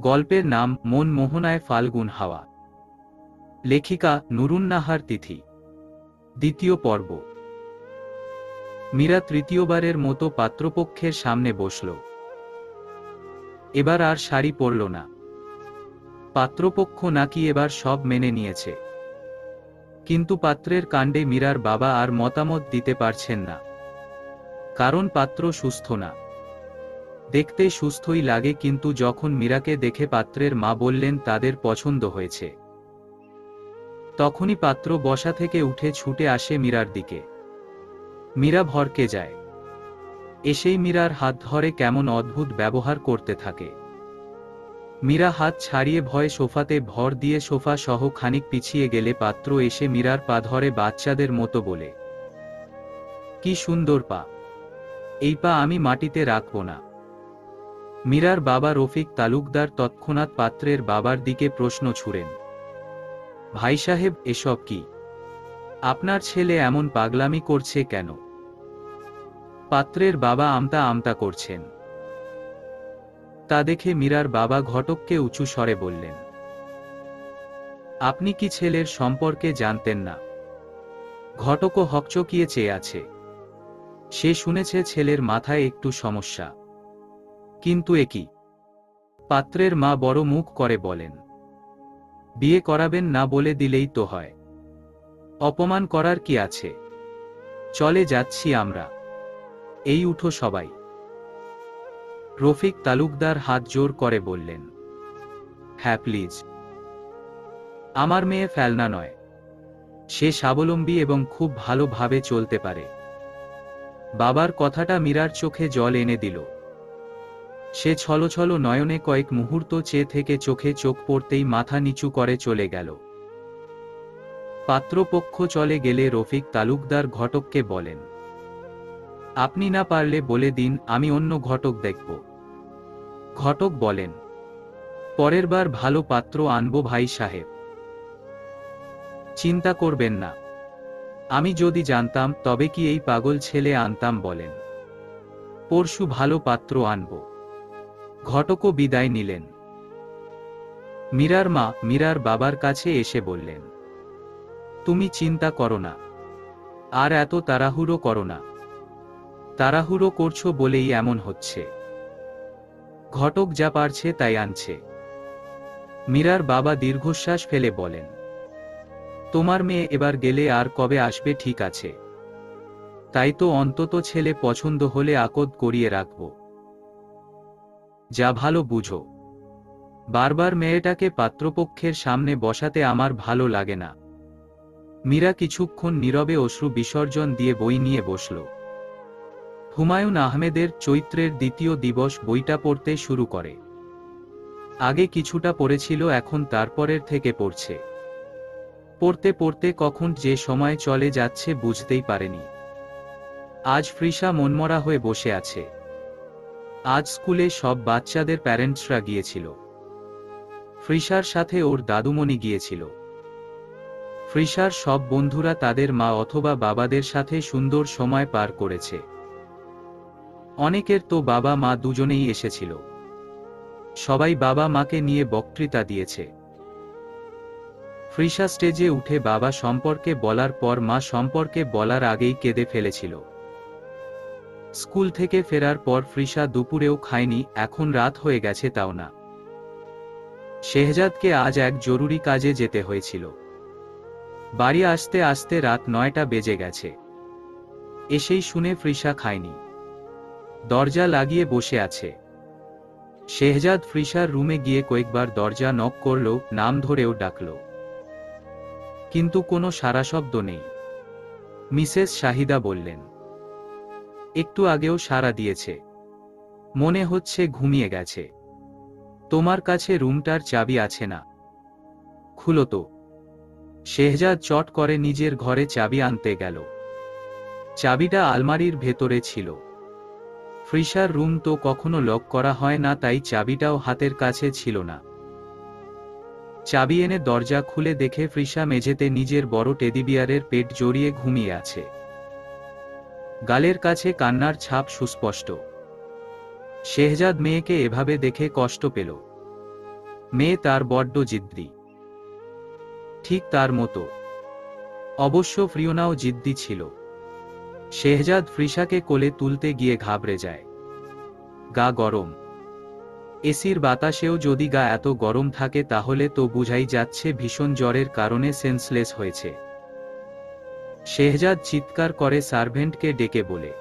গল্পের নাম মন মোহনায় ফাল্গুন হাওয়া। লেখিকা নুরুন্নাহার তিথি। দ্বিতীয় পর্ব। মীরা তৃতীয়বারের মতো পাত্রপক্ষের সামনে বসল। এবার আর শাড়ি পরল না। পাত্রপক্ষ নাকি এবার সব মেনে নিয়েছে, কিন্তু পাত্রের কাণ্ডে মীরার বাবা আর মতামত দিতে পারছেন না, কারণ পাত্র সুস্থ না। দেখতে সুস্থই লাগে, কিন্তু যখন মীরাকে দেখে পাত্রের মা বললেন তাদের পছন্দ হয়েছে, তখনই পাত্র বসা থেকে উঠে ছুটে আসে মীরার দিকে। মীরা ভরকে যায়। এসেই মীরার হাত ধরে কেমন অদ্ভুত ব্যবহার করতে থাকে। মীরা হাত ছাড়িয়ে ভয়ে সোফাতে ভর দিয়ে সোফা সহ খানিক পিছিয়ে গেলে পাত্র এসে মীরার পা ধরে বাচ্চাদের মতো বলে, কি সুন্দর পা, এই পা আমি মাটিতে রাখব না। মীরার বাবা রফিক তালুকদার তৎক্ষণাৎ পাত্রের বাবার দিকে প্রশ্ন ছুড়েন, ভাই সাহেব, এসব কি? আপনার ছেলে এমন পাগলামি করছে কেন? পাত্রের বাবা আমতা আমতা করছেন। তা দেখে মীরার বাবা ঘটককে উঁচু স্বরে বললেন, আপনি কি ছেলের সম্পর্কে জানতেন না? ঘটকও হকচকিয়ে চেয়ে আছে। সে শুনেছে ছেলের মাথায় একটু সমস্যা, কিন্তু এ কি? পাত্রের মা বড় মুখ করে বলেন, বিয়ে করাবেন না বলে দিলেই তো হয়, অপমান করার কি আছে? চলে যাচ্ছি আমরা, এই উঠো সবাই। রফিক তালুকদার হাত জোর করে বললেন, হ্যাঁ প্লিজ, আমার মেয়ে ফেলনা নয়, সে স্বাবলম্বী এবং খুব ভালোভাবে চলতে পারে। বাবার কথাটা মীরার চোখে জল এনে দিল। সে ছলছল নয়নে কয়েক মুহূর্ত চেয়ে থেকে চোখে চোখ পড়তেই মাথা নিচু করে চলে গেল। পাত্রপক্ষ চলে গেলে রফিক তালুকদার ঘটককে বলেন, আপনি না পারলে বলে দিন, আমি অন্য ঘটক দেখব। ঘটক বলেন, পরের বার ভালো পাত্র আনবো ভাই সাহেব, চিন্তা করবেন না। আমি যদি জানতাম তবে কি এই পাগল ছেলে আনতাম বলেন? পরশু ভালো পাত্র আনব। ঘটকও বিদায় নিলেন। মীরার মা মীরার বাবার কাছে এসে বললেন, তুমি চিন্তা করো না, আর এত তাড়াহুড়ো করো না। তাড়াহুড়ো করছো বলেই এমন হচ্ছে। ঘটক যা পারছে তাই আনছে। মীরার বাবা দীর্ঘশ্বাস ফেলে বলেন, তোমার মেয়ে এবার গেলে আর কবে আসবে ঠিক আছে? তাই তো অন্তত ছেলে পছন্দ হলে আকদ করিয়ে রাখব। যা ভালো বুঝো। বারবার মেয়েটাকে পাত্রপক্ষের সামনে বসাতে আমার ভালো লাগে না। মীরা কিছুক্ষণ নীরবে অশ্রু বিসর্জন দিয়ে বই নিয়ে বসল। হুমায়ুন আহমেদের চৈত্রের দ্বিতীয় দিবস বইটা পড়তে শুরু করে। আগে কিছুটা পড়েছিল, এখন তারপরের থেকে পড়ছে। পড়তে পড়তে কখন যে সময় চলে যাচ্ছে বুঝতেই পারেনি। আজ ফ্রিসা মনমরা হয়ে বসে আছে। আজ স্কুলে সব বাচ্চাদের প্যারেন্টসরা গিয়েছিল। ফ্রিসার সাথে ওর দাদুমণি গিয়েছিল। ফ্রিসার সব বন্ধুরা তাদের মা অথবা বাবাদের সাথে সুন্দর সময় পার করেছে। অনেকের তো বাবা মা দুজনেই এসেছিল। সবাই বাবা মাকে নিয়ে বক্তৃতা দিয়েছে। ফ্রিসা স্টেজে উঠে বাবা সম্পর্কে বলার পর মা সম্পর্কে বলার আগেই কেঁদে ফেলেছিল। স্কুল থেকে ফেরার পর ফ্রিসা দুপুরেও খায়নি, এখন রাত হয়ে গেছে তাও না। শেহজাদকে আজ এক জরুরি কাজে যেতে হয়েছিল। বাড়ি আসতে আসতে রাত 9টা বেজে গেছে। এসেই শুনে ফ্রিসা খায়নি, দরজা লাগিয়ে বসে আছে। শেহজাদ ফ্রিসার রুমে গিয়ে কয়েকবার দরজা নক করল, নাম ধরেও ডাকল, কিন্তু কোনো সাড়া শব্দ নেই। মিসেস শাহিদা বললেন, একটু আগেও সাড়া দিয়েছে, মনে হচ্ছে ঘুমিয়ে গেছে। তোমার কাছে রুমটার চাবি আছে না? খুলো তো। শেহজাদ চট করে নিজের ঘরে চাবি আনতে গেল। চাবিটা আলমারির ভেতরে ছিল। ফ্রিসার রুম তো কখনো লক করা হয় না, তাই চাবিটাও হাতের কাছে ছিল না। চাবি এনে দরজা খুলে দেখে ফ্রিসা মেঝেতে নিজের বড় টেডিবিয়ারের পেট জড়িয়ে ঘুমিয়ে আছে। গালের কাছে কান্নার ছাপ সুস্পষ্ট। শেহজাদ মেয়েকে এভাবে দেখে কষ্ট পেল। মেয়ে তার বড্ড জিদ্দি। ঠিক তার মতো। অবশ্য ফ্রিওনাও জিদ্দি ছিল। শেহজাদ ফ্রিসাকে কোলে তুলতে গিয়ে ঘাবড়ে যায়। গা গরম। এসির বাতাসেও যদি গা এত গরম থাকে তাহলে তো বুঝাই যাচ্ছে ভীষণ জ্বরের কারণে সেন্সলেস হয়েছে। শেহজাদ চিৎকার করে সার্ভেন্টকে ডেকে বলে,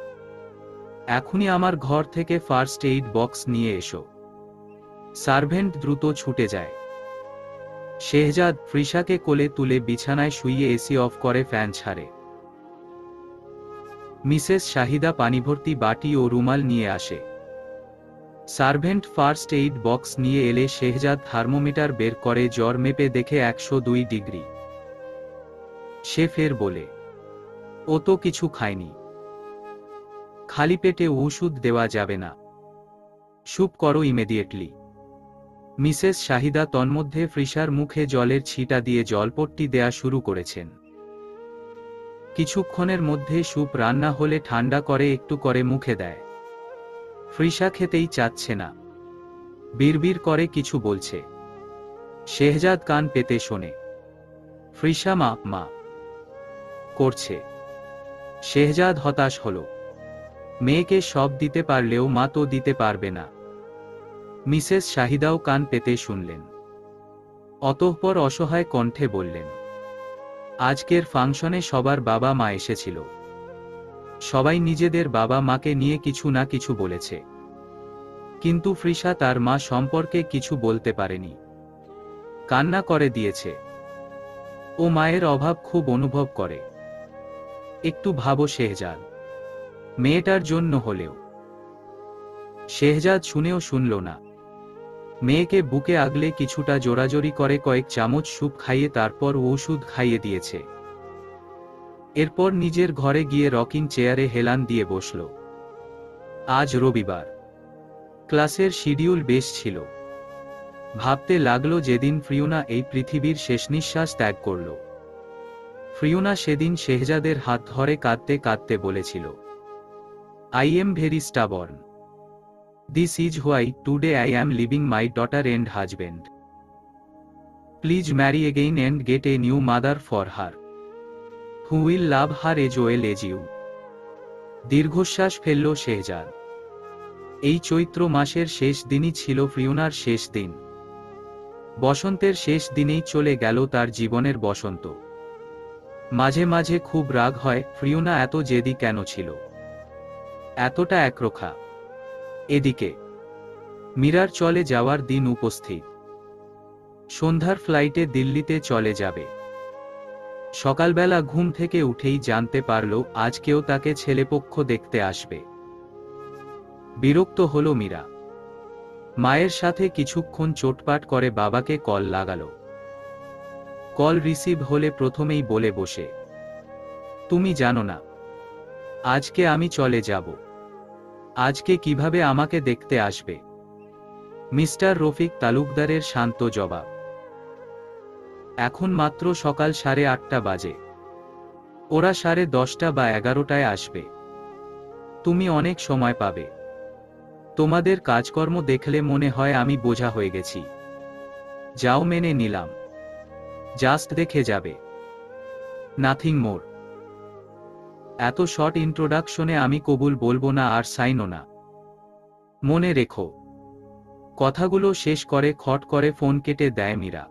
এখনই আমার ঘর থেকে ফার্স্ট এইড বক্স নিয়ে এসো। সার্ভেন্ট দ্রুত ছুটে যায়। শেহজাদ ফ্রিসাকে কোলে তুলে বিছানায় শুইয়ে এসি অফ করে ফ্যান ছাড়ে। মিসেস শাহিদা পানিভর্তি বাটি ও রুমাল নিয়ে আসে। সার্ভেন্ট ফার্স্ট এইড বক্স নিয়ে এলে শেহজাদ থার্মোমিটার বের করে জ্বর মেপে দেখে 102 ডিগ্রি। সে ফের বলে, ও তো কিছু খায়নি। খালি পেটে ওষুধ দেওয়া যাবে না। স্যুপ করো ইমিডিয়েটলি। মিসেস শাহিদা তন্মধ্যে ফ্রিসার মুখে জলের ছিটা দিয়ে জলপট্টি দেয়া শুরু করেছেন। কিছুক্ষণের মধ্যে স্যুপ রান্না হলে ঠান্ডা করে একটু করে মুখে দেয়। ফ্রিসা খেতেই চাচ্ছে না। বিড়বিড় করে কিছু বলছে। শেহজাদ কান পেতে শোনে। ফ্রিসা মা মা করছে। শেহজাদ হতাশ হল। মেয়েকে সব দিতে পারলেও মা তো দিতে পারবে না। মিসেস শাহিদাও কান পেতে শুনলেন। অতঃপর অসহায় কণ্ঠে বললেন, আজকের ফাংশনে সবার বাবা মা এসেছিল। সবাই নিজেদের বাবা মাকে নিয়ে কিছু না কিছু বলেছে, কিন্তু ফ্রিসা তার মা সম্পর্কে কিছু বলতে পারেনি। কান্না করে দিয়েছে। ও মায়ের অভাব খুব অনুভব করে। একটু ভাবো শেহজাদ, মেয়েটার জন্য হলেও। শেহজাদ শুনেও শুনল না। মেয়েকে বুকে আগলে কিছুটা জোরাজোরি করে কয়েক চামচ স্যুপ খাইয়ে তারপর ওষুধ খাইয়ে দিয়েছে। এরপর নিজের ঘরে গিয়ে রকিং চেয়ারে হেলান দিয়ে বসল। আজ রবিবার। ক্লাসের শিডিউল বেশ ছিল। ভাবতে লাগলো যেদিন ফ্রিওনা এই পৃথিবীর শেষ নিঃশ্বাস ত্যাগ করল। ফ্রিওনা সেদিন শেহজাদের হাত ধরে কাঁদতে কাঁদতে বলেছিল, I am very stubborn. This is why today I am leaving my daughter and husband. Please marry again and get a new mother for her, who will love her as well as you. দীর্ঘশ্বাস ফেলল শেহজাদ। এই চৈত্র মাসের শেষ দিনই ছিল ফ্রিওনার শেষ দিন। বসন্তের শেষ দিনেই চলে গেল তার জীবনের বসন্ত। মাঝে মাঝে খুব রাগ হয় ফ্রিওনা এত জেদি কেন ছিল, এতটা একরোখা। এদিকে মীরার চলে যাওয়ার দিন উপস্থিত। সন্ধ্যার ফ্লাইটে দিল্লিতে চলে যাবে। সকালবেলা ঘুম থেকে উঠেই জানতে পারল আজ কেউ তাকে ছেলেপক্ষ দেখতে আসবে। বিরক্ত হল মীরা। মায়ের সাথে কিছুক্ষণ চোটপাট করে বাবাকে কল লাগালো। কল রিসিভ হলে প্রথমেই বলে বসে, তুমি জানো না আজকে আমি চলে যাব। আজকে কিভাবে আমাকে দেখতে আসবে? মিস্টার রফিক তালুকদারের শান্ত জবাব, এখন মাত্র সকাল 8:30 বাজে। ওরা 10:30 বা 11টায় আসবে। তুমি অনেক সময় পাবে। তোমাদের কাজকর্ম দেখলে মনে হয় আমি বোঝা হয়ে গেছি। যাও, মেনে নিলাম। জাস্ট দেখে যাবে, নাথিং মোর। এত শর্ট ইন্ট্রোডাকশনে আমি কবুল বলবো না আর সাইনও না। মনে রেখো। কথাগুলো শেষ করে খট করে ফোন কেটে দেয় মীরা।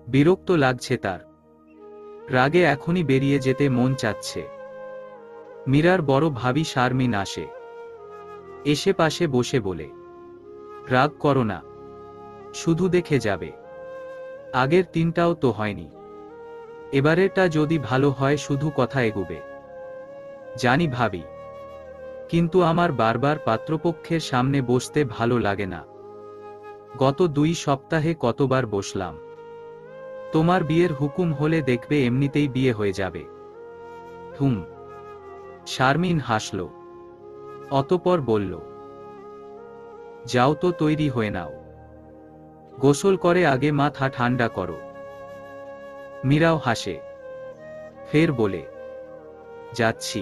বিরক্ত লাগছে তার। রাগে এখনই বেরিয়ে যেতে মন চাচ্ছে। মীরার বড় ভাবি শারমিন আসে। এসে পাশে বসে বলে, রাগ করো না, শুধু দেখে যাবে। আগের 3টাও তো হয়নি। এবারেরটা যদি ভালো হয় শুধু কথা এগুবে। জানি ভাবি, কিন্তু আমার বারবার পাত্রপক্ষের সামনে বসতে ভালো লাগে না। গত 2 সপ্তাহে কতবার বসলাম। তোমার বিয়ের হুকুম হলে দেখবে এমনিতেই বিয়ে হয়ে যাবে। হুম। শারমিন হাসল। অতঃপর বলল, যাও তো, তৈরি হয়ে নাও। গোসল করে আগে মাথা ঠান্ডা করো। মীরাও হাসে। ফের বলে, যাচ্ছি।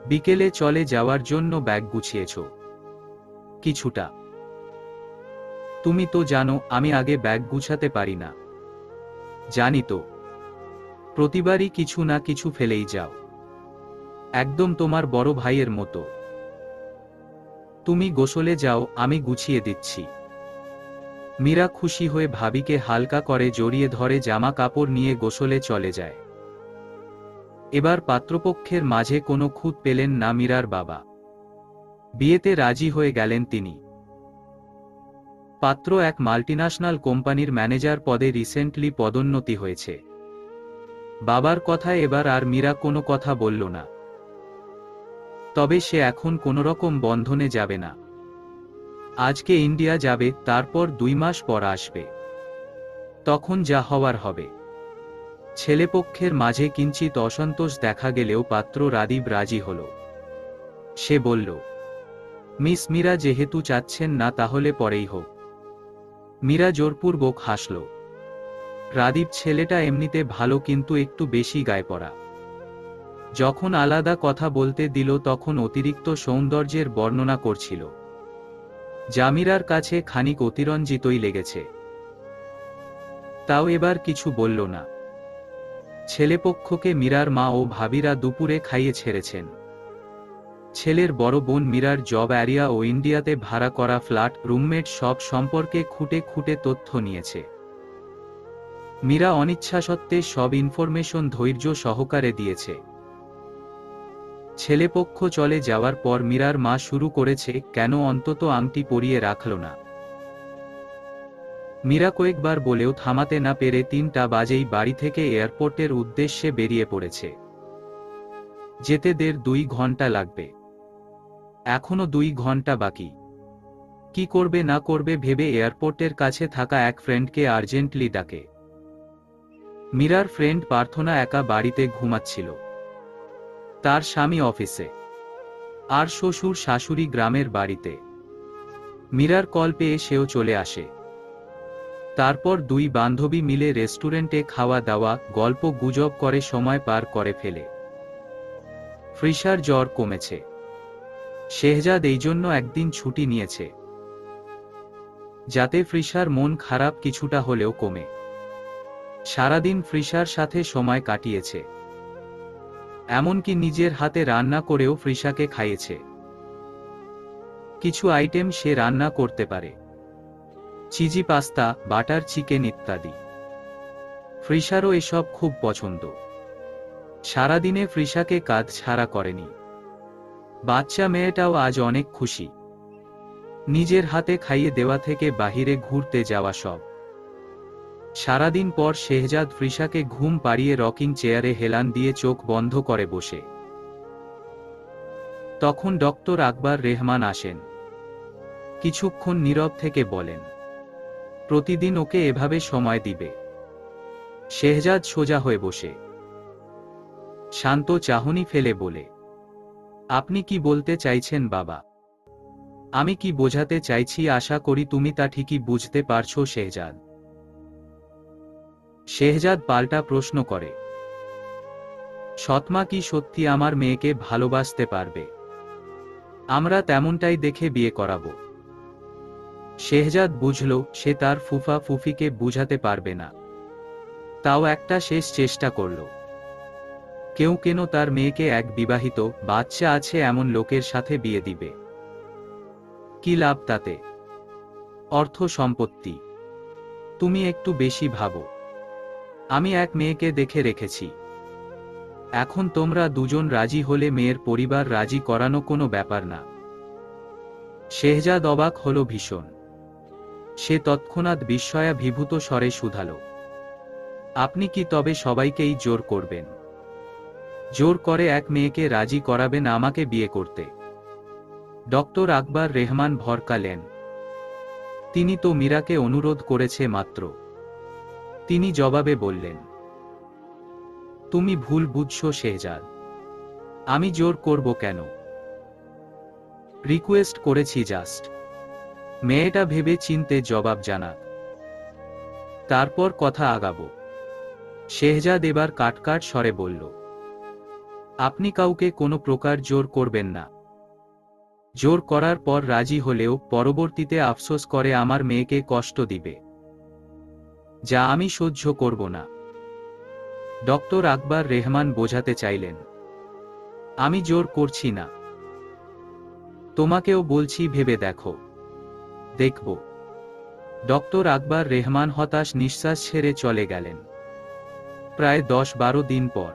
বিকেলে চলে যাওয়ার জন্য ব্যাগ গুছিয়েছ কিছুটা? তুমি তো জানো আমি আগে ব্যাগ গুছাতে পারি না। জানি তো, প্রতিবারই কিছু না কিছু ফেলেই যাও, একদম তোমার বড় ভাইয়ের মতো। তুমি গোসলে যাও, আমি গুছিয়ে দিচ্ছি। মীরা খুশি হয়ে ভাবিকে হালকা করে জড়িয়ে ধরে জামা কাপড় নিয়ে গোসলে চলে যায়। এবার পাত্রপক্ষের মাঝে কোনো খুঁত পেলেন না মীরার বাবা। বিয়েতে রাজি হয়ে গেলেন তিনি। পাত্র এক মাল্টিন্যাশনাল কোম্পানির ম্যানেজার পদে রিসেন্টলি পদোন্নতি হয়েছে। বাবার কথায় এবার আর মীরা কোনো কথা বলল না। তবে সে এখন কোনোরকম বন্ধনে যাবে না। আজকে ইন্ডিয়া যাবে, তারপর 2 মাস পর আসবে। তখন যা হওয়ার হবে। ছেলেপক্ষের মাঝে কিঞ্চিত অসন্তোষ দেখা গেলেও পাত্র রাদীপ রাজি হল। সে বলল, মিস মীরা যেহেতু চাচ্ছেন না তাহলে পরেই হোক। মীরা জোরপূর্বক হাসল। রাদীপ ছেলেটা এমনিতে ভালো, কিন্তু একটু বেশি গায়ে পড়া। যখন আলাদা কথা বলতে দিল তখন অতিরিক্ত সৌন্দর্যের বর্ণনা করছিল। জামিরার কাছে খানিক অতিরঞ্জিতই লেগেছে। তাও এবার কিছু বলল না। ছেলেপক্ষকে মীরার মা ও ভাবিরা দুপুরে খাইয়ে ছেড়েছেন। ছেলের বড় বোন মীরার জব এরিয়া ও ইন্ডিয়াতে ভাড়া করা ফ্ল্যাট, রুমমেট সব সম্পর্কে খুঁটে খুঁটে তথ্য নিয়েছে। মীরা অনিচ্ছাসত্ত্বে সব ইনফরমেশন ধৈর্য সহকারে দিয়েছে। ছেলেপক্ষ চলে যাওয়ার পর মীরার মা শুরু করেছে, কেন অন্তত আংটি পরিয়ে রাখল না। মীরা কয়েকবার বলেও থামাতে না পেরে 3টা বাজেই বাড়ি থেকে এয়ারপোর্টের উদ্দেশ্যে বেরিয়ে পড়েছে। যেতে 1.5-2 ঘন্টা লাগবে। এখনো 2 ঘন্টা বাকি। কি করবে না করবে ভেবে এয়ারপোর্টের কাছে থাকা এক ফ্রেন্ডকে আর্জেন্টলি ডাকে। মীরার ফ্রেন্ড প্রার্থনা একা বাড়িতে ঘুমাচ্ছিল। তার স্বামী অফিসে, আর শ্বশুর শাশুড়ি গ্রামের বাড়িতে। মীরার কল পেয়ে সেও চলে আসে। তারপর 2 বান্ধবী মিলে রেস্টুরেন্টে খাওয়া দাওয়া, গল্প গুজব করে সময় পার করে ফেলে। ফ্রিসার জ্বর কমেছে। শেহজাদ এই জন্য একদিন ছুটি নিয়েছে, যাতে ফ্রিসার মন খারাপ কিছুটা হলেও কমে। সারাদিন ফ্রিসার সাথে সময় কাটিয়েছে। এমনকি নিজের হাতে রান্না করেও ফ্রিসাকে খাইয়েছে। কিছু আইটেম সে রান্না করতে পারে, চিজি পাস্তা, বাটার চিকেন ইত্যাদি। ফ্রিসারও এসব খুব পছন্দ। সারাদিনে ফ্রিসাকে কাজ ছাড়া করেনি। বাচ্চা মেয়েটাও আজ অনেক খুশি। নিজের হাতে খাইয়ে দেওয়া থেকে বাহিরে ঘুরতে যাওয়া সব। সারাদিন পর শেহজাদ ফ্রিসাকে ঘুম পাড়িয়ে রকিং চেয়ারে হেলান দিয়ে চোখ বন্ধ করে বসে। তখন ডক্টর আকবর রেহমান আসেন। কিছুক্ষণ নীরব থেকে বলেন, প্রতিদিন ওকে এভাবে সময় দিবে। শেহজাদ সোজা হয়ে বসে শান্ত চাহনি ফেলে বলে, আপনি কি বলতে চাইছেন বাবা? আমি কি বোঝাতে চাইছি আশা করি তুমি তা ঠিকই বুঝতে পারছো শেহজাদ। শেহজাদ পাল্টা প্রশ্ন করে, সৎমা কি সত্যি আমার মেয়েকে ভালোবাসতে পারবে? আমরা তেমনটাই দেখে বিয়ে করাবো। শেহজাদ বুঝল সে তার ফুফা ফুফিকে বুঝাতে পারবে না। তাও একটা শেষ চেষ্টা করল। কেউ কেন তার মেয়েকে এক বিবাহিত, বাচ্চা আছে এমন লোকের সাথে বিয়ে দিবে? কি লাভ তাতে? অর্থ সম্পত্তি। তুমি একটু বেশি ভাবো। আমি এক মেয়েকে দেখে রেখেছি। এখন তোমরা দুজন রাজি হলে মেয়ের পরিবার রাজি করানো কোনো ব্যাপার না। শেহজাদ অবাক হল ভীষণ। সে তৎক্ষণাৎ বিস্ময়াভিভূত স্বরে শুধাল, আপনি কি তবে সবাইকেই জোর করবেন? জোর করে এক মেয়েকে রাজি করাবেন আমাকে বিয়ে করতে? ডক্টর আকবর রেহমান ভরকালেন। তিনি তো মীরাকে অনুরোধ করেছে মাত্র। তিনি জবাবে বললেন, তুমি ভুল বুঝছো শেহজাদ। আমি জোর করব কেন? রিকোয়েস্ট করেছি জাস্ট। মেয়েটা ভেবে চিনতে জবাব জানাক, তারপর কথা আগাবো। শেহজাদ এবার কাটকাট স্বরে বলল, আপনি কাউকে কোনো প্রকার জোর করবেন না। জোর করার পর রাজি হলেও পরবর্তীতে আফসোস করে আমার মেয়েকে কষ্ট দিবে, যা আমি সহ্য করব না। ডক্টর আকবর রেহমান বোঝাতে চাইলেন, আমি জোর করছি না, তোমাকেও বলছি ভেবে দেখো। দেখব। ডক্টর আকবর রেহমান হতাশ নিঃশ্বাস ছেড়ে চলে গেলেন। প্রায় 10-12 দিন পর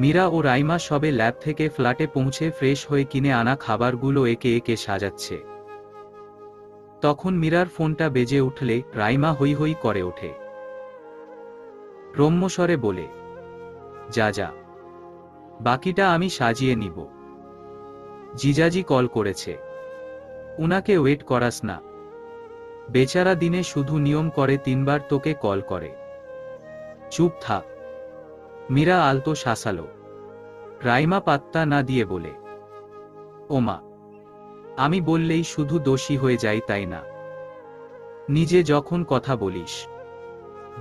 মীরা ও রাইমা সবে ল্যাব থেকে ফ্ল্যাটে পৌঁছে ফ্রেশ হয়ে কিনে আনা খাবারগুলো একে একে সাজাচ্ছে। তখন মীরার ফোনটা বেজে উঠলে রাইমা হৈ হৈ করে ওঠে, রম্যস্বরে বলে, যা যা, বাকিটা আমি সাজিয়ে নিব। জিজাজি কল করেছে, উনাকে ওয়েট করাস না, বেচারা দিনে শুধু নিয়ম করে 3 বার তোকে কল করে। চুপ থাক। মীরা আলতো শাসালো। রাইমা পাত্তা না দিয়ে বলে, ওমা, আমি বললেই শুধু দোষী হয়ে যাই তাই না? নিজে যখন কথা বলিস।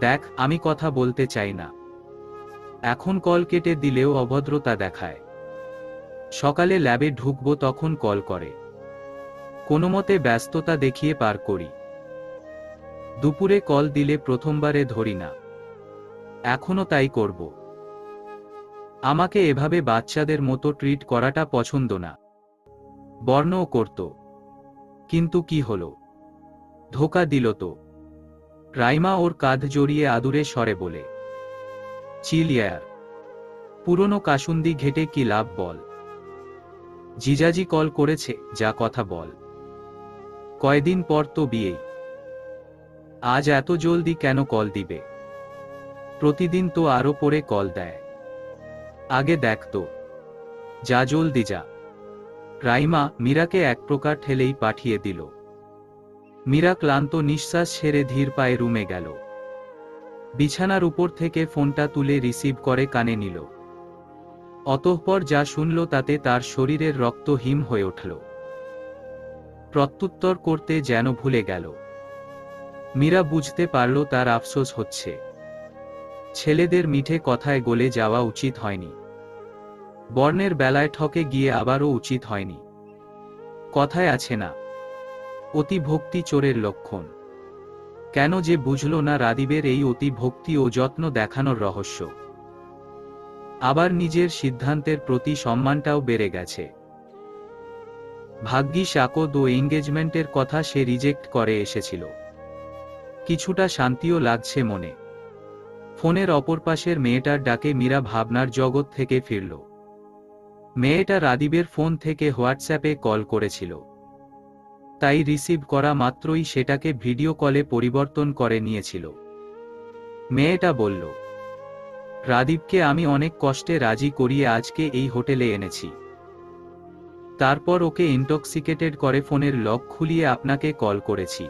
দেখ, আমি কথা বলতে চাই না। এখন কল কেটে দিলেও অভদ্রতা দেখায়। সকালে ল্যাবে ঢুকবো তখন কল করে, কোনোমতে ব্যস্ততা দেখিয়ে পার করি। দুপুরে কল দিলে প্রথমবারে ধরি না, এখনো তাই করব। আমাকে এভাবে বাচ্চাদের মতো ট্রিট করাটা পছন্দ না। বর্ণও করত, কিন্তু কি হলো, ধোকা দিল তো। রাইমা ওর কাঁধ জড়িয়ে আদুরে স্বরে বলে, চিল ইয়ার, পুরনো কাসুন্দি ঘেটে কি লাভ বল। জিজাজি কল করেছে, যা কথা বল। কয়দিন পর তো বিয়েই, আজ এত জলদি কেন কল দিবে? প্রতিদিন তো আরো পরে কল দেয়, আগে দেখ তো, যা জলদি যা। রাইমা মীরাকে এক প্রকার ঠেলেই পাঠিয়ে দিল। মীরা ক্লান্ত নিঃশ্বাস ছেড়ে ধীর পায়ে রুমে গেল। বিছানার উপর থেকে ফোনটা তুলে রিসিভ করে কানে নিল। অতঃপর যা শুনল তাতে তার শরীরের রক্ত হিম হয়ে উঠল। প্রত্যুত্তর করতে যেন ভুলে গেল। মীরা বুঝতে পারল তার আফসোস হচ্ছে। ছেলেদের মিঠে কথায় গলে যাওয়া উচিত হয়নি, বর্ণের বেলায় ঠকে গিয়ে আবারও উচিত হয়নি। কথায় আছে না, অতি ভক্তি চোরের লক্ষণ। কেন যে বুঝল না রাদীবের এই অতি ভক্তি ও যত্ন দেখানোর রহস্য। আবার নিজের সিদ্ধান্তের প্রতি সম্মানটাও বেড়ে গেছে। ভাগ্যিস আকদ ও এঙ্গেজমেন্টের কথা সে রিজেক্ট করে এসেছিল। কিছুটা শান্তিও লাগছে মনে। ফোনের অপর পাশের মেয়েটার ডাকে মীরা ভাবনার জগৎ থেকে ফিরল। মেয়েটা রাদীবের ফোন থেকে হোয়াটসঅ্যাপে কল করেছিল, তাই রিসিভ করা মাত্রই সেটাকে ভিডিও কলে পরিবর্তন করে নিয়েছিল। মেয়েটা বলল, রাদীবকে আমি অনেক কষ্টে রাজি করিয়ে আজকে এই হোটেলে এনেছি। তারপর ওকে ইনটক্সিকেটেড করে ফোনের লক খুলিয়ে আপনাকে কল করেছি।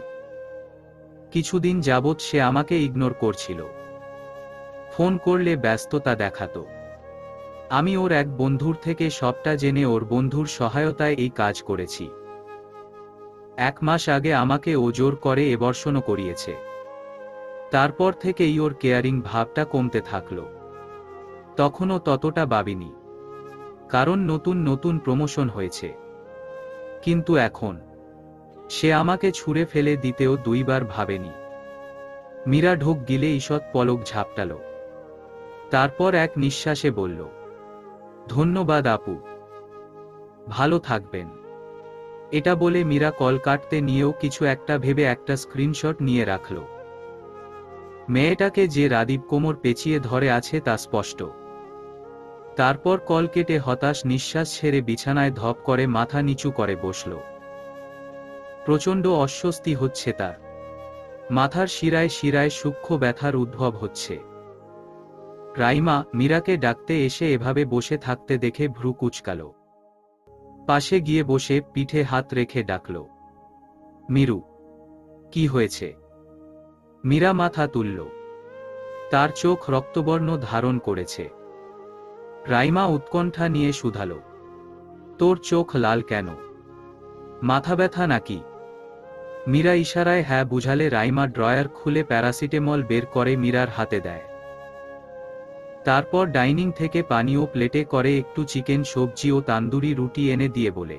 কিছুদিন যাবৎ সে আমাকে ইগনোর করছিল, ফোন করলে ব্যস্ততা দেখাতো। আমি ওর এক বন্ধুর থেকে সবটা জেনে ওর বন্ধুর সহায়তায় এই কাজ করেছি। 1 মাস আগে আমাকে ও জোর করে এবর্ষণও করিয়েছে। তারপর থেকেই ওর কেয়ারিং ভাবটা কমতে থাকলো। তখনও ততটা ভাবিনি, কারণ নতুন নতুন প্রমোশন হয়েছে। কিন্তু এখন সে আমাকে ছুঁড়ে ফেলে দিতেও 2 বার ভাবেনি। মীরা ঢোক গিলে ঈষৎ পলক ঝাপটাল। তারপর এক নিঃশ্বাসে বলল, ধন্যবাদ আপু, ভালো থাকবেন। এটা বলে মীরা কল কাটতে নিয়েও কিছু একটা ভেবে একটা স্ক্রিনশট নিয়ে রাখল। মেয়েটাকে যে রাদীব কোমর পেঁচিয়ে ধরে আছে তা স্পষ্ট। তারপর কল কেটে হতাশ নিঃশ্বাস ছেড়ে বিছানায় ধপ করে মাথা নিচু করে বসল। প্রচণ্ড অস্বস্তি হচ্ছে তার। মাথার শিরায় শিরায় সূক্ষ্ম ব্যথার উদ্ভব হচ্ছে। রাইমা মীরাকে ডাকতে এসে এভাবে বসে থাকতে দেখে ভ্রু কুঁচকাল। পাশে গিয়ে বসে পিঠে হাত রেখে ডাকল, মিরু, কি হয়েছে? মীরা মাথা তুলল। তার চোখ রক্তবর্ণ ধারণ করেছে। রাইমা উৎকণ্ঠা নিয়ে শুধাল, তোর চোখ লাল কেন? মাথা ব্যথা নাকি? মীরা ইশারায় হ্যাঁ বুঝালে রাইমা ড্রয়ার খুলে প্যারাসিটামল বের করে মীরার হাতে দেয়। তারপর ডাইনিং থেকে পানীয় প্লেটে করে একটু চিকেন সবজি ও তান্দুরি রুটি এনে দিয়ে বলে,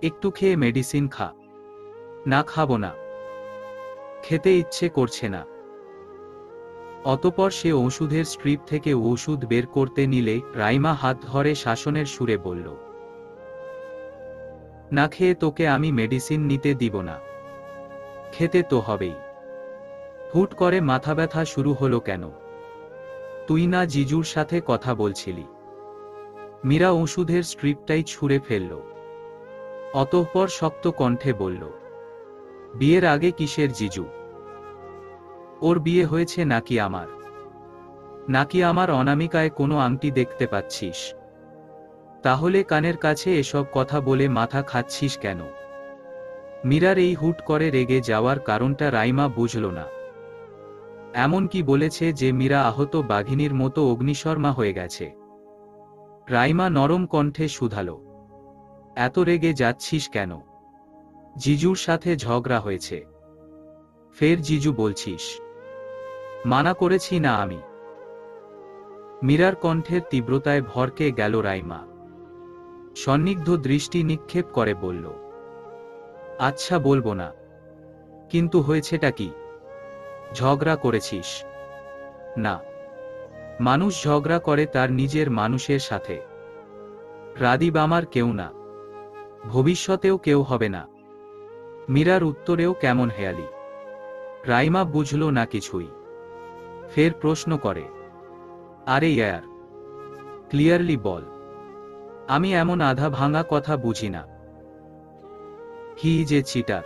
একটু খেয়ে মেডিসিন খা। না, খাবো না, খেতে ইচ্ছে করছে না। অতঃপর সে ওষুধের স্ট্রিপ থেকে ওষুধ বের করতে নিলে রাইমা হাত ধরে শাসনের সুরে বলল, না খেয়ে তোকে আমি মেডিসিন নিতে দিব না, খেতে তো হবেই। হুট করে মাথা ব্যথা শুরু হলো কেন? তুই না জিজুর সাথে কথা বলছিলি? মীরা ওষুধের স্ট্রিপটাই ছুঁড়ে ফেলল। অতঃপর শক্ত কণ্ঠে বলল, বিয়ের আগে কিসের জিজু? ওর বিয়ে হয়েছে নাকি আমার? নাকি আমার অনামিকায় কোনো আংটি দেখতে পাচ্ছিস? তাহলে কানের কাছে এসব কথা বলে মাথা খাচ্ছিস কেন? মীরার এই হুট করে রেগে যাওয়ার কারণটা রাইমা বুঝল না। এমন কি বলেছে যে মীরা আহত বাঘিনীর মতো অগ্নিশর্মা হয়ে গেছে? রাইমা নরম কণ্ঠে শুধালো, এত রেগে যাচ্ছিস কেন? জিজুর সাথে ঝগড়া হয়েছে? ফের জিজু বলছিস? মানা করেছি না আমি? মীরার কণ্ঠের তীব্রতায় ভরকে গেল রাইমা। সন্নিগ্ধ দৃষ্টি নিক্ষেপ করে বলল, আচ্ছা বলবো না, কিন্তু হয়েছেটা কি? ঝগড়া করেছিস? না, মানুষ ঝগড়া করে তার নিজের মানুষের সাথে। রাদীপ আমার কেউ না, ভবিষ্যতেও কেউ হবে না। মীরার উত্তরেও কেমন হেয়ালি। রাইমা বুঝল না কিছুই। ফের প্রশ্ন করে, আরে ইয়ার, ক্লিয়ারলি বল। আমি এমন আধা ভাঙা কথা বুঝি না। He is a cheater.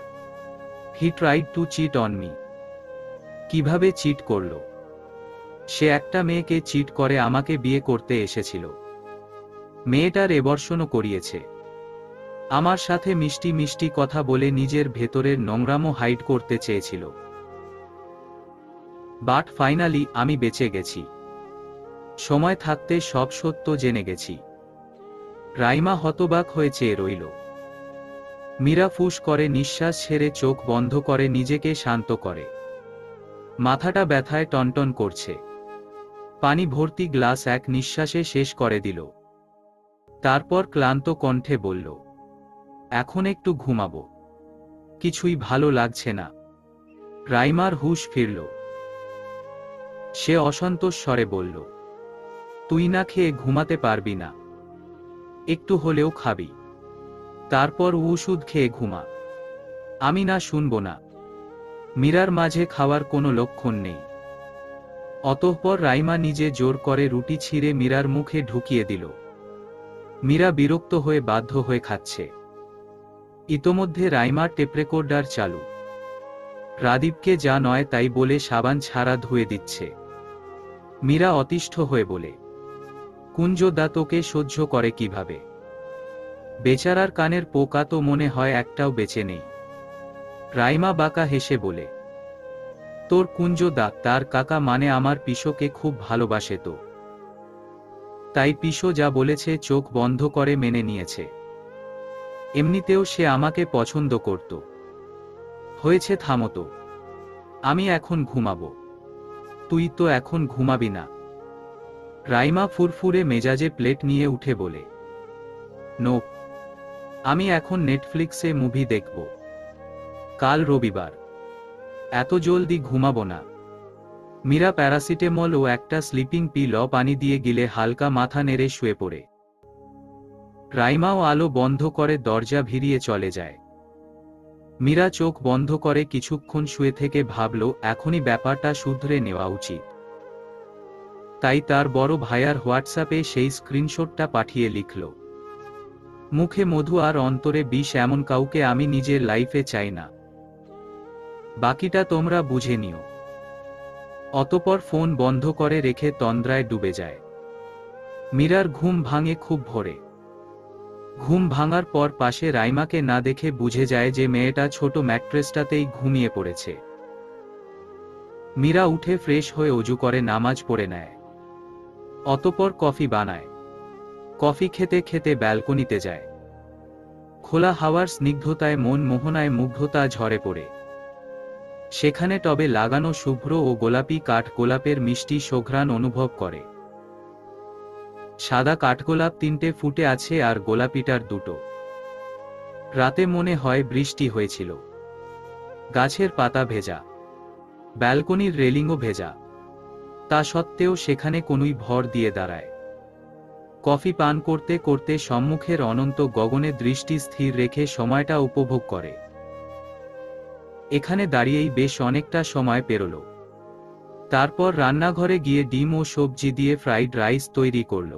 He tried to cheat on me. কিভাবে চিট করল? সে একটা মেয়েকে চিট করে আমাকে বিয়ে করতে এসেছিল। মেয়েটার এবর্ষণও করিয়েছে। আমার সাথে মিষ্টি মিষ্টি কথা বলে নিজের ভেতরের নোংরামো হাইড করতে চেয়েছিল। বাট ফাইনালি আমি বেঁচে গেছি। সময় থাকতে সব সত্য জেনে গেছি। রাইমা হতবাক হয়ে চেয়ে রইল। মীরা ফুস করে নিঃশ্বাস ছেড়ে চোখ বন্ধ করে নিজেকে শান্ত করে। মাথাটা ব্যথায় টনটন করছে। পানি ভর্তি গ্লাস এক নিঃশ্বাসে শেষ করে দিল। তারপর ক্লান্ত কণ্ঠে বলল, এখন একটু ঘুমাবো। কিছুই ভালো লাগছে না। রাইমার হুঁশ ফিরল। সে অসন্তোষ স্বরে বলল, তুই না খেয়ে ঘুমাতে পারবি না? একটু হলেও খাবি, তারপর ওষুধ খেয়ে ঘুমা। আমি না শুনব না। মীরার মাঝে খাওয়ার কোনো লক্ষণ নেই। অতঃপর রাইমা নিজে জোর করে রুটি ছিঁড়ে মীরার মুখে ঢুকিয়ে দিল। মীরা বিরক্ত হয়ে বাধ্য হয়ে খাচ্ছে। ইতোমধ্যে রাইমার টেপরেকর্ডার চালু। রাদীপকে যা নয় তাই বলে সাবান ছাড়া ধুয়ে দিচ্ছে। মীরা অতিষ্ঠ হয়ে বলে, কুঞ্জদা তোকে সহ্য করে কিভাবে? বেচারার কানের পোকা তো মনে হয় একটাও বেঁচে নেই। রাইমা বাঁকা হেসে বলে, তোর কুঞ্জদা তার কাকা মানে আমার পিসোকে খুব ভালোবাসে তো, তাই পিসো যা বলেছে চোখ বন্ধ করে মেনে নিয়েছে। এমনিতেও সে আমাকে পছন্দ করত। হয়েছে, থামতো। আমি এখন ঘুমাবো। তুই তো এখন ঘুমাবি না। রাইমা ফুরফুরে মেজাজে প্লেট নিয়ে উঠে বলে, নো, আমি এখন নেটফ্লিক্সে মুভি দেখব। কাল রবিবার, এত জলদি ঘুমাবো না। মীরা প্যারাসিটামল ও একটা স্লিপিং পিল পানি দিয়ে গিলে হালকা মাথা নেড়ে শুয়ে পড়ে। রাইমাও আলো বন্ধ করে দরজা ভিড়িয়ে চলে যায়। মীরা চোখ বন্ধ করে কিছুক্ষণ শুয়ে থেকে ভাবল এখনই ব্যাপারটা শুধরে নেওয়া উচিত। তাই তার বড় ভাইয়ার হোয়াটসঅ্যাপে সেই স্ক্রিনশটটা পাঠিয়ে লিখল, মুখে মধু আর অন্তরে বিষ এমন কাউকে আমি নিজের লাইফে চাই না। বাকিটা তোমরা বুঝে নিও। অতঃপর ফোন বন্ধ করে রেখে তন্দ্রায় ডুবে যায়। মীরার ঘুম ভাঙে খুব ভোরে। ঘুম ভাঙার পর পাশে রাইমাকে না দেখে বুঝে যায় যে মেয়েটা ছোট ম্যাট্রেসটাতেই ঘুমিয়ে পড়েছে। মীরা উঠে ফ্রেশ হয়ে অজু করে নামাজ পড়ে নেয়। অতঃপর কফি বানায়। কফি খেতে খেতে ব্যালকনিতে যায়। খোলা হাওয়ার স্নিগ্ধতায় মন মোহনায় মুগ্ধতা ঝরে পড়ে। সেখানে টবে লাগানো শুভ্র ও গোলাপি কাঠগোলাপের মিষ্টি সুঘ্রাণ অনুভব করে। সাদা কাঠগোলাপ 3টে ফুটে আছে আর গোলাপিটার 2টো। রাতে মনে হয় বৃষ্টি হয়েছিল। গাছের পাতা ভেজা, ব্যালকনির রেলিংও ভেজা, তা সত্ত্বেও সেখানে কোনোই ভর দিয়ে দাঁড়ায়। কফি পান করতে করতে সম্মুখের অনন্ত গগনে দৃষ্টি স্থির রেখে সময়টা উপভোগ করে। এখানে দাঁড়িয়েই বেশ অনেকটা সময় পেরোল। তারপর রান্নাঘরে গিয়ে ডিম ও সবজি দিয়ে ফ্রাইড রাইস তৈরি করল,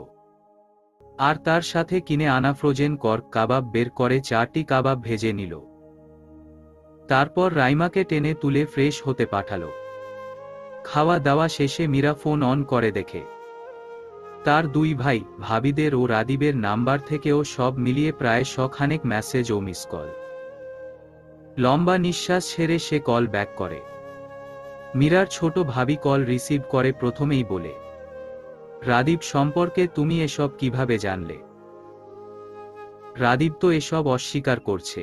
আর তার সাথে কিনে আনা ফ্রোজেন কর্ক কাবাব বের করে 4টি কাবাব ভেজে নিল। তারপর রাইমাকে টেনে তুলে ফ্রেশ হতে পাঠালো। খাওয়া দাওয়া শেষে মীরা ফোন অন করে দেখে তার 2 ভাই ভাবিদের ও রাদীবের নাম্বার থেকেও সব মিলিয়ে প্রায় 100 খানেক মেসেজ ও মিস কল। লম্বা নিঃশ্বাস ছেড়ে সে কল ব্যাক করে। মীরার ছোট ভাবি কল রিসিভ করে প্রথমেই বলে, রাদীব সম্পর্কে তুমি এসব কিভাবে জানলে? রাদীব তো এসব অস্বীকার করছে।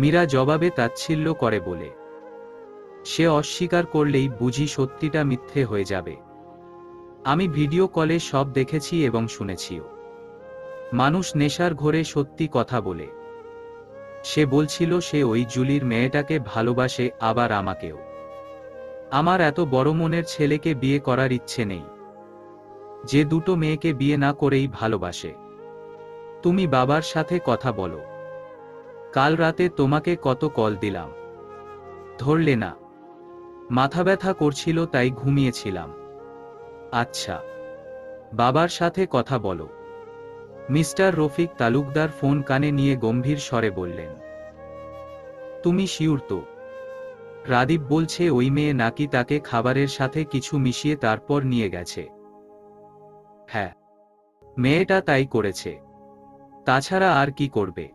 মীরা জবাবে তাচ্ছিল্য করে বলে, সে অস্বীকার করলেই বুঝি সত্যিটা মিথ্যে হয়ে যাবে। আমি ভিডিও কলে সব দেখেছি এবং শুনেছিও। মানুষ নেশার ঘোরে সত্যি কথা বলে। সে বলছিল সে ওই জুলির মেয়েটাকে ভালোবাসে, আবার আমাকেও। আমার এত বড় মনের ছেলেকে বিয়ে করার ইচ্ছে নেই, যে দুটো মেয়েকে বিয়ে না করেই ভালোবাসে। তুমি বাবার সাথে কথা বলো। কাল রাতে তোমাকে কত কল দিলাম, ধরলে না। মাথা ব্যথা করছিল তাই ঘুমিয়েছিলাম। আচ্ছা, বাবার সাথে কথা বলো। মিস্টার রফিক তালুকদার ফোন কানে নিয়ে গম্ভীর স্বরে বললেন, তুমি শিওর তো? রাদীব বলছে ওই মেয়ে নাকি তাকে খাবারের সাথে কিছু মিশিয়ে তারপর নিয়ে গেছে। হ্যাঁ, মেয়েটা তাই করেছে। তাছাড়া আর কি করবে?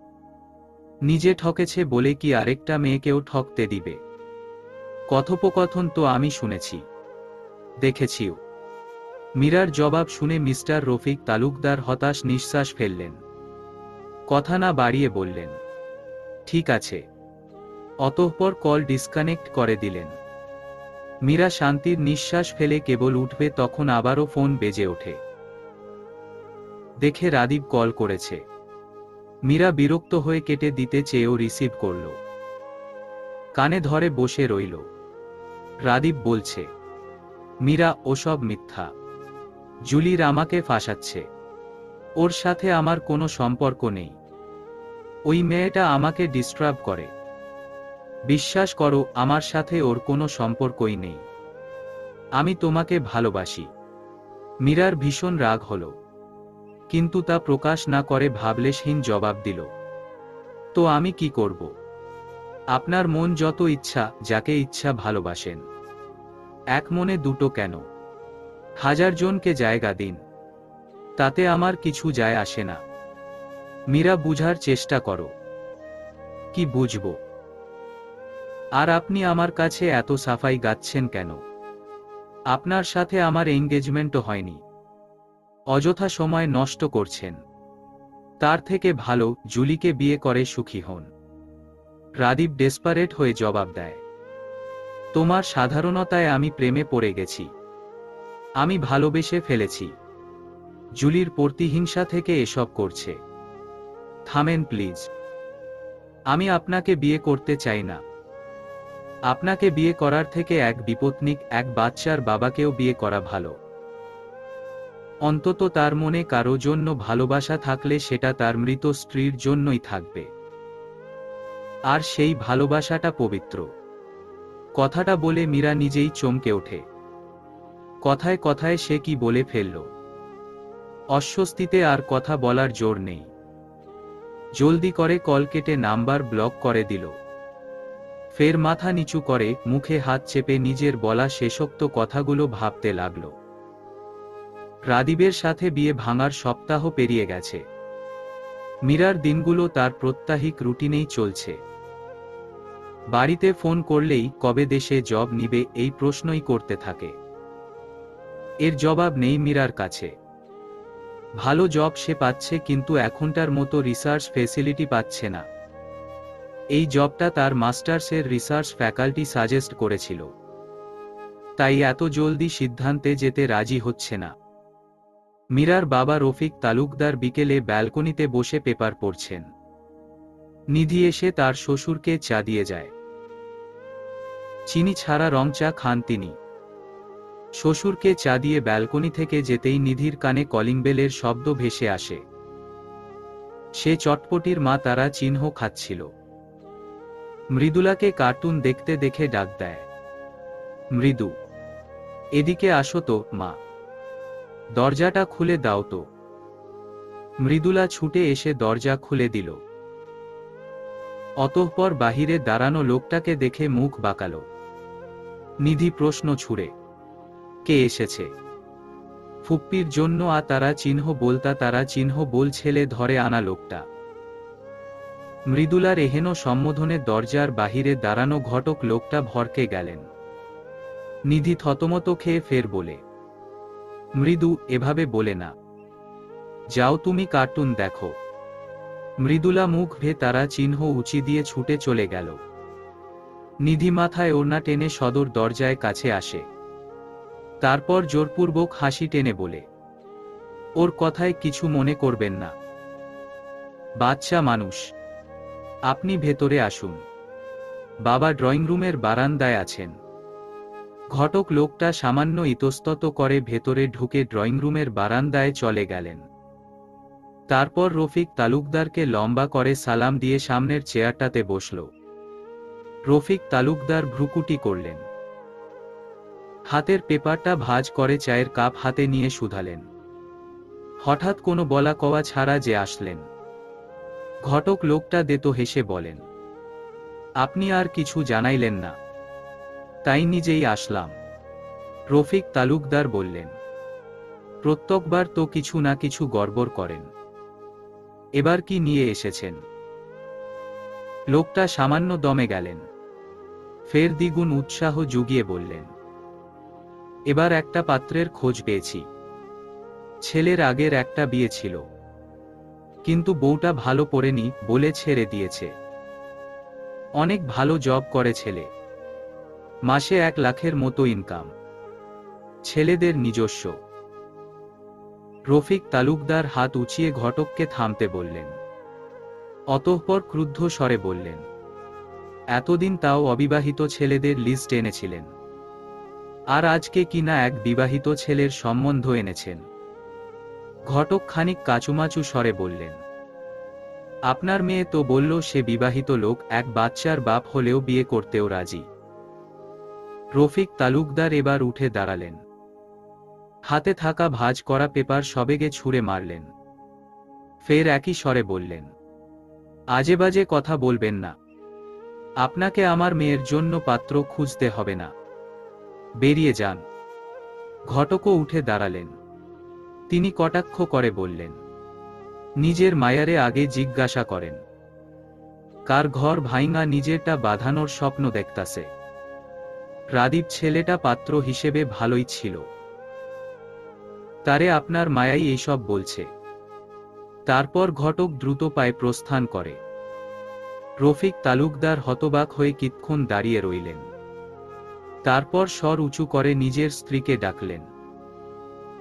নিজে ঠকেছে বলে কি আরেকটা মেয়েকেও ঠকতে দিবে? কথোপকথন তো আমি শুনেছি, দেখেছিও। মীরার জবাব শুনে মিস্টার রফিক তালুকদার হতাশ নিঃশ্বাস ফেললেন। কথা না বাড়িয়ে বললেন, ঠিক আছে। অতঃপর কল ডিসকানেক্ট করে দিলেন। মীরা শান্তির নিঃশ্বাস ফেলে কেবল উঠবে তখন আবারও ফোন বেজে ওঠে। দেখে রাদীব কল করেছে। মীরা বিরক্ত হয়ে কেটে দিতে চেয়েও রিসিভ করল। কানে ধরে বসে রইল। রাদীব বলছে, মীরা, ওসব মিথ্যা। জুলির আমাকে ফাঁসাচ্ছে। ওর সাথে আমার কোনো সম্পর্ক নেই। ওই মেয়েটা আমাকে ডিস্টার্ব করে। বিশ্বাস করো, আমার সাথে ওর কোনো সম্পর্কই নেই। আমি তোমাকে ভালোবাসি। মীরার ভীষণ রাগ হল, কিন্তু তা প্রকাশ না করে ভাবলেশহীন জবাব দিল, তো আমি কি করব? আপনার মন যত ইচ্ছা, যাকে ইচ্ছা ভালোবাসেন। এক মনে দুটো কেন? 1000 জনকে জায়গা দিন, তাতে আমার কিছু যায় আসে না। মীরা, বুঝার চেষ্টা করো। কি বুঝব? আর আপনি আমার কাছে এত সাফাই গাচ্ছেন কেন? আপনার সাথে আমার এঙ্গেজমেন্টও হয়নি। অযথা সময় নষ্ট করছেন। তার থেকে ভালো জুলিকে বিয়ে করে সুখী হন। রাদীব ডেসপারেট হয়ে জবাব দেয়, তোমার সাধারণতায় আমি প্রেমে পড়ে গেছি। আমি ভালোবেসে ফেলেছি। জুলির প্রতিহিংসা থেকে এসব করছে। থামেন প্লিজ। আমি আপনাকে বিয়ে করতে চাই না। আপনাকে বিয়ে করার থেকে এক বিপত্নিক, এক বাচ্চার বাবাকেও বিয়ে করা ভালো। অন্তত তার মনে কারো জন্য ভালোবাসা থাকলে সেটা তার মৃত স্ত্রীর জন্যই থাকবে। আর সেই ভালোবাসাটা পবিত্র। কথাটা বলে মীরা নিজেই চমকে ওঠে। কথায় কথায় সে কি বলে ফেলল। অস্বস্তিতে আর কথা বলার জোর নেই। জলদি করে কল কেটে নাম্বার ব্লক করে দিল। ফের মাথা নিচু করে মুখে হাত চেপে নিজের বলা শেষোক্ত কথাগুলো ভাবতে লাগল। রাদীবের সাথে বিয়ে ভাঙার সপ্তাহ পেরিয়ে গেছে। মীরার দিনগুলো তার প্রত্যাহিক রুটিনেই চলছে। বাড়িতে ফোন করলেই কবে দেশে জব নিবে এই প্রশ্নই করতে থাকে। এর জবাব নেই মীরার কাছে। ভালো জব সে পাচ্ছে, কিন্তু এখনটার মতো রিসার্চ ফেসিলিটি পাচ্ছে না। এই জবটা তার মাস্টার্সের রিসার্চ ফ্যাকাল্টি সাজেস্ট করেছিল, তাই এত জলদি সিদ্ধান্তে যেতে রাজি হচ্ছে না। মীরার বাবা রফিক তালুকদার বিকেলে ব্যালকনিতে বসে পেপার পড়ছেন। নিধি এসে তার শ্বশুরকে চা দিয়ে যায়। চিনি ছাড়া রং চা খান তিনি। শ্বশুরকে চা দিয়ে ব্যালকনি থেকে যেতেই নিধির কানে কলিং বেলের শব্দ ভেসে আসে। সে চটপটির মা তারা চিহ্ন খাচ্ছিল। মৃদুলাকে কার্টুন দেখতে দেখে ডাক দেয়, মৃদু, এদিকে আসো তো মা, দরজাটা খুলে দাও তো। মৃদুলা ছুটে এসে দরজা খুলে দিল। অতঃপর বাহিরে দাঁড়ানো লোকটাকে দেখে মুখ বাঁকালো। নিধি প্রশ্ন ছুড়ে, কে এসেছে? ফুপ্পির জন্য তারা চিহ্ন বলতা তারা চিহ্ন বল ছেলে ধরে আনা লোকটা। মৃদুলার এহেন সম্বোধনে দরজার বাহিরে দাঁড়ানো ঘটক লোকটা ভরকে গেলেন। নিধি থতমত খেয়ে ফের বলে, মৃদু, এভাবে বলে না, যাও তুমি কার্টুন দেখো। মৃদুলা মুখ ভে তারা চিহ্ন উঁচি দিয়ে ছুটে চলে গেল। নিধি মাথায় ওড়না টেনে সদর দরজায় কাছে আসে। তারপর জোরপূর্বক হাসি টেনে বলে, ওর কথায় কিছু মনে করবেন না, বাচ্চা মানুষ, আপনি ভেতরে আসুন, বাবা ড্রয়িং রুমের বারান্দায় আছেন। ঘটক লোকটা সামান্য ইতস্তত করে ভেতরে ঢুকে ড্রয়িং রুমের বারান্দায় চলে গেলেন। তারপর রফিক তালুকদারকে লম্বা করে সালাম দিয়ে সামনের চেয়ারটাতে বসল। রফিক তালুকদার ভ্রুকুটি করলেন। হাতের পেপারটা ভাঁজ করে চায়ের কাপ হাতে নিয়ে শুধালেন। হঠাৎ কোনো বলা কওয়া ছাড়া যে আসলেন? ঘটক লোকটা দেতো হেসে বলেন, আপনি আর কিছু জানাইলেন না, তাই নিজেই আসলাম। রফিক তালুকদার বললেন, প্রত্যেকবার তো কিছু না কিছু গড়বড় করেন, এবার কি নিয়ে এসেছেন? লোকটা সামান্য দমে গেলেন, ফের দ্বিগুণ উৎসাহ জুগিয়ে বললেন, এবার একটা পাত্রের খোঁজ পেয়েছি। ছেলের আগের একটা বিয়ে ছিল, কিন্তু বউটা ভালো পড়েনি বলে ছেড়ে দিয়েছে। অনেক ভালো জব করে ছেলে, মাসে 1 লাখের মতো ইনকাম, ছেলেদের নিজস্ব। রফিক তালুকদার হাত উঁচিয়ে ঘটককে থামতে বললেন। অতঃপর ক্রুদ্ধ স্বরে বললেন, এতদিন তাও অবিবাহিত ছেলেদের লিস্ট এনেছিলেন, আর আজকে কিনা এক বিবাহিত ছেলের সম্বন্ধ এনেছেন। ঘটক খানিক কাচুমাচু স্বরে বললেন, আপনার মেয়ে তো বলল সে বিবাহিত লোক, এক বাচ্চার বাপ হলেও বিয়ে করতেও রাজি। রফিক তালুকদার এবার উঠে দাঁড়ালেন। হাতে থাকা ভাঁজ করা পেপার সবেগে ছুঁড়ে মারলেন। ফের একই স্বরে বললেন, আজেবাজে কথা বলবেন না, আপনাকে আমার মেয়ের জন্য পাত্র খুঁজতে হবে না, বেরিয়ে যান। ঘটকও উঠে দাঁড়ালেন। তিনি কটাক্ষ করে বললেন, নিজের মায়ারে আগে জিজ্ঞাসা করেন, কার ঘর ভাইঙা নিজেরটা বাঁধানোর স্বপ্ন দেখতাছে। রাদীপ ছেলেটা পাত্র হিসেবে ভালোই ছিল, তারে আপনার মায়াই এইসব বলছে। তারপর ঘটক দ্রুত পায়ে প্রস্থান করে। রফিক তালুকদার হতবাক হয়ে কিতক্ষণ দাঁড়িয়ে রইলেন। তারপর স্বর উঁচু করে নিজের স্ত্রীকে ডাকলেন।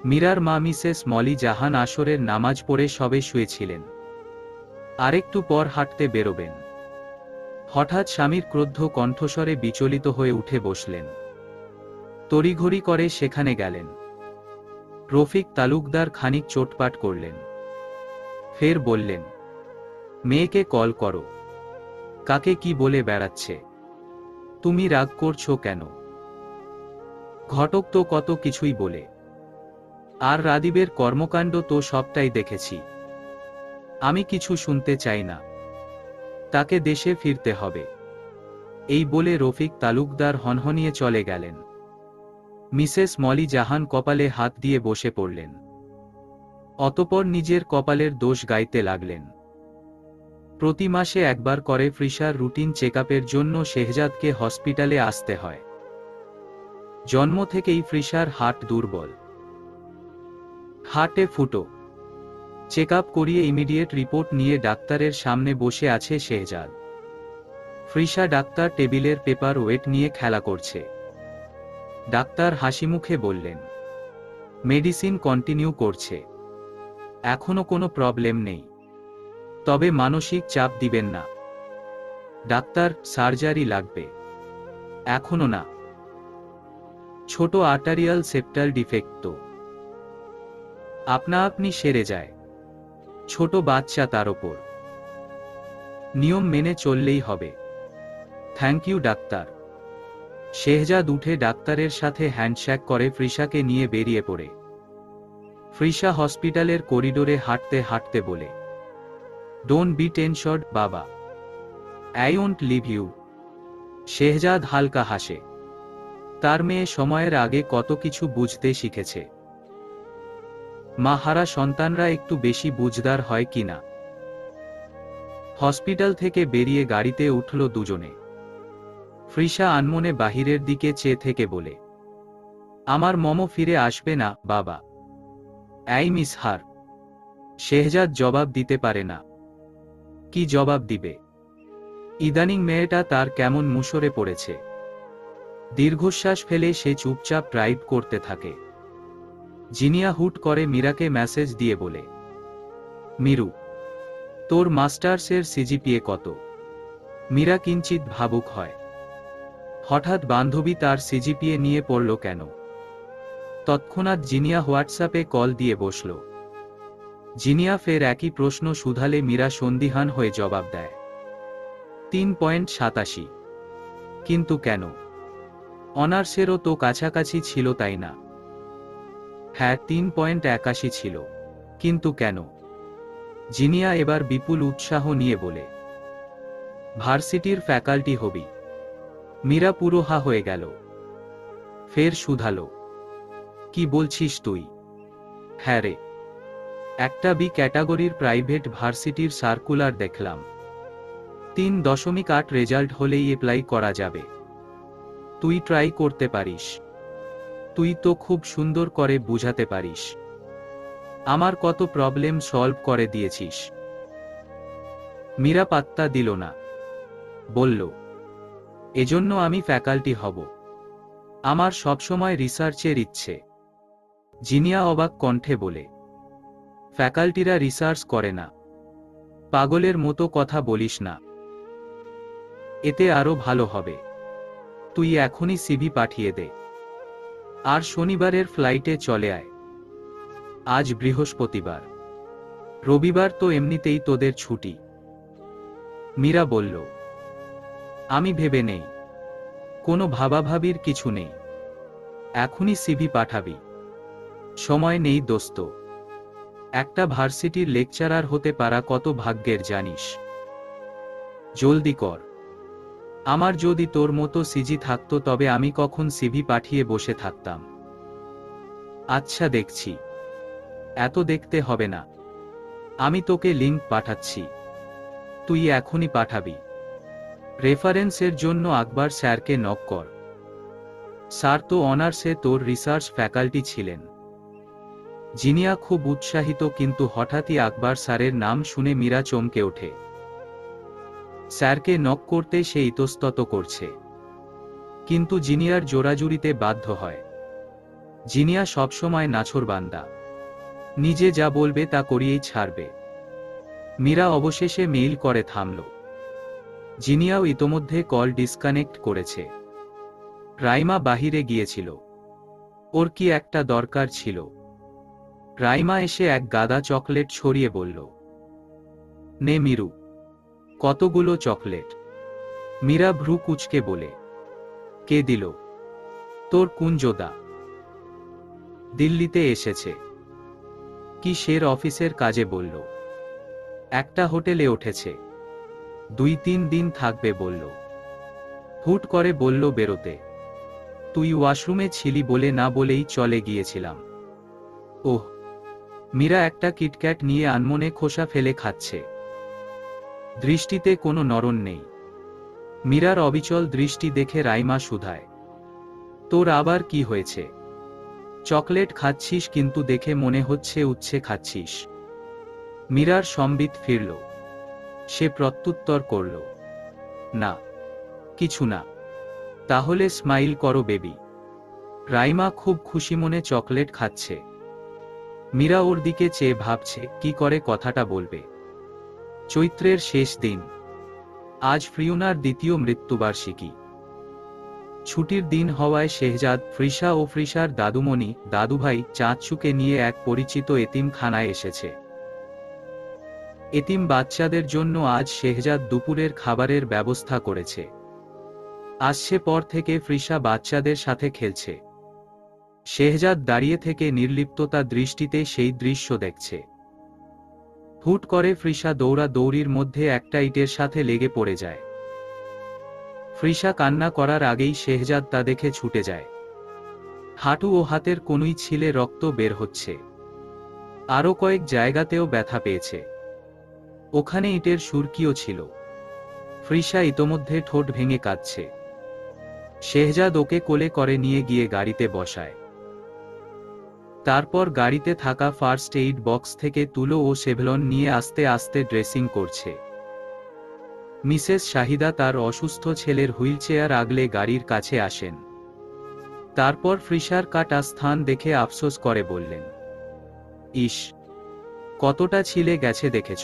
মীরার মা মিসেস মলি জাহান আসরের নামাজ পড়ে সবে শুয়েছিলেন, আরেকটু পর হাঁটতে বেরোবেন। হঠাৎ স্বামীর ক্রুদ্ধ কণ্ঠস্বরে বিচলিত হয়ে উঠে বসলেন। তড়িঘড়ি করে সেখানে গেলেন। রফিক তালুকদার খানিক চোটপাট করলেন। ফের বললেন, মেয়েকে কল করো, কাকে কি বলে বেড়াচ্ছে, তুমি রাগ করছো কেন? ঘটক তো কত কিছুই বলে, আর রাদীবের কর্মকাণ্ড তো সবটাই দেখেছি, আমি কিছু শুনতে চাই না, তাকে দেশে ফিরতে হবে। এই বলে রফিক তালুকদার হনহনিয়ে চলে গেলেন। মিসেস মলি জাহান কপালে হাত দিয়ে বসে পড়লেন। অতঃপর নিজের কপালের দোষ গাইতে লাগলেন। প্রতি মাসে একবার করে ফ্রিসার রুটিন চেকআপের জন্য শেহজাদকে হসপিটালে আসতে হয়। জন্ম থেকেই ফ্রিসার হার্ট দুর্বল, হার্টে ফুটো। চেকআপ করিয়ে ইমিডিয়েট রিপোর্ট নিয়ে ডাক্তারের সামনে বসে আছে শেহজাদ। ফ্রিসা ডাক্তার টেবিলের পেপার ওয়েট নিয়ে খেলা করছে। ডাক্তার হাসিমুখে বললেন, মেডিসিন কন্টিনিউ করছে, এখনো কোনো প্রবলেম নেই, তবে মানসিক চাপ দিবেন না। ডাক্তার, সার্জারি লাগবে। এখনো না, ছোট আর্টারিয়াল সেপ্টাল ডিফেক্ট তো আপনা আপনি সেরে যায়। ছোট বাচ্চা তার ওপর, নিয়ম মেনে চললেই হবে। Thank you doctor. শেহজাদ উঠে ডাক্তারের সাথে হ্যান্ডশেক করে ফ্রিশাকে নিয়ে বেরিয়ে পড়ে। ফ্রিশা হসপিটালের করিডোরে হাঁটতে হাঁটতে বলে, ডোন্ট বি টেনশনড বাবা, I won't leave you. Shehzad হালকা হাসে। তার মেয়ে সময়ের আগে কত কিছু বুঝতে শিখেছে। মা হারা সন্তানরা একটু বেশি বুঝদার হয় কিনা। হসপিটাল থেকে বেরিয়ে গাড়িতে উঠল দুজনে। ফ্রিশা আনমনে বাহিরের দিকে চেয়ে থেকে বলে, আমার মম ফিরে আসবে না বাবা, আই মিস হার। শেহজাদ জবাব দিতে পারে না। কি জবাব দিবে? ইদানিং মেয়েটা তার কেমন মুষড়ে পড়েছে। দীর্ঘশ্বাস ফেলে সে চুপচাপ ড্রাইভ করতে থাকে। জিনিয়া হুট করে মীরাকে মেসেজ দিয়ে বলে, মিরু, তোর মাস্টার্সের সিজিপিএ কত? মীরা কিঞ্চিত ভাবুক হয়। হঠাৎ বান্ধবী তার সিজিপিএ নিয়ে পড়ল কেন? তৎক্ষণাৎ জিনিয়া হোয়াটসঅ্যাপে কল দিয়ে বসল। জিনিয়া ফের একই প্রশ্ন শুধালে মীরা সন্দিহান হয়ে জবাব দেয়, 3.87। কিন্তু কেন? অনার্সেরও তো কাছাকাছি ছিল তাই না? হ্যাঁ, 3.81 ছিল, কিন্তু কেন? জিনিয়া এবার বিপুল উৎসাহ নিয়ে বলে, ভার্সিটির ফ্যাকাল্টি হবি। মীরা পুরো হা হয়ে গেল। ফের শুধালো, কি বলছিস তুই? হ্যাঁ রে, একটা বি ক্যাটাগরির প্রাইভেট ভার্সিটির সার্কুলার দেখলাম। 3.8 রেজাল্ট হলেই অ্যাপ্লাই করা যাবে। তুই ট্রাই করতে পারিস। তুই তো খুব সুন্দর করে বুঝাতে পারিস। আমার কত প্রবলেম সলভ করে দিয়েছিস। মীরা পাত্তা দিল না, বলল, এজন্য আমি ফ্যাকাল্টি হব। আমার সবসময় রিসার্চের ইচ্ছে। জিনিয়া অবাক কণ্ঠে বলে, ফ্যাকাল্টিরা রিসার্চ করে না। পাগলের মতো কথা বলিস না। এতে আরো ভালো হবে। তুই এখনই সিভি পাঠিয়ে দে, আর শনিবারের ফ্লাইটে চলে আয়। আজ বৃহস্পতিবার, রবিবার তো এমনিতেই তোদের ছুটি। মীরা বলল, আমি ভেবে নেই, কোনো ভাবাভাবির কিছু নেই। এখনই সিভি পাঠাবি? সময় নেই দোস্ত। একটা ভার্সিটির লেকচারার হতে পারা কত ভাগ্যের জানিস। জলদি কর। আমার যদি তোর মতো সিজি থাকতো তবে আমি কখন সিভি পাঠিয়ে বসে থাকতাম। আচ্ছা দেখছি। এত দেখতে হবে না, আমি তোকে লিংক পাঠাচ্ছি, তুই এখনই পাঠাবি। রেফারেন্সের জন্য আকবর স্যারকে নক কর। স্যার তো অনার্সে তোর রিসার্চ ফ্যাকাল্টি ছিলেন। জিনিয়া খুব উৎসাহিত, কিন্তু হঠাৎই আকবর স্যারের নাম শুনে মীরা চমকে ওঠে। স্যারকে নক করতে সে ইতস্তত করছে, কিন্তু জিনিয়ার জোরাজুরিতে বাধ্য হয়। জিনিয়া সবসময় নাছোড়বান্দা, নিজে যা বলবে তা করিয়েই ছাড়বে। মীরা অবশেষে মেইল করে থামল। জিনিয়াও ইতোমধ্যে কল ডিসকানেক্ট করেছে। রাইমা বাহিরে গিয়েছিল, ওর কি একটা দরকার ছিল। রাইমা এসে এক গাদা চকলেট ছড়িয়ে বলল, নে মিরু, কতগুলো চকলেট। মীরা ভ্রু কুঁচকে বলে, কে দিল? তোর কুঞ্জদা। দিল্লিতে এসেছে। কিসের অফিসের কাজে বলল। একটা হোটেলে উঠেছে, 2-3 দিন থাকবে বলল। হুট করে বলল বেরোতে। তুই ওয়াশরুমে ছিলি বলে না বলেই চলে গিয়েছিলাম। ওহ। মীরা একটা কিটক্যাট নিয়ে আনমনে খোসা ফেলে খাচ্ছে। দৃষ্টিতে কোনো নড়ন নেই। মীরার অবিচল দৃষ্টি দেখে রাইমা শুধায়, তোর আবার কি হয়েছে? চকলেট খাচ্ছিস কিন্তু দেখে মনে হচ্ছে উচ্ছে খাচ্ছিস। মীরার সম্বিত ফিরল। সে প্রত্যুত্তর করল, না কিছু না। তাহলে স্মাইল করো বেবি। রাইমা খুব খুশি মনে চকলেট খাচ্ছে। মীরা ওর দিকে চেয়ে ভাবছে কি করে কথাটা বলবে। চৈত্রের শেষ দিন। আজ ফ্রিউনার দ্বিতীয় মৃত্যুবার্ষিকী। ছুটির দিন হওয়ায় শেহজাদ, ফ্রিসা ও ফ্রিসার দাদুমণি, দাদুভাই চাঁদচুকে নিয়ে এক পরিচিত এতিমখানায় এসেছে। এতিম বাচ্চাদের জন্য আজ শেহজাদ দুপুরের খাবারের ব্যবস্থা করেছে। আসছে পর থেকে ফ্রিসা বাচ্চাদের সাথে খেলছে। শেহজাদ দাঁড়িয়ে থেকে নির্লিপ্ততা দৃষ্টিতে সেই দৃশ্য দেখছে। হুট করে ফ্রিসা দৌড়াদৌড়ির মধ্যে একটা ইটের সাথে লেগে পড়ে যায়। ফ্রিসা কান্না করার আগেই শেহজাদ তা দেখে ছুটে যায়। হাঁটু ও হাতের কনুই ছিলে রক্ত বের হচ্ছে। আরও কয়েক জায়গাতেও ব্যথা পেয়েছে। ওখানে ইটের সুরকিও ছিল। ফ্রিসা ইতোমধ্যে ঠোঁট ভেঙে কাঁদছে। শেহজাদ ওকে কোলে করে নিয়ে গিয়ে গাড়িতে বসায়। তারপর গাড়িতে থাকা ফার্স্ট এইড বক্স থেকে তুলো ও সেভলন নিয়ে আস্তে আস্তে ড্রেসিং করছে। মিসেস শাহিদা তার অসুস্থ ছেলের হুইলচেয়ার আগলে গাড়ির কাছে আসেন। তারপর ফ্রিসার কাটা স্থান দেখে আফসোস করে বললেন, ইস, কতটা ছিলে গেছে দেখেছ।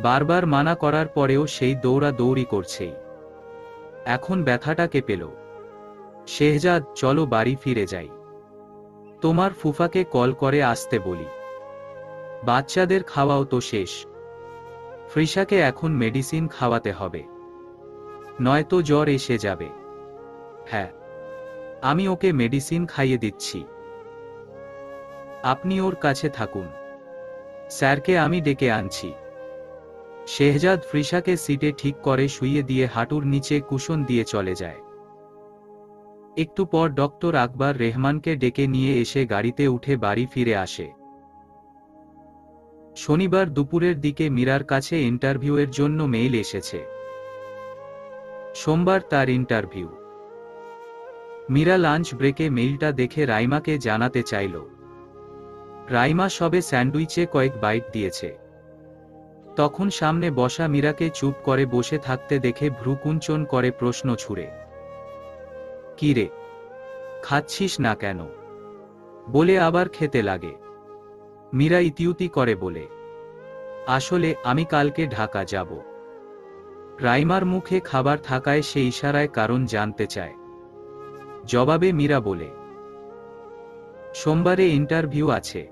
বারবার মানা করার পরেও সেই দৌড়াদৌড়ি করছেই। এখন ব্যথাটা কে পেল? শেহজাদ, চলো বাড়ি ফিরে যাই। তোমার ফুফাকে কল করে আসতে বলি। বাচ্চাদের খাওয়াও তো শেষ। ফ্রিসাকে এখন মেডিসিন খাওয়াতে হবে, নয়তো জ্বর এসে যাবে। হ্যাঁ, আমি ওকে মেডিসিন খাইয়ে দিচ্ছি। আপনি ওর কাছে থাকুন, স্যারকে আমি ডেকে আনছি। শেহজাদ ফ্রিসাকে সিটে ঠিক করে শুইয়ে দিয়ে হাঁটুর নিচে কুশন দিয়ে চলে যায়। একটু পর ডক্টর আকবর রেহমানকে ডেকে নিয়ে এসে গাড়িতে উঠে বাড়ি ফিরে আসে। শনিবার দুপুরের দিকে মীরার কাছে ইন্টারভিউয়ের জন্য মেইল এসেছে। সোমবার তার ইন্টারভিউ। মীরা লাঞ্চ ব্রেকে মেইলটা দেখে রাইমাকে জানাতে চাইল। রাইমা সবে স্যান্ডউইচে কয়েক বাইট দিয়েছে। তখন সামনে বসা মীরাকে চুপ করে বসে থাকতে দেখে ভ্রুকুঞ্চন করে প্রশ্ন ছুড়ে, কি রে, খাচ্ছিস না কেন? বলে আবার খেতে লাগে। মীরা ইতিউতি করে বলে, আসলে আমি কালকে ঢাকা যাব। রাইমার মুখে খাবার থাকায় সে ইশারায় কারণ জানতে চায়। জবাবে মীরা বলে, সোমবারে ইন্টারভিউ আছে।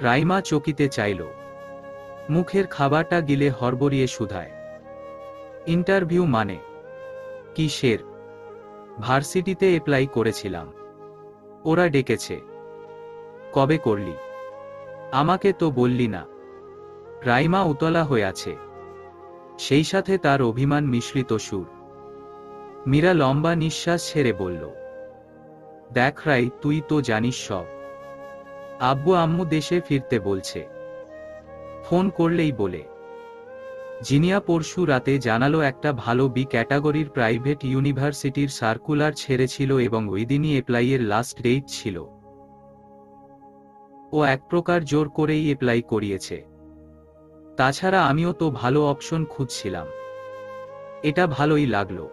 রাইমা চকিতে চাইল। মুখের খাবারটা গিলে হড়বড়িয়ে শুধায়, ইন্টারভিউ মানে? কিসের? ভার্সিটিতে অ্যাপ্লাই করেছিলাম, ওরা ডেকেছে। কবে করলি? আমাকে তো বললি না। রাইমা উতলা হয়ে আছে, সেই সাথে তার অভিমান মিশ্রিত সুর। মীরা লম্বা নিঃশ্বাস ছেড়ে বলল, দেখ রাই, তুই তো জানিস সব। আব্বু আম্মু দেশে ফিরতে বলছে, ফোন করলেই বলে। জিনিয়া পরশু রাতে জানালো একটা ভালো বি ক্যাটাগরির প্রাইভেট ইউনিভার্সিটির সার্কুলার ছেড়েছিল এবং ওই দিনই অ্যাপ্লাইয়ের লাস্ট ডেট ছিল। ও এক প্রকার জোর করেই অ্যাপ্লাই করিয়েছে। তাছাড়া আমিও তো ভালো অপশন খুঁজছিলাম। এটা ভালোই লাগলো।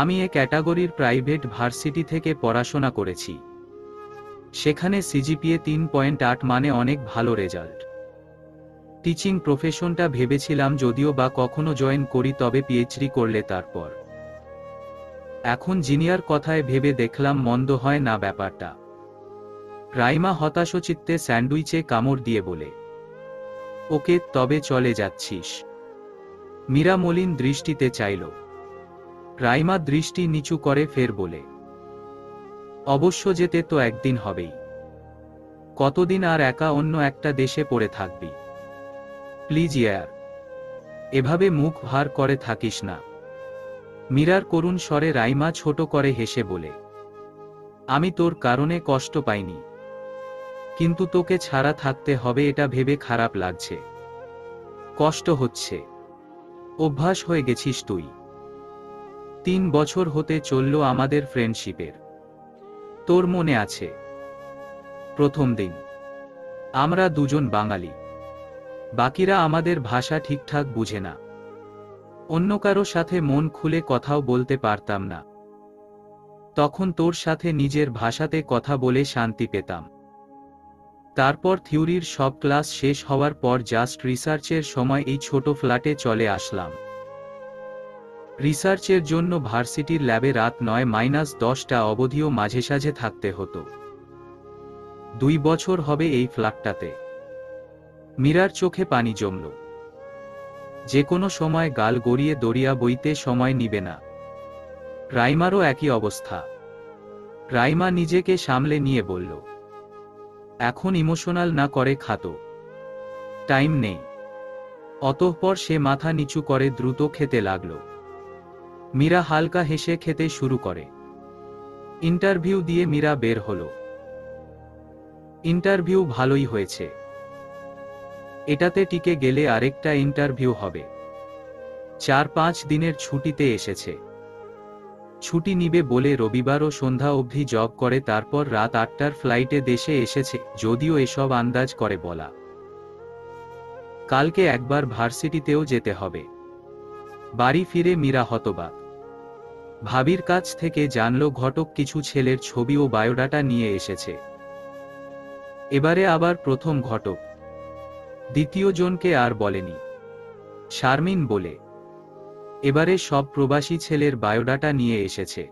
আমি এ ক্যাটাগরির প্রাইভেট ভার্সিটি থেকে পড়াশোনা করেছি। সেখানে সিজিপিএ 3.8 মানে অনেক ভালো রেজাল্ট। টিচিং প্রফেশনটা ভেবেছিলাম যদিও বা কখনো জয়েন করি, তবে পিএইচডি করলে তারপর। এখন জিনিয়ার কথায় ভেবে দেখলাম মন্দ হয় না ব্যাপারটা। রাইমা হতাশচিত্তে স্যান্ডউইচে কামড় দিয়ে বলে, ওকে, তবে চলে যাচ্ছিস? মীরা মলিন দৃষ্টিতে চাইল। রাইমা দৃষ্টি নিচু করে ফের বলে, অবশ্য যেতে তো একদিন হবেই। কতদিন আর একা অন্য একটা দেশে পড়ে থাকবি? প্লিজ ইয়ার, এভাবে মুখ ভার করে থাকিস না। মীরার করুণ স্বরে রাইমা ছোট করে হেসে বলে, আমি তোর কারণে কষ্ট পাইনি, কিন্তু তোকে ছাড়া থাকতে হবে এটা ভেবে খারাপ লাগছে। কষ্ট হচ্ছে, অভ্যাস হয়ে গেছিস তুই। 3 বছর হতে চলল আমাদের ফ্রেন্ডশিপের। তোর মনে আছে প্রথম দিন? আমরা দুজন বাঙালি, বাকিরা আমাদের ভাষা ঠিকঠাক বুঝে না। অন্য কারো সাথে মন খুলে কথাও বলতে পারতাম না। তখন তোর সাথে নিজের ভাষাতে কথা বলে শান্তি পেতাম। তারপর থিওরির সব ক্লাস শেষ হওয়ার পর জাস্ট রিসার্চের সময় এই ছোট ফ্ল্যাটে চলে আসলাম। রিসার্চের জন্য ভার্সিটির ল্যাবে রাত 9-10টা অবধিও মাঝে সাঝে থাকতে হতো। 2 বছর হবে এই ফ্ল্যাটটাতে। মীরার চোখে পানি জমল। যে কোনো সময় গাল গড়িয়ে দরিয়া বইতে সময় নিবে না। রাইমারও একই অবস্থা। রাইমা নিজেকে সামলে নিয়ে বলল, এখন ইমোশনাল না করে খাতো, টাইম নেই। অতঃপর সে মাথা নিচু করে দ্রুত খেতে লাগল। মীরা হালকা হেসে খেতে শুরু করে। ইন্টারভিউ দিয়ে মীরা বের হল। ইন্টারভিউ ভালোই হয়েছে। এটাতে টিকে গেলে আরেকটা ইন্টারভিউ হবে। 4-5 দিনের ছুটিতে এসেছে। ছুটি নিবে বলে রবিবারও সন্ধ্যা অবধি জব করে, তারপর রাত 8টার ফ্লাইটে দেশে এসেছে, যদিও এসব আন্দাজ করে বলা। কালকে একবার ভার্সিটিতেও যেতে হবে। বাড়ি ফিরে মীরা হতবাক। ভাবির কাছ থেকে জানল ঘটক কিছু ছেলের ছবি ও বায়োডাটা নিয়ে এসেছে। এবারে আবার প্রথম ঘটক, দ্বিতীয় জনকে আর বলেনি। শারমিন বলে, এবারে সব প্রবাসী ছেলের বায়োডাটা নিয়ে এসেছে।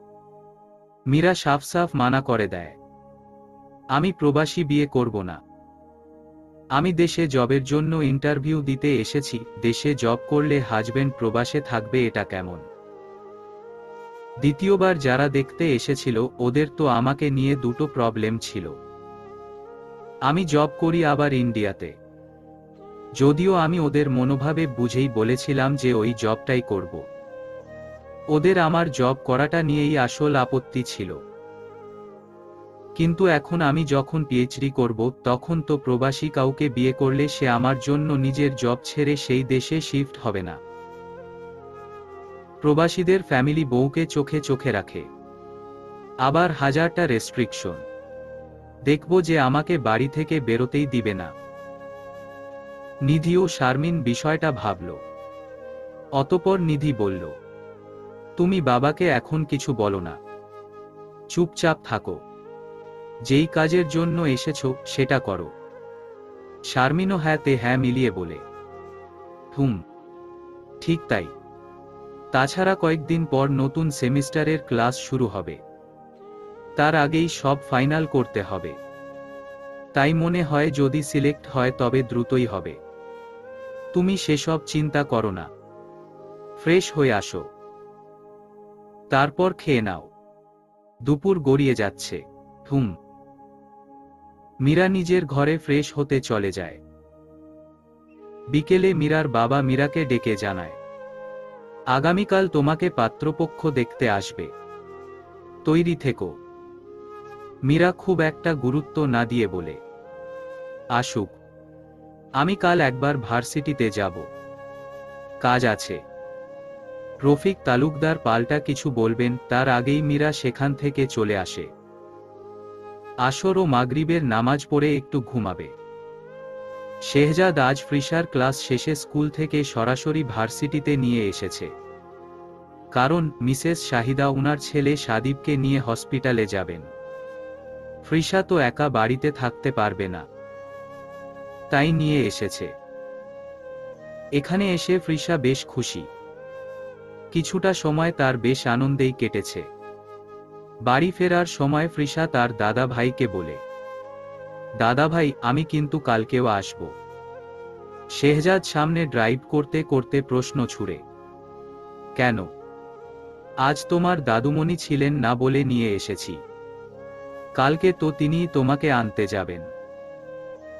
মীরা সাফ সাফ মানা করে দেয়, আমি প্রবাসী বিয়ে করব না। আমি দেশে জবের জন্য ইন্টারভিউ দিতে এসেছি। দেশে জব করলে হাজবেন্ড প্রবাসে থাকবে, এটা কেমন? দ্বিতীয়বার যারা দেখতে এসেছিল ওদের তো আমাকে নিয়ে দুটো প্রবলেম ছিল। আমি জব করি আবার ইন্ডিয়াতে। যদিও আমি ওদের মনোভাবে বুঝেই বলেছিলাম যে ওই জবটাই করব। ওদের আমার জব করাটা নিয়েই আসল আপত্তি ছিল। কিন্তু এখন আমি যখন পিএইচডি করব, তখন তো প্রবাসী কাউকে বিয়ে করলে সে আমার জন্য নিজের জব ছেড়ে সেই দেশে শিফট হবে না। প্রবাসীদের ফ্যামিলি বউকে চোখে চোখে রাখে। আবার হাজারটা রেস্ট্রিকশন। দেখব যে আমাকে বাড়ি থেকে বেরোতেই দিবে না। নিধি ও শারমিন বিষয়টা ভাবল। অতঃপর নিধি বলল, তুমি বাবাকে এখন কিছু বলো না, চুপচাপ থাকো। যেই কাজের জন্য এসেছো সেটা করো। শারমিনও হ্যাঁতে হ্যাঁ মিলিয়ে বলে, ঠিক তাই। তাছাড়া কয়েকদিন পর নতুন সেমিস্টারের ক্লাস শুরু হবে। তার আগেই সব ফাইনাল করতে হবে। তাই মনে হয় যদি সিলেক্ট হয় তবে দ্রুতই হবে। তুমি সেসব চিন্তা করো না, ফ্রেশ হয়ে আসো, তারপর খেয়ে নাও। দুপুর গড়িয়ে যাচ্ছে। মীরা নিজের ঘরে ফ্রেশ হতে চলে যায়। বিকেলে মীরার বাবা মীরাকে ডেকে জানায়, আগামীকাল তোমাকে পাত্রপক্ষ দেখতে আসবে, তৈরি থেকো। মীরা খুব একটা গুরুত্ব না দিয়ে বলে, আসুক, আমি কাল একবার ভার্সিটিতে যাব, কাজ আছে। রফিক তালুকদার পাল্টা কিছু বলবেন তার আগেই মীরা সেখান থেকে চলে আসে। আসর ও মাগরিবের নামাজ পড়ে একটু ঘুমাবে। শেহজাদ আজ ফ্রিশার ক্লাস শেষে স্কুল থেকে সরাসরি ভার্সিটিতে নিয়ে এসেছে। কারণ মিসেস শাহিদা উনার ছেলে সাদীপকে নিয়ে হসপিটালে যাবেন। ফ্রিশা তো একা বাড়িতে থাকতে পারবে না, তাই নিয়ে এসেছে। এখানে এসে ফ্রিশা বেশ খুশি। কিছুটা সময় তার বেশ আনন্দেই কেটেছে। বাড়ি ফেরার সময় ফ্রিশা তার দাদা ভাইকে বলে, দাদা ভাই, আমি কিন্তু কালকেও আসব। শেহজাদ সামনে ড্রাইভ করতে করতে প্রশ্ন ছুড়ে, কেন? আজ তোমার দাদুমণি ছিলেন না বলে নিয়ে এসেছি। কালকে তো তিনিই তোমাকে আনতে যাবেন।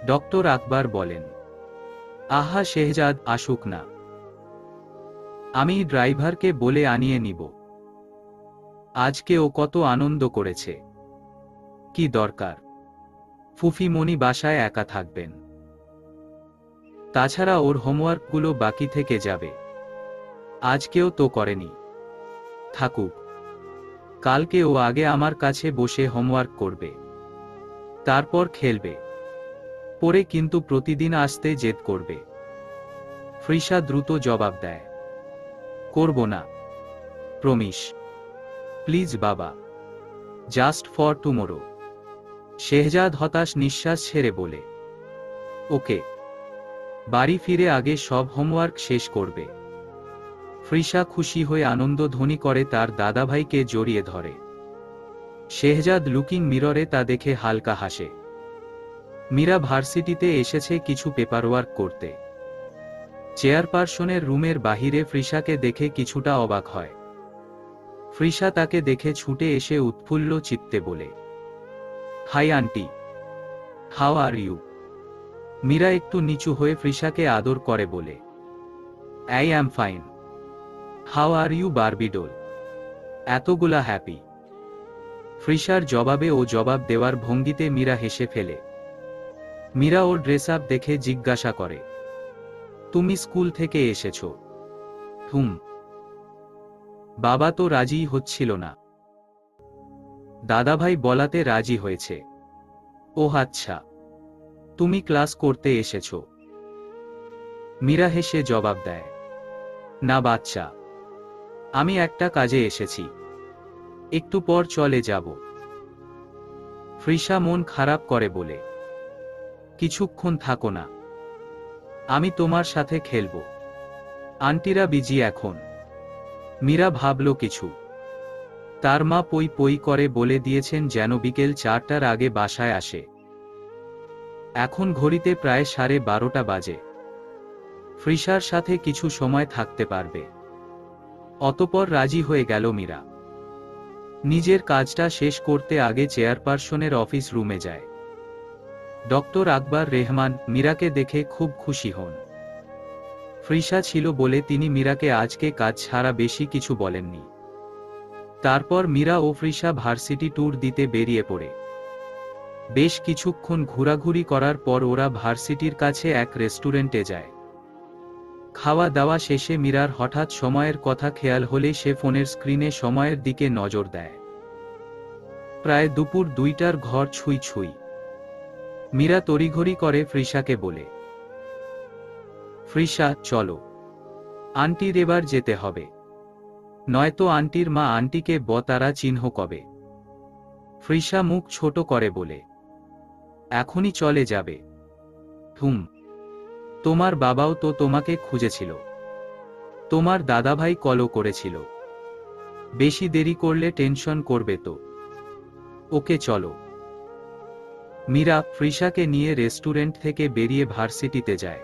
ডক্টর আকবর বলেন, আহা শেহজাদ আসুক না, আমি ড্রাইভারকে বলে আনিয়ে নিব। আজকে ও কত আনন্দ করেছে, কি দরকার? ফুফিমণি বাসায় একা থাকবেন। তাছাড়া ওর হোমওয়ার্কগুলো বাকি থেকে যাবে। আজকেও তো করেনি, থাকুক। কালকে ও আগে আমার কাছে বসে হোমওয়ার্ক করবে, তারপর খেলবে। পরে কিন্তু প্রতিদিন আসতে জেদ করবে। ফ্রিশা দ্রুত জবাব দেয়, করব না, প্রমিস। প্লিজ বাবা, জাস্ট ফর টুমোরো। শেহজাদ হতাশ নিঃশ্বাস ছেড়ে বলে, ওকে। বাড়ি ফিরে আগে সব হোমওয়ার্ক শেষ করবে। ফ্রিসা খুশি হয়ে আনন্দধ্বনি করে তার দাদাভাইকে জড়িয়ে ধরে। শেহজাদ লুকিং মিররে তা দেখে হালকা হাসে। মীরা ভার্সিটিতে এসেছে কিছু পেপারওয়ার্ক করতে। চেয়ারপারসনের রুমের বাহিরে ফ্রিসাকে দেখে কিছুটা অবাক হয়। ফ্রিসা তাকে দেখে ছুটে এসে উৎফুল্ল চিত্তে বলে, hi aunty, how are you? Mira একটু নিচু হয়ে ফ্রিসাকে আদর করে বলে, I am fine, how are you Barbie doll? এতগুলা হ্যাপি। ফ্রিসার জবাবে ও জবাব দেওয়ার ভঙ্গিতে মীরা হেসে ফেলে। মীরা ওর ড্রেস আপ দেখে জিজ্ঞাসা করে, তুমি স্কুল থেকে এসেছ? হুম। বাবা তো রাজিই হচ্ছিল না। দাদাভাই বলাতে রাজি হয়েছে। ওহ আচ্ছা, তুমি ক্লাস করতে এসেছ? মীরা হেসে জবাব দেয়, না বাচ্চা, আমি একটা কাজে এসেছি, একটু পর চলে যাব। ফ্রিসা মন খারাপ করে বলে, কিছুক্ষণ থাকো না, আমি তোমার সাথে খেলব। আন্টিরা বিজি এখন। মীরা ভাবল কিছু। তার মা পই পই করে বলে দিয়েছেন যেন বিকেল 4টার আগে বাসায় আসে। এখন ঘড়িতে প্রায় 12:30 বাজে। ফ্রিসার সাথে কিছু সময় থাকতে পারবে। অতঃপর রাজি হয়ে গেল মীরা। নিজের কাজটা শেষ করতে আগে চেয়ারপারসনের অফিস রুমে যায়। ডক্টর আকবর রেহমান মীরাকে দেখে খুব খুশি হন। ফ্রিসা ছিল বলে তিনি মীরাকে আজকে কাজ ছাড়া বেশি কিছু বলেননি। তারপর মীরা ও ফ্রিসা ভার্সিটি ট্যুর দিতে বেরিয়ে পড়ে। বেশ কিছুক্ষণ ঘোরাঘুরি করার পর ওরা ভার্সিটির কাছে এক রেস্টুরেন্টে যায়। খাওয়া দাওয়া শেষে মীরার হঠাৎ সময়ের কথা খেয়াল হলে সে ফোনের স্ক্রিনে সময়ের দিকে নজর দেয়। প্রায় দুপুর 2টার ঘর ছুঁই ছুঁই। মীরা তড়িঘড়ি করে ফ্রিসাকে বলে, ফ্রিসা চলো, আন্টির এবার যেতে হবে, নয়তো আন্টির মা আন্টিকে বতারা চিহ্ন কবে। ফ্রিসা মুখ ছোট করে বলে, এখনই চলে যাবে? হুম, তোমার বাবাও তো তোমাকে খুঁজেছিল, তোমার দাদাভাই কলও করেছিল, বেশি দেরি করলে টেনশন করবে তো। ওকে চলো। মীরা ফ্রিসাকে নিয়ে রেস্টুরেন্ট থেকে বেরিয়ে ভার্সিটিতে যায়।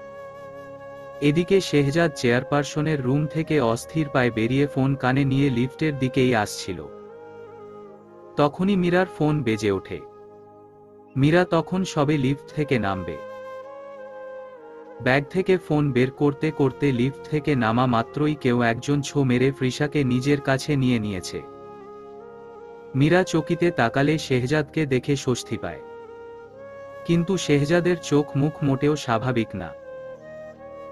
এদিকে শেহজাদ চেয়ারপারসনের রুম থেকে অস্থির পায়ে বেরিয়ে ফোন কানে নিয়ে লিফটের দিকেই আসছিল। তখনই মীরার ফোন বেজে ওঠে। মীরা তখন সবে লিফট থেকে নামবে। ব্যাগ থেকে ফোন বের করতে করতে লিফট থেকে নামা মাত্রই কেউ একজন ছো মেরে ফ্রিসাকে নিজের কাছে নিয়ে নিয়েছে। মীরা চকিতে তাকালে শেহজাদকে দেখে স্বস্তি পায়। কিন্তু শেহজাদের চোখ মুখ মোটেও স্বাভাবিক না।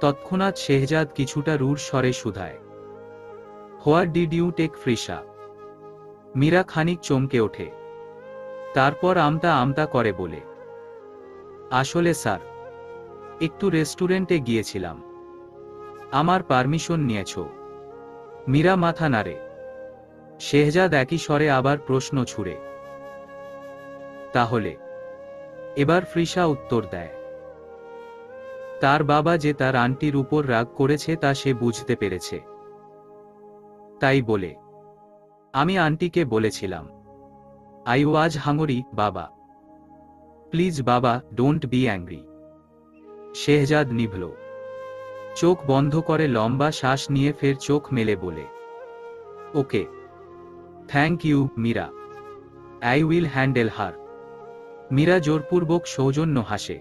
তৎক্ষণাৎ শেহজাদ কিছুটা রূঢ় স্বরে শুধায়, what did you take Frisa? Meera খানিক চমকে ওঠে। তারপর আমতা আমতা করে বলে, আসলে স্যার, একটু রেস্টুরেন্টে গিয়েছিলাম। আমার পারমিশন নিয়েছ? মীরা মাথা নাড়ে। শেহজাদ একই স্বরে আবার প্রশ্ন ছুড়ে, তাহলে? এবার ফ্রিসা উত্তর দেয়, তার বাবা যে তার আন্টির উপর রাগ করেছে তা সে বুঝতে পেরেছে। তাই বলে আমি আন্টিকে বলেছিলাম, আই ওয়াজ হাঙ্গরি বাবা, প্লিজ বাবা ডোন্ট বি অ্যাংরি। শেহজাদ নিভল, চোখ বন্ধ করে লম্বা শ্বাস নিয়ে ফের চোখ মেলে বলে, okay, thank you Meera, I will handle her. Meera জোরপূর্বক সৌজন্য হাসে।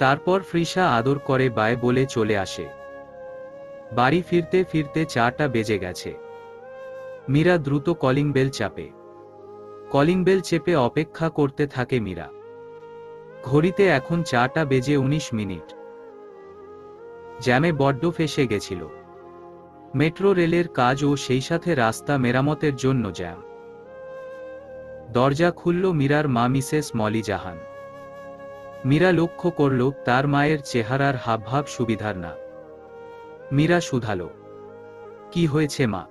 তারপর ফ্রিসা আদর করে বাই বলে চলে আসে। বাড়ি ফিরতে ফিরতে 4টা বেজে গেছে। মীরা দ্রুত কলিং বেল চাপে। কলিং বেল চেপে অপেক্ষা করতে থাকে মীরা। ঘড়িতে এখন 4টা বেজে 19 মিনিট। জ্যামে বড্ড ফেসে গেছিল। মেট্রো রেলের কাজ ও সেই সাথে রাস্তা মেরামতের জন্য জ্যাম। দরজা খুলল মীরার মা মিসেস মলি জাহান। মীরা লক্ষ্য করল তার মায়ের চেহারার হাবভাব সুবিধার না। মীরা শুধালো, কি হয়েছে মা?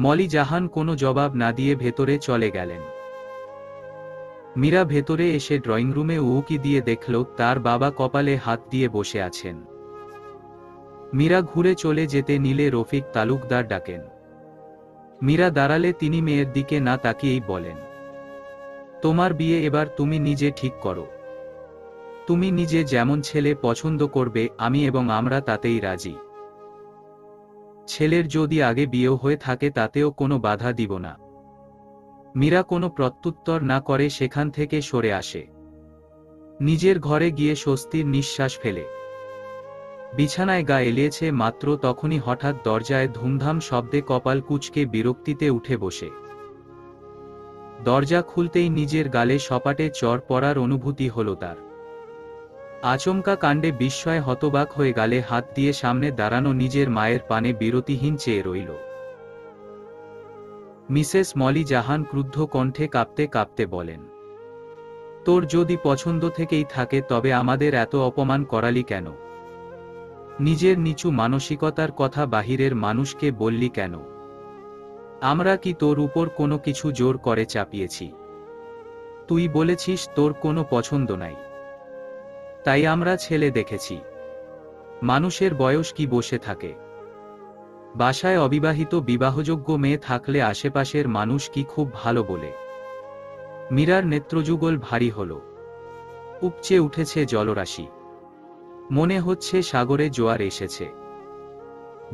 মলি জাহান কোনো জবাব না দিয়ে ভেতরে চলে গেলেন। মীরা ভেতরে এসে ড্রয়িং রুমে উকি দিয়ে দেখল তার বাবা কপালে হাত দিয়ে বসে আছেন। মীরা ঘুরে চলে যেতে নিলে রফিক তালুকদার ডাকেন। মীরা দাঁড়ালে তিনি মেয়ের দিকে না তাকিয়েই বলেন, তোমার বিয়ে এবার তুমি নিজে ঠিক করো। তুমি নিজে যেমন ছেলে পছন্দ করবে আমি এবং আমরা তাতেই রাজি। ছেলের যদি আগে বিয়ে হয়ে থাকে তাতেও কোনো বাধা দিব না। মীরা কোনো প্রত্যুত্তর না করে সেখান থেকে সরে আসে। নিজের ঘরে গিয়ে স্বস্তির নিঃশ্বাস ফেলে বিছানায় গা এলিয়েছে মাত্র তখনই হঠাৎ দরজায় ধুমধাম শব্দে কপাল কুঁচকে বিরক্তিতে উঠে বসে। দরজা খুলতেই নিজের গালে সপাটে চড় পড়ার অনুভূতি হল তার। আচমকা কাণ্ডে বিস্ময়ে হতবাক হয়ে গালে হাত দিয়ে সামনে দাঁড়ানো নিজের মায়ের পানে বিরতিহীন চেয়ে রইল। মিসেস মলি জাহান ক্রুদ্ধ কণ্ঠে কাঁপতে কাঁপতে বলেন, তোর যদি পছন্দ থেকেই থাকে তবে আমাদের এত অপমান করালি কেন? নিজের নিচু মানসিকতার কথা বাহিরের মানুষকে বললি কেন? আমরা কি তোর উপর কোনো কিছু জোর করে চাপিয়েছি? তুই বলেছিস তোর কোনো পছন্দ নাই, তাই আমরা ছেলে দেখেছি। মানুষের বয়স কি বসে থাকে? বাসায় অবিবাহিত বিবাহযোগ্য মেয়ে থাকলে আশেপাশের মানুষ কি খুব ভালো বলে? মীরার নেত্রযুগল ভারী হল। উপচে উঠেছে জলরাশি। মনে হচ্ছে সাগরে জোয়ার এসেছে।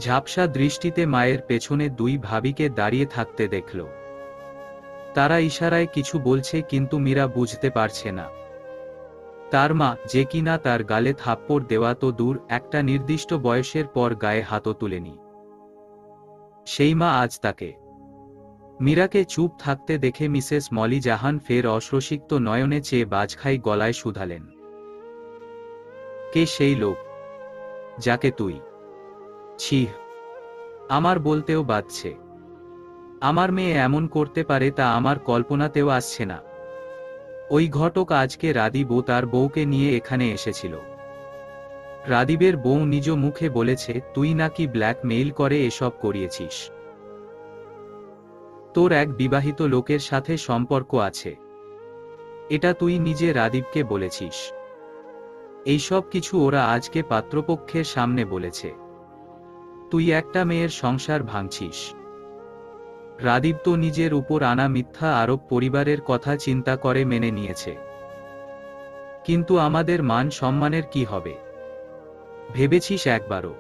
ঝাপসা দৃষ্টিতে মায়ের পেছনে দুই ভাবিকে দাঁড়িয়ে থাকতে দেখল। তারা ইশারায় কিছু বলছে কিন্তু মীরা বুঝতে পারছে না। তার মা, যে কিনা তার গালে থাপ্পড় দেওয়া তো দূর, একটা নির্দিষ্ট বয়সের পর গায়ে হাতও তুলেনি, সেই মা আজ তাকে। মীরাকে চুপ থাকতে দেখে মিসেস মলি জাহান ফের অশ্রুসিক্ত নয়নে চেয়ে বাজখাই গলায় শুধালেন, কে সেই লোক যাকে তুই? ছিঃ, আমার বলতেও বাধছে। আমার মেয়ে এমন করতে পারে তা আমার কল্পনাতেও আসছে না। ওই ঘটক আজকে রাদীপ ও তার বউকে নিয়ে এখানে এসেছিল। রাদীপের বউ নিজ মুখে বলেছে তুই নাকি ব্ল্যাকমেইল করে এসব করিয়েছিস। তোর এক বিবাহিত লোকের সাথে সম্পর্ক আছে, এটা তুই নিজে রাদীপকে বলেছিস। এইসব কিছু ওরা আজকে পাত্রপক্ষের সামনে বলেছে। তুই একটা মেয়ের সংসার ভাঙছিস। রাদীপ তো নিজের উপর আনা মিথ্যা আরোপ পরিবারের কথা চিন্তা করে মেনে নিয়েছে, কিন্তু আমাদের মান সম্মানের কি হবে ভেবেছিস একবারও?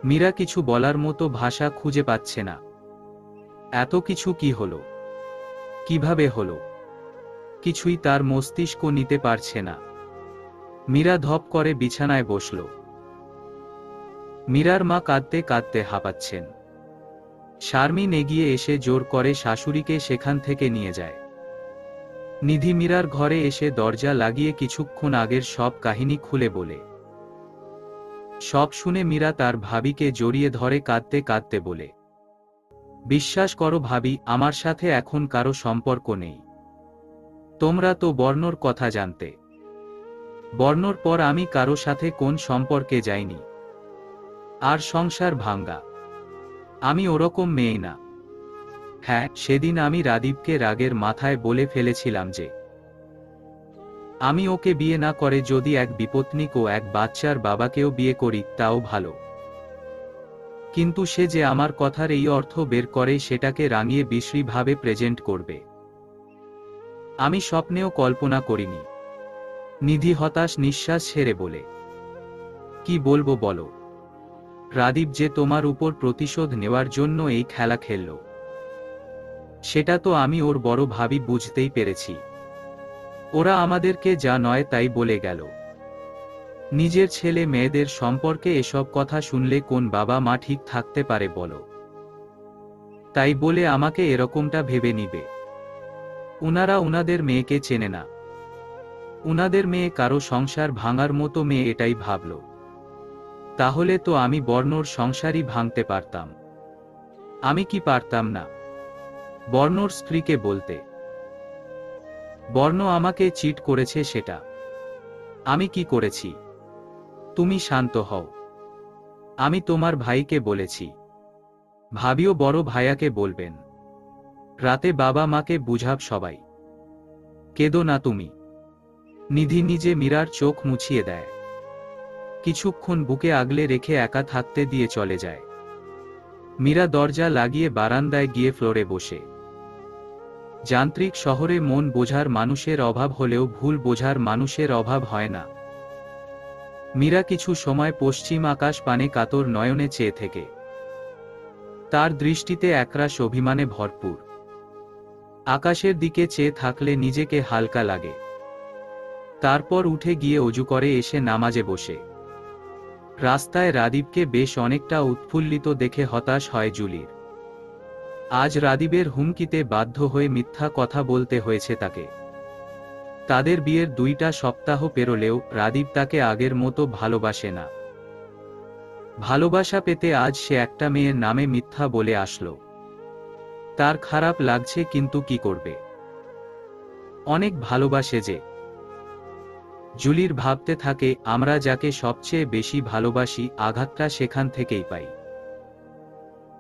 মীরা কিছু বলার মতো ভাষা খুঁজে পাচ্ছে না। এত কিছু কি হলো, কিভাবে হলো, কিছুই তার মস্তিষ্ক নিতে পারছে না। মীরা ধপ করে বিছানায় বসল। মীরার মা কাঁদতে কাঁদতে হাঁপাচ্ছেন। শারমিন এগিয়ে এসে জোর করে শাশুড়িকে সেখান থেকে নিয়ে যায়। নিধি মীরার ঘরে এসে দরজা লাগিয়ে কিছুক্ষণ আগের সব কাহিনী খুলে বলে। সব শুনে মীরা তার ভাবিকে জড়িয়ে ধরে কাঁদতে কাঁদতে বলে, বিশ্বাস করো ভাবি, আমার সাথে এখন কারো সম্পর্ক নেই। তোমরা তো বর্ণর কথা জানতে। বর্ণর পর আমি কারো সাথে কোন সম্পর্কে যাইনি। আর সংসার ভাঙ্গা, আমি ওরকম মেয়ে না। হ্যাঁ, সেদিন আমি রাদীপকে রাগের মাথায় বলে ফেলেছিলাম যে আমি ওকে বিয়ে না করে যদি এক বিপত্নিক ও এক বাচ্চার বাবাকেও বিয়ে করি তাও ভালো। কিন্তু সে যে আমার কথার এই অর্থ বের করে সেটাকে রাঙিয়ে বিশ্রীভাবে প্রেজেন্ট করবে, আমি স্বপ্নেও কল্পনা করিনি। নিধি হতাশ নিঃশ্বাস ছেড়ে বলে, কি বলবো বলো? রাদীপ যে তোমার উপর প্রতিশোধ নেওয়ার জন্য এই খেলা খেলল, সেটা তো আমি ওর বড় ভাবি বুঝতেই পেরেছি। ওরা আমাদেরকে যা নয় তাই বলে গেল। নিজের ছেলে মেয়েদের সম্পর্কে এসব কথা শুনলে কোন বাবা মা ঠিক থাকতে পারে বলো? তাই বলে আমাকে এরকমটা ভেবে নিবে? উনারা উনাদের মেয়েকে চেনে না। উনাদের মেয়ে কারো সংসার ভাঙার মতো মেয়ে এটাই ভাবল। তাহলে তো আমি বর্ণর সংসারই ভাঙতে পারতাম। আমি কি পারতাম না বর্ণর স্ত্রীকে বলতে, বর্ণ আমাকে চিট করেছে? সেটা আমি কি করেছি? তুমি শান্ত হও। আমি তোমার ভাইকে বলেছি, ভাবিও বড় ভাইয়াকে বলবেন। রাতে বাবা মাকে বুঝাব সবাই। কেঁদো না তুমি। নিধি নিজে মীরার চোখ মুছিয়ে দেয়। কিছুক্ষণ বুকে আগলে রেখে একা থাকতে দিয়ে চলে যায়। মীরা দরজা লাগিয়ে বারান্দায় গিয়ে ফ্লোরে বসে। যান্ত্রিক শহরে মন বোঝার মানুষের অভাব হলেও ভুল বোঝার মানুষের অভাব হয় না। মীরা কিছু সময় পশ্চিম আকাশ পানে কাতর নয়নে চেয়ে থেকে। তার দৃষ্টিতে একরাশ অভিমানে ভরপুর। আকাশের দিকে চেয়ে থাকলে নিজেকে হালকা লাগে। তারপর উঠে গিয়ে অজু করে এসে নামাজে বসে। রাস্তায় রাদীপকে বেশ অনেকটা উৎফুল্লিত দেখে হতাশ হয় জুলির। আজ রাদীপের হুমকিতে বাধ্য হয়ে মিথ্যা কথা বলতে হয়েছে তাকে। তাদের বিয়ের 2টা সপ্তাহ পেরোলেও রাদীপ তাকে আগের মতো ভালোবাসে না। ভালোবাসা পেতে আজ সে একটা মেয়ের নামে মিথ্যা বলে আসলো। তার খারাপ লাগছে, কিন্তু কি করবে? অনেক ভালোবাসে যে। জুলির ভাবতে থাকে, আমরা যাকে সবচেয়ে বেশি ভালোবাসি আঘাতটা সেখান থেকেই পাই।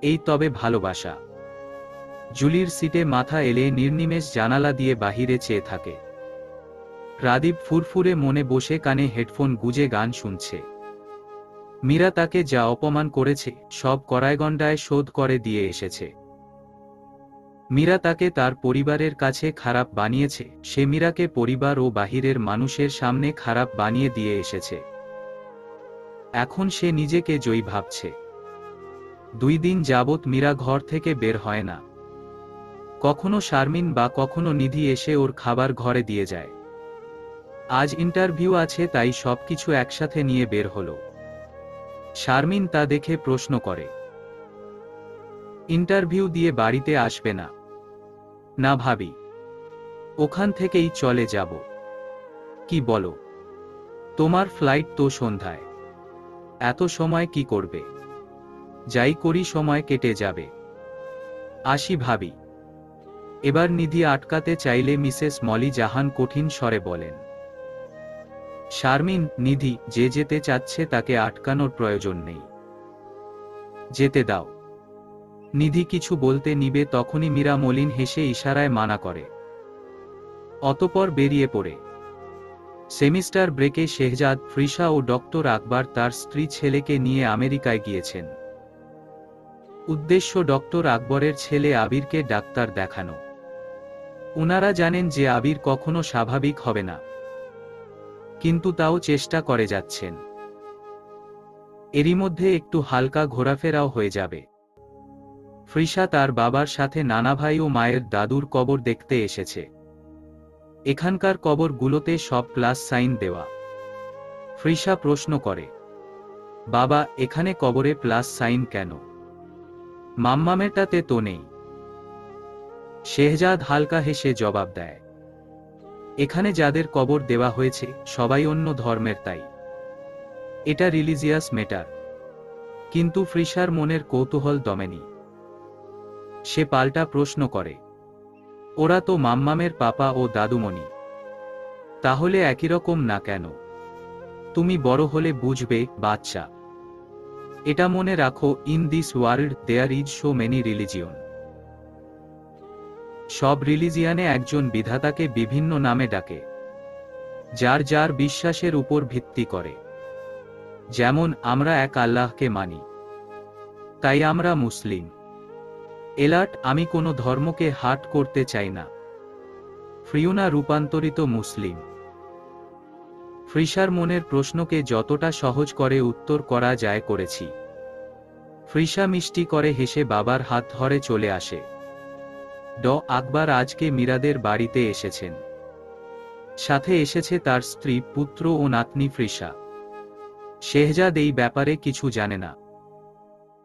এই তবে ভালোবাসা। জুলির সিটে মাথা এলে নির্নিমেষ জানালা দিয়ে বাহিরে চেয়ে থাকে। রাদীপ ফুরফুরে মনে বসে কানে হেডফোন গুজে গান শুনছে। মীরা তাকে যা অপমান করেছে সব কড়াইগণ্ডায় শোধ করে দিয়ে এসেছে। মীরা তাকে তার পরিবারের কাছে খারাপ বানিয়েছে, সে মীরাকে পরিবার ও বাহিরের মানুষের সামনে খারাপ বানিয়ে দিয়ে এসেছে। এখন সে নিজেকে জয়ী ভাবছে। 2 দিন যাবৎ মীরা ঘর থেকে বের হয় না। কখনো শারমিন বা কখনো নিধি এসে ওর খাবার ঘরে দিয়ে যায়। আজ ইন্টারভিউ আছে, তাই সবকিছু একসাথে নিয়ে বের হলো। শারমিন তা দেখে প্রশ্ন করে, ইন্টারভিউ দিয়ে বাড়িতে আসবে না? না ভাবি, ওখান থেকেই চলে যাব। কি বলো? তোমার ফ্লাইট তো সন্ধ্যায়। এত সময় কি করবে? যাই করি সময় কেটে যাবে। আসি ভাবি। এবার নিধি আটকাতে চাইলে মিসেস মলি জাহান কঠিন স্বরে বলেন, শারমিন, নিধি যে যেতে চাচ্ছে তাকে আটকানোর প্রয়োজন নেই। যেতে দাও। নিধি কিছু বলতে নিবে তখনই মীরা মলিন হেসে ইশারায় মানা করে। অতঃপর বেরিয়ে পড়ে। সেমিস্টার ব্রেকে শেহজাদ, ফ্রিসা ও ডক্টর আকবর তার স্ত্রী ছেলেকে নিয়ে আমেরিকায় গিয়েছেন। উদ্দেশ্য ডক্টর আকবরের ছেলে আবিরকে ডাক্তার দেখানো। উনারা জানেন যে আবির কখনো স্বাভাবিক হবে না, কিন্তু তাও চেষ্টা করে যাচ্ছেন। এরই মধ্যে একটু হালকা ঘোরাফেরাও হয়ে যাবে। ফ্রিসা তার বাবার সাথে নানা ভাই ও মায়ের দাদুর কবর দেখতে এসেছে। এখানকার কবরগুলোতে সব প্লাস সাইন দেওয়া। ফ্রিসা প্রশ্ন করে, বাবা, এখানে কবরে প্লাস সাইন কেন? মাম্মামেরটাতে তো নেই। শেহজাদ হালকা হেসে জবাব দেয়, এখানে যাদের কবর দেওয়া হয়েছে সবাই অন্য ধর্মের, তাই এটা রিলিজিয়াস ম্যাটার। কিন্তু ফ্রিসার মনের কৌতূহল দমেনি। সে পাল্টা প্রশ্ন করে, ওরা তো মাম্মামের পাপা ও দাদুমণি, তাহলে একই রকম না কেন? তুমি বড় হলে বুঝবে বাচ্চা। এটা মনে রাখো, in this world there is so many religion. সব রিলিজিয়ানে একজন বিধাতাকে বিভিন্ন নামে ডাকে, যার যার বিশ্বাসের উপর ভিত্তি করে। যেমন আমরা এক আল্লাহকে মানি, তাই আমরা মুসলিম। এলাট, আমি কোনো ধর্মকে হাট করতে চাই না। ফ্রিউনা রূপান্তরিত মুসলিম। ফ্রিসার মনের প্রশ্নকে যতটা সহজ করে উত্তর করা যায় করেছি। ফ্রিসা মিষ্টি করে হেসে বাবার হাত ধরে চলে আসে। আকবর আজকে মীরাদের বাড়িতে এসেছেন। সাথে এসেছে তার স্ত্রী, পুত্র ও নাতনি ফ্রিসা। শেহজাদ এই ব্যাপারে কিছু জানে না।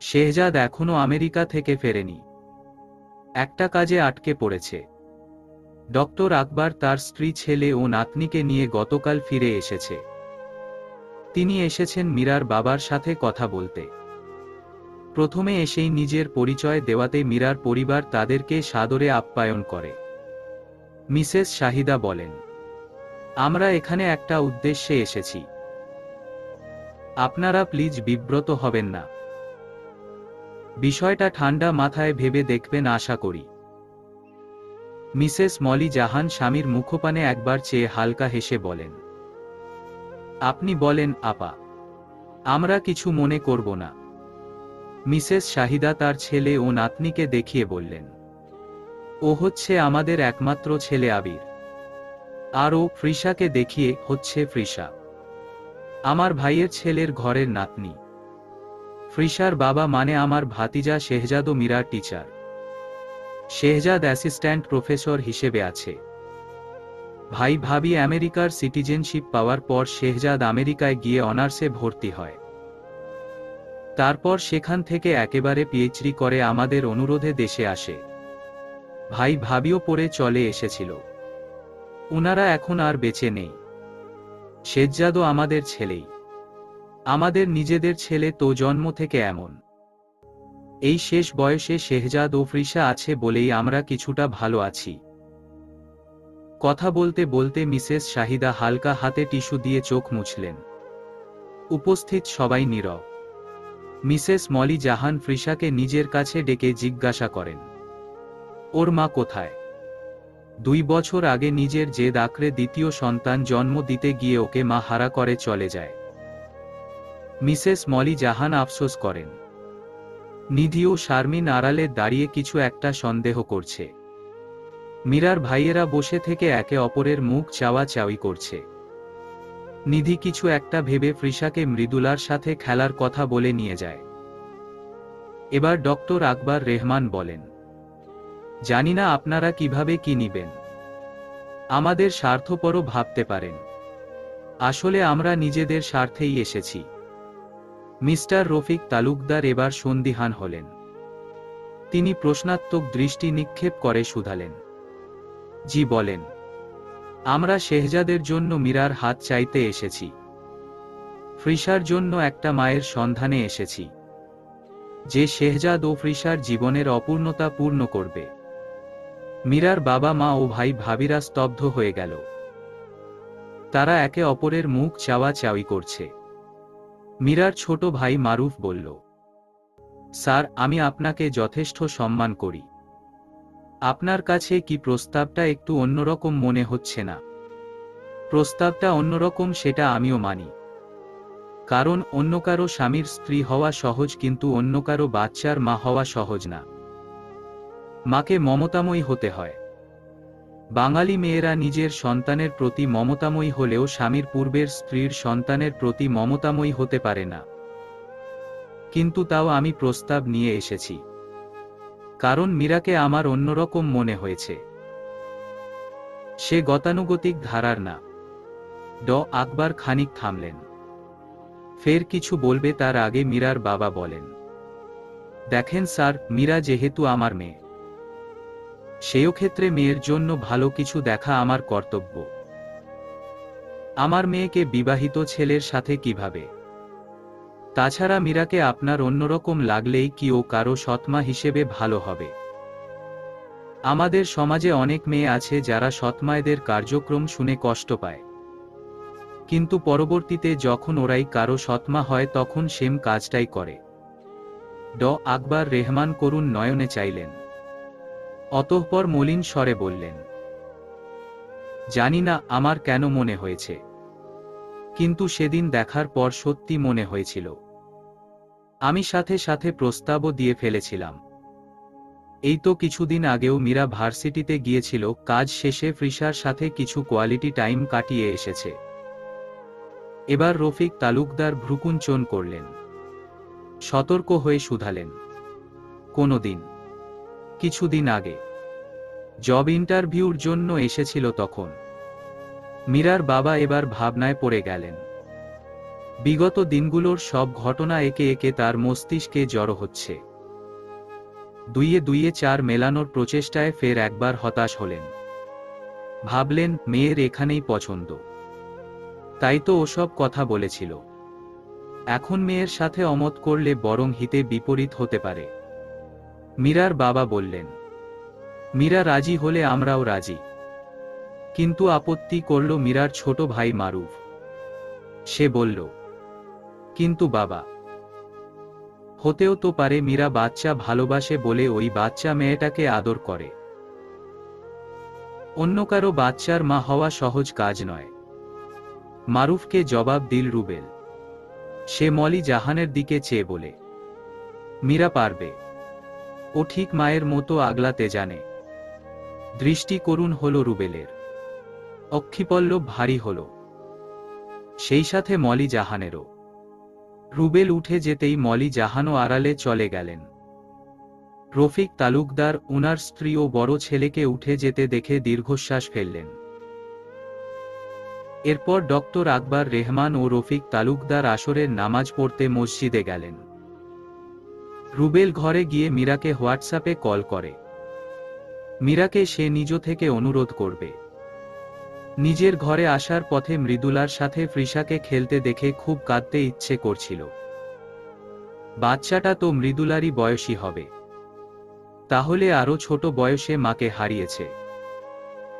শেহজাদ এখনো আমেরিকা থেকে ফেরেনি, একটা কাজে আটকে পড়েছে। ডক্টর আকবর তার স্ত্রী, ছেলে ও নাতনিকে নিয়ে গতকাল ফিরে এসেছে। তিনি এসেছেন মীরার বাবার সাথে কথা বলতে। প্রথমে এসেই নিজের পরিচয় দেওয়াতে মীরার পরিবার তাদেরকে সাদরে আপ্যায়ন করে। মিসেস শাহিদা বলেন, আমরা এখানে একটা উদ্দেশ্যে এসেছি। আপনারা প্লিজ বিব্রত হবেন না। বিষয়টা ঠান্ডা মাথায় ভেবে দেখবেন আশা করি। মিসেস মলি জাহান স্বামীর মুখপানে একবার চেয়ে হালকা হেসে বলেন, আপনি বলেন আপা। আমরা কিছু মনে করব না। মিসেস শাহিদা তার ছেলে ও নাতনিকে দেখিয়ে বললেন, ও হচ্ছে আমাদের একমাত্র ছেলে আবির। আর ও ফ্রিসাকে দেখিয়ে, হচ্ছে ফ্রিসা, আমার ভাইয়ের ছেলের ঘরের নাতনি। ফ্রিসার বাবা মানে আমার ভাতিজা শেহজাদ ও মীরার টিচার। শেহজাদ অ্যাসিস্ট্যান্ট প্রফেসর হিসেবে আছে। ভাই ভাবি আমেরিকার সিটিজেনশিপ পাওয়ার পর শেহজাদ আমেরিকায় গিয়ে অনার্সে ভর্তি হয়। তারপর সেখান থেকে একেবারে পিএইচডি করে আমাদের অনুরোধে দেশে আসে। ভাই ভাবিও পড়ে চলে এসেছিল। উনারা এখন আর বেঁচে নেই। শেহজাদও আমাদের ছেলেই, আমাদের নিজেদের ছেলে তো জন্ম থেকে এমন। এই শেষ বয়সে শেহজাদ ও ফ্রিসা আছে বলেই আমরা কিছুটা ভালো আছি। কথা বলতে বলতে মিসেস শাহিদা হালকা হাতে টিস্যু দিয়ে চোখ মুছলেন। উপস্থিত সবাই নীরব। মিসেস মলি জাহান ফ্রিসাকে নিজের কাছে ডেকে জিজ্ঞাসা করেন, ওর মা কোথায়? 2 বছর আগে নিজের জেদ আঁকড়ে দ্বিতীয় সন্তান জন্ম দিতে গিয়ে ওকে মা হারা করে চলে যায়। মিসেস মলি জাহান আফসোস করেন। নিধি ও শারমিন আড়ালে দাঁড়িয়ে কিছু একটা সন্দেহ করছে। মীরার ভাইয়েরা বসে থেকে একে অপরের মুখ চাওয়াচাওয়ি করছে। নিধি কিছু একটা ভেবে ফ্রিসাকে মৃদুলার সাথে খেলার কথা বলে নিয়ে যায়। এবার ডক্টর আকবর রেহমান বলেন, জানি না আপনারা কিভাবে কি নিবেন। আমাদের স্বার্থপরও ভাবতে পারেন। আসলে আমরা নিজেদের স্বার্থেই এসেছি। মিস্টার রফিক তালুকদার এবার সন্দিহান হলেন। তিনি প্রশ্নাত্মক দৃষ্টি নিক্ষেপ করে শুধালেন, জি বলেন। আমরা শেহজাদের জন্য মীরার হাত চাইতে এসেছি। ফ্রিসার জন্য একটা মায়ের সন্ধানে এসেছি, যে শেহজাদ ও ফ্রিসার জীবনের অপূর্ণতা পূর্ণ করবে। মীরার বাবা মা ও ভাই ভাবিরা স্তব্ধ হয়ে গেল। তারা একে অপরের মুখ চাওয়াচাওয়ি করছে। মীরার ছোট ভাই মারুফ বলল, স্যার, আমি আপনাকে যথেষ্ট সম্মান করি। আপনার কাছে কি প্রস্তাবটা একটু অন্যরকম মনে হচ্ছে না? প্রস্তাবটা অন্যরকম সেটা আমিও মানি। কারণ অন্য কারো স্বামীর স্ত্রী হওয়া সহজ, কিন্তু অন্য কারো বাচ্চার মা হওয়া সহজ না। মাকে মমতাময়ী হতে হয়। বাঙালি মেয়েরা নিজের সন্তানের প্রতি মমতাময়ী হলেও স্বামীর পূর্বের স্ত্রীর সন্তানের প্রতি মমতাময়ী হতে পারে না। কিন্তু তাও আমি প্রস্তাব নিয়ে এসেছি, কারণ মীরাকে আমার অন্যরকম মনে হয়েছে। সে গতানুগতিক ধারার না। আকবর খানিক থামলেন। ফের কিছু বলবে তার আগে মীরার বাবা বলেন, দেখেন স্যার, মীরা যেহেতু আমার মেয়ে, সেও ক্ষেত্রে মেয়ের জন্য ভালো কিছু দেখা আমার কর্তব্য। আমার মেয়েকে বিবাহিত ছেলের সাথে কিভাবে? তাছাড়া মীরাকে আপনার অন্যরকম লাগলেই কি ও কারো সৎমা হিসেবে ভালো হবে? আমাদের সমাজে অনেক মেয়ে আছে যারা সৎমায়েদের কার্যক্রম শুনে কষ্ট পায়, কিন্তু পরবর্তীতে যখন ওরাই কারো সৎমা হয় তখন সেম কাজটাই করে। আকবর রেহমান করুণ নয়নে চাইলেন। অতঃপর মলিন স্বরে বললেন, জানি না আমার কেন মনে হয়েছে, কিন্তু সেদিন দেখার পর সত্যি মনে হয়েছিল। আমি সাথে সাথে প্রস্তাবও দিয়ে ফেলেছিলাম। এই তো কিছুদিন আগেও মীরা ভার্সিটিতে গিয়েছিল, কাজ শেষে ফ্রিসার সাথে কিছু কোয়ালিটি টাইম কাটিয়ে এসেছে। এবার রফিক তালুকদার ভ্রুকুঞ্চন করলেন। সতর্ক হয়ে শুধালেন, কোনদিন? কিছুদিন আগে জব ইন্টারভিউর জন্য এসেছিল তখন। মীরার বাবা এবার ভাবনায় পড়ে গেলেন। বিগত দিনগুলোর সব ঘটনা একে একে তার মস্তিষ্কে জড়ো হচ্ছে। দুইয়ে দুইয়ে 4 মেলানোর প্রচেষ্টায় ফের একবার হতাশ হলেন। ভাবলেন, মেয়ের এখানেই পছন্দ, তাই তো ওসব কথা বলেছিল। এখন মেয়ের সাথে অমত করলে বরং হিতে বিপরীত হতে পারে। মীরার বাবা বললেন, মীরা রাজি হলে আমরাও রাজি। কিন্তু আপত্তি করল মীরার ছোট ভাই মারুফ। সে বলল, কিন্তু বাবা, হতেও তো পারে মীরা বাচ্চা ভালোবাসে বলে ওই বাচ্চা মেয়েটাকে আদর করে। অন্য কারো বাচ্চার মা হওয়া সহজ কাজ নয়। মারুফকে জবাব দিল রুবেল। সে মলি জাহানের দিকে চেয়ে বলে, মীরা পারবে, ও ঠিক মায়ের মতো আগলাতে জানে। দৃষ্টি করুণ হল রুবেলের, অক্ষিপল্লব ভারী হল, সেই সাথে মলি জাহানেরও। রুবেল উঠে যেতেই মলি জাহানও আড়ালে চলে গেলেন। রফিক তালুকদার উনার স্ত্রী ও বড় ছেলেকে উঠে যেতে দেখে দীর্ঘশ্বাস ফেললেন। এরপর ডক্টর আকবর রেহমান ও রফিক তালুকদার আসরের নামাজ পড়তে মসজিদে গেলেন। রুবেল ঘরে গিয়ে মীরাকে হোয়াটসঅ্যাপে কল করে। মীরাকে সে নিজ থেকে অনুরোধ করবে। নিজের ঘরে আসার পথে মৃদুলার সাথে ফ্রিসাকে খেলতে দেখে খুব কাঁদতে ইচ্ছে করছিল। বাচ্চাটা তো মৃদুলারই বয়সী হবে, তাহলে আরও ছোট বয়সে মাকে হারিয়েছে।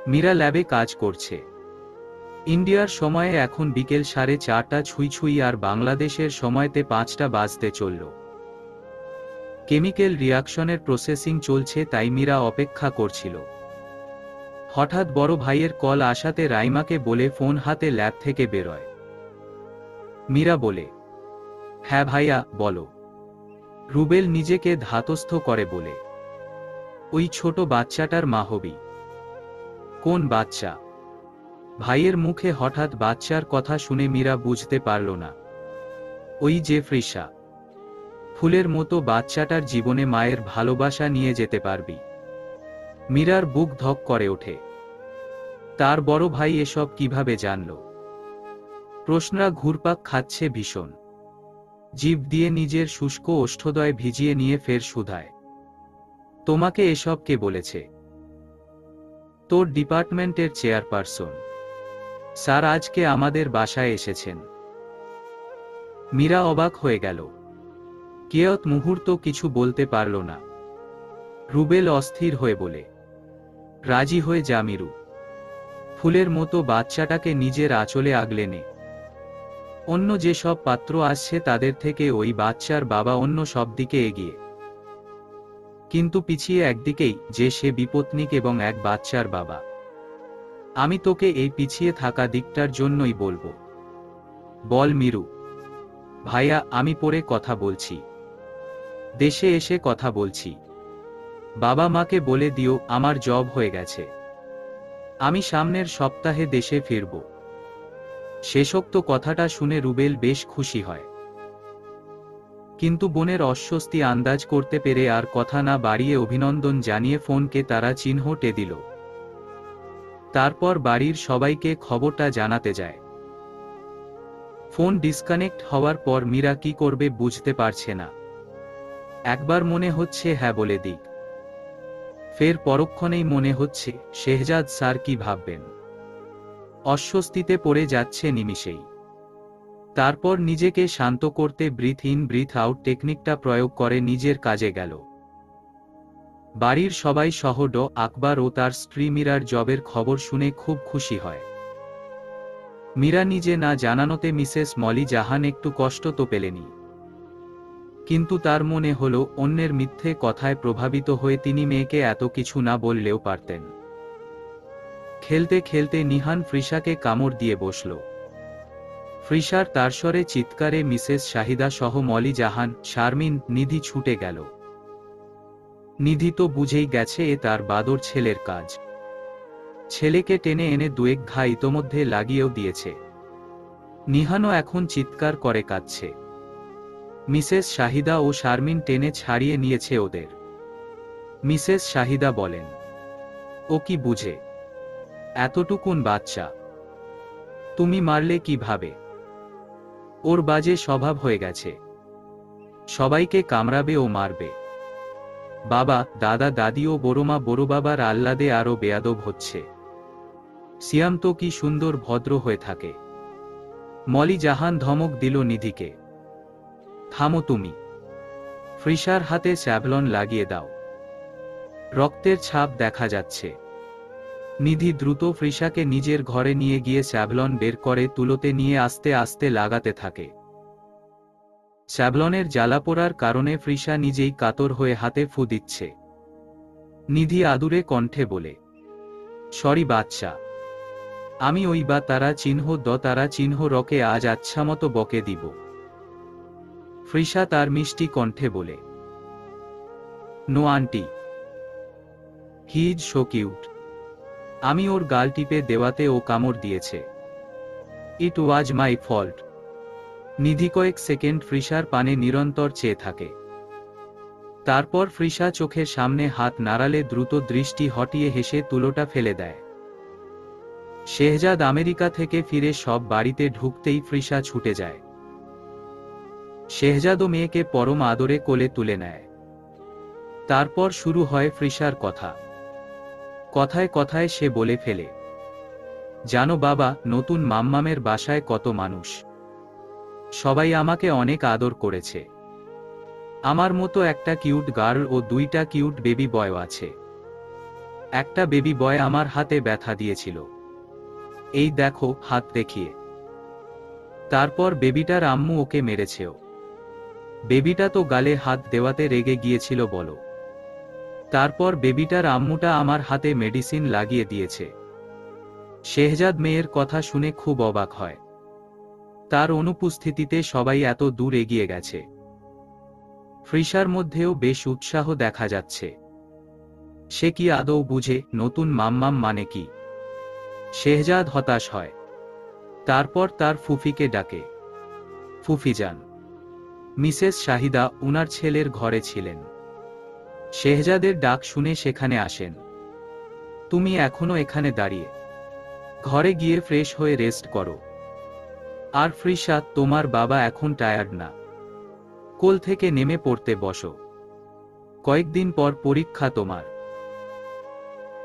মীরা ল্যাবে কাজ করছে। ইন্ডিয়ার সময়ে এখন বিকেল 4:30 ছুঁই ছুঁই, আর বাংলাদেশের সময়তে 5টা বাজতে চলল। কেমিক্যাল রিয়াকশনের প্রসেসিং চলছে, তাই মীরা অপেক্ষা করছিল। হঠাৎ বড় ভাইয়ের কল আসাতে রাইমাকে বলে ফোন হাতে ল্যাব থেকে বেরোয়। মীরা বলে, হ্যাঁ ভাইয়া বলো। রুবেল নিজেকে ধাতস্থ করে বলে, ওই ছোট বাচ্চাটার মা হবি। কোন বাচ্চা? ভাইয়ের মুখে হঠাৎ বাচ্চার কথা শুনে মীরা বুঝতে পারল না। ওই যে ফ্রিসা। ফুলের মতো বাচ্চাটার জীবনে মায়ের ভালোবাসা নিয়ে যেতে পারবি। মীরার বুক ধক করে ওঠে। তার বড় ভাই এসব কিভাবে জানল? প্রশ্নরা ঘুরপাক খাচ্ছে ভীষণ। জিভ দিয়ে নিজের শুষ্ক ওষ্ঠদয় ভিজিয়ে নিয়ে ফের শুধায়, তোমাকে এসব কে বলেছে? তোর ডিপার্টমেন্টের চেয়ারপারসন স্যার আজকে আমাদের বাসায় এসেছেন। মীরা অবাক হয়ে গেল। কিয়ৎ মুহূর্ত কিছু বলতে পারল না। রুবেল অস্থির হয়ে বলে, রাজি হয়ে যা মিরু। ফুলের মতো বাচ্চাটাকে নিজের আঁচলে আগলে নে। অন্য যে সব পাত্র আসছে তাদের থেকে ওই বাচ্চার বাবা অন্য সব দিকে এগিয়ে, কিন্তু পিছিয়ে একদিকেই, যে সে বিপত্নিক এবং এক বাচ্চার বাবা। আমি তোকে এই পিছিয়ে থাকা দিকটার জন্যই বলবো। বল মিরু। ভাইয়া আমি পরে কথা বলছি, দেশে এসে কথা বলছি। বাবা মাকে বলে দিও আমার জব হয়ে গেছে, আমি সামনের সপ্তাহে দেশে ফিরব। শেষোক্ত কথাটা শুনে রুবেল বেশ খুশি হয়, কিন্তু বোনের অস্বস্তি আন্দাজ করতে পেরে আর কথা না বাড়িয়ে অভিনন্দন জানিয়ে ফোনকে তারা চিহ্নটে দিল। তারপর বাড়ির সবাইকে খবরটা জানাতে যায়। ফোন ডিসকানেক্ট হওয়ার পর মীরা কি করবে বুঝতে পারছে না। একবার মনে হচ্ছে হ্যাঁ বলে দিক, ফের পরক্ষণেই মনে হচ্ছে শেহজাদ স্যার কি ভাববেন। অস্বস্তিতে পড়ে যাচ্ছে নিমিষেই। তারপর নিজেকে শান্ত করতে ব্রিথ ইন ব্রিথ আউট টেকনিকটা প্রয়োগ করে নিজের কাজে গেল। বাড়ির সবাই সহ ড আকবর ও তার স্ত্রী মীরার জবের খবর শুনে খুব খুশি হয়। মীরা নিজে না জানানোতে মিসেস মলি জাহান একটু কষ্ট তো পেলেনি, কিন্তু তার মনে হল অন্যের মিথ্যে কথায় প্রভাবিত হয়ে তিনি মেয়েকে এত কিছু না বললেও পারতেন। খেলতে খেলতে নিহান ফ্রিসাকে কামড় দিয়ে বসল। ফ্রিসার তারস্বরে চিৎকারে মিসেস শাহিদা সহ মলি জাহান, শারমিন, নিধি ছুটে গেল। নিধি তো বুঝেই গেছে এ তার বাদর ছেলের কাজ। ছেলেকে টেনে এনে দুয়েক ঘা ইতোমধ্যে লাগিয়েও দিয়েছে। নিহানও এখন চিৎকার করে কাঁদছে। মিসেস শাহিদা ও শারমিন টেনে ছাড়িয়ে নিয়েছে ওদের। মিসেস শাহিদা বলেন, ও কি বুঝে? এতটুকুন বাচ্চা তুমি মারলে কিভাবে? ওর বাজে স্বভাব হয়ে গেছে, সবাইকে কামড়াবে ও মারবে। বাবা, দাদা, দাদি ও বড়মা বড়বাবার আহ্লাদে আরো বেয়াদব হচ্ছে। সিয়াম তো কি সুন্দর ভদ্র হয়ে থাকে। মলি জাহান ধমক দিল নিধিকে, থামো তুমি। ফ্রিসার হাতে স্যাভলন লাগিয়ে দাও, রক্তের ছাপ দেখা যাচ্ছে। নিধি দ্রুত ফ্রিসাকে নিজের ঘরে নিয়ে গিয়ে স্যাভলন বের করে তুলোতে নিয়ে আস্তে আস্তে লাগাতে থাকে। স্যাভলনের জ্বালা পোড়ার কারণে ফ্রিসা নিজেই কাতর হয়ে হাতে ফু দিচ্ছে। নিধি আদুরে কণ্ঠে বলে, সরি বাচ্চা, আমি ওই বা তারা চিহ্ন দ তারা চিহ্ন রকে আজ আচ্ছামতো বকে দিব। ফ্রিসা তার মিষ্টি কণ্ঠে বলে, no aunty, he is so cute. আমি ওর গাল টিপে দেওয়াতে ও কামড় দিয়েছে। ইট ওয়াজ মাই ফল্ট। নিধি কয়েক সেকেন্ড ফ্রিসার পানে নিরন্তর চেয়ে থাকে। তারপর ফ্রিসা চোখের সামনে হাত নাড়ালে দ্রুত দৃষ্টি হটিয়ে হেসে তুলোটা ফেলে দেয়। শেহজাদ আমেরিকা থেকে ফিরে সব বাড়িতে ঢুকতেই ফ্রিসা ছুটে যায়। শেহজাদও মেয়েকে পরম আদরে কোলে তুলে নেয়। তারপর শুরু হয় ফ্রিসার কথা। কথায় কথায় সে বলে ফেলে, জানো বাবা, নতুন মাম্মামের বাসায় কত মানুষ। সবাই আমাকে অনেক আদর করেছে। আমার মতো একটা কিউট গার্ল ও 2টা কিউট বেবি বয় আছে। একটা বেবি বয় আমার হাতে ব্যথা দিয়েছিল, এই দেখো হাত দেখিয়ে। তারপর বেবিটার আম্মু ওকে মেরেছেও। বেবিটা তো গালে হাত দেওয়াতে রেগে গিয়েছিল বলো। তারপর বেবিটার আম্মুটা আমার হাতে মেডিসিন লাগিয়ে দিয়েছে। শেহজাদ মেয়ের কথা শুনে খুব অবাক হয়। তার অনুপস্থিতিতে সবাই এত দূর এগিয়ে গেছে। ফ্রিসার মধ্যেও বেশ উৎসাহ দেখা যাচ্ছে। সে কি আদৌ বুঝে নতুন মাম্মাম মানে কি? শেহজাদ হতাশ হয়। তারপর তার ফুফিকে ডাকে। ফুফি যান। মিসেস শাহিদা উনার ছেলের ঘরে ছিলেন। শেহজাদের ডাক শুনে সেখানে আসেন। তুমি এখনো এখানে দাঁড়িয়ে? ঘরে গিয়ে ফ্রেশ হয়ে রেস্ট করো। আর ফ্রিসা, তোমার বাবা এখন টায়ার্ড না? কোল থেকে নেমে পড়তে বসো। কয়েকদিন পর পরীক্ষা তোমার।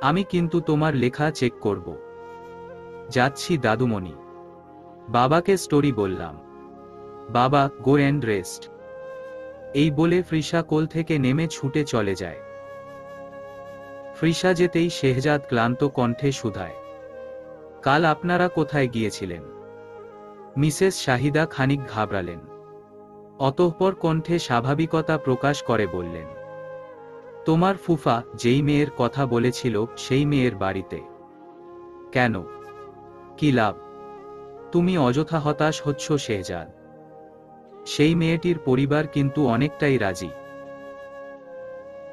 আমি কিন্তু তোমার লেখা চেক করব। যাচ্ছি দাদুমণি। বাবাকে স্টোরি বললাম। বাবা, গো অ্যান্ড রেস্ট। এই বলে ফ্রিসা কোল থেকে নেমে ছুটে চলে যায়। ফ্রিসা যেতেই শেহজাদ ক্লান্ত কণ্ঠে শুধায়, কাল আপনারা কোথায় গিয়েছিলেন? মিসেস শাহিদা খানিক ঘাবড়ালেন। অতঃপর কণ্ঠে স্বাভাবিকতা প্রকাশ করে বললেন, তোমার ফুফা যেই মেয়ের কথা বলেছিল সেই মেয়ের বাড়িতে। কেন? কি লাভ? তুমি অযথা হতাশ হচ্ছ শেহজাদ। সেই মেয়েটির পরিবার কিন্তু অনেকটাই রাজি।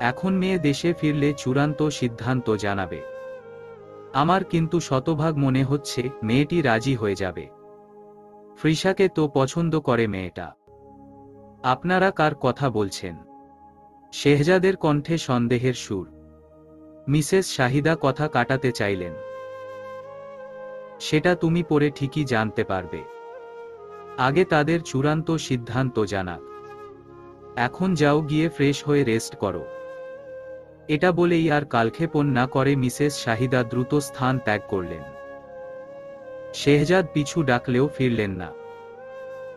এখন মেয়ে দেশে ফিরলে চূড়ান্ত সিদ্ধান্ত জানাবে। আমার কিন্তু শতভাগ মনে হচ্ছে মেয়েটি রাজি হয়ে যাবে। ফ্রিসাকে তো পছন্দ করে মেয়েটা। আপনারা কার কথা বলছেন? শেহজাদের কণ্ঠে সন্দেহের সুর। মিসেস শাহিদা কথা কাটাতে চাইলেন, সেটা তুমি পরে ঠিকই জানতে পারবে। আগে তাদের চূড়ান্ত সিদ্ধান্ত জানাক। এখন যাও, গিয়ে ফ্রেশ হয়ে রেস্ট করো। এটা বলেই আর কালক্ষেপণ না করে মিসেস শাহিদা দ্রুত স্থান ত্যাগ করলেন। শেহজাদ পিছু ডাকলেও ফিরলেন না।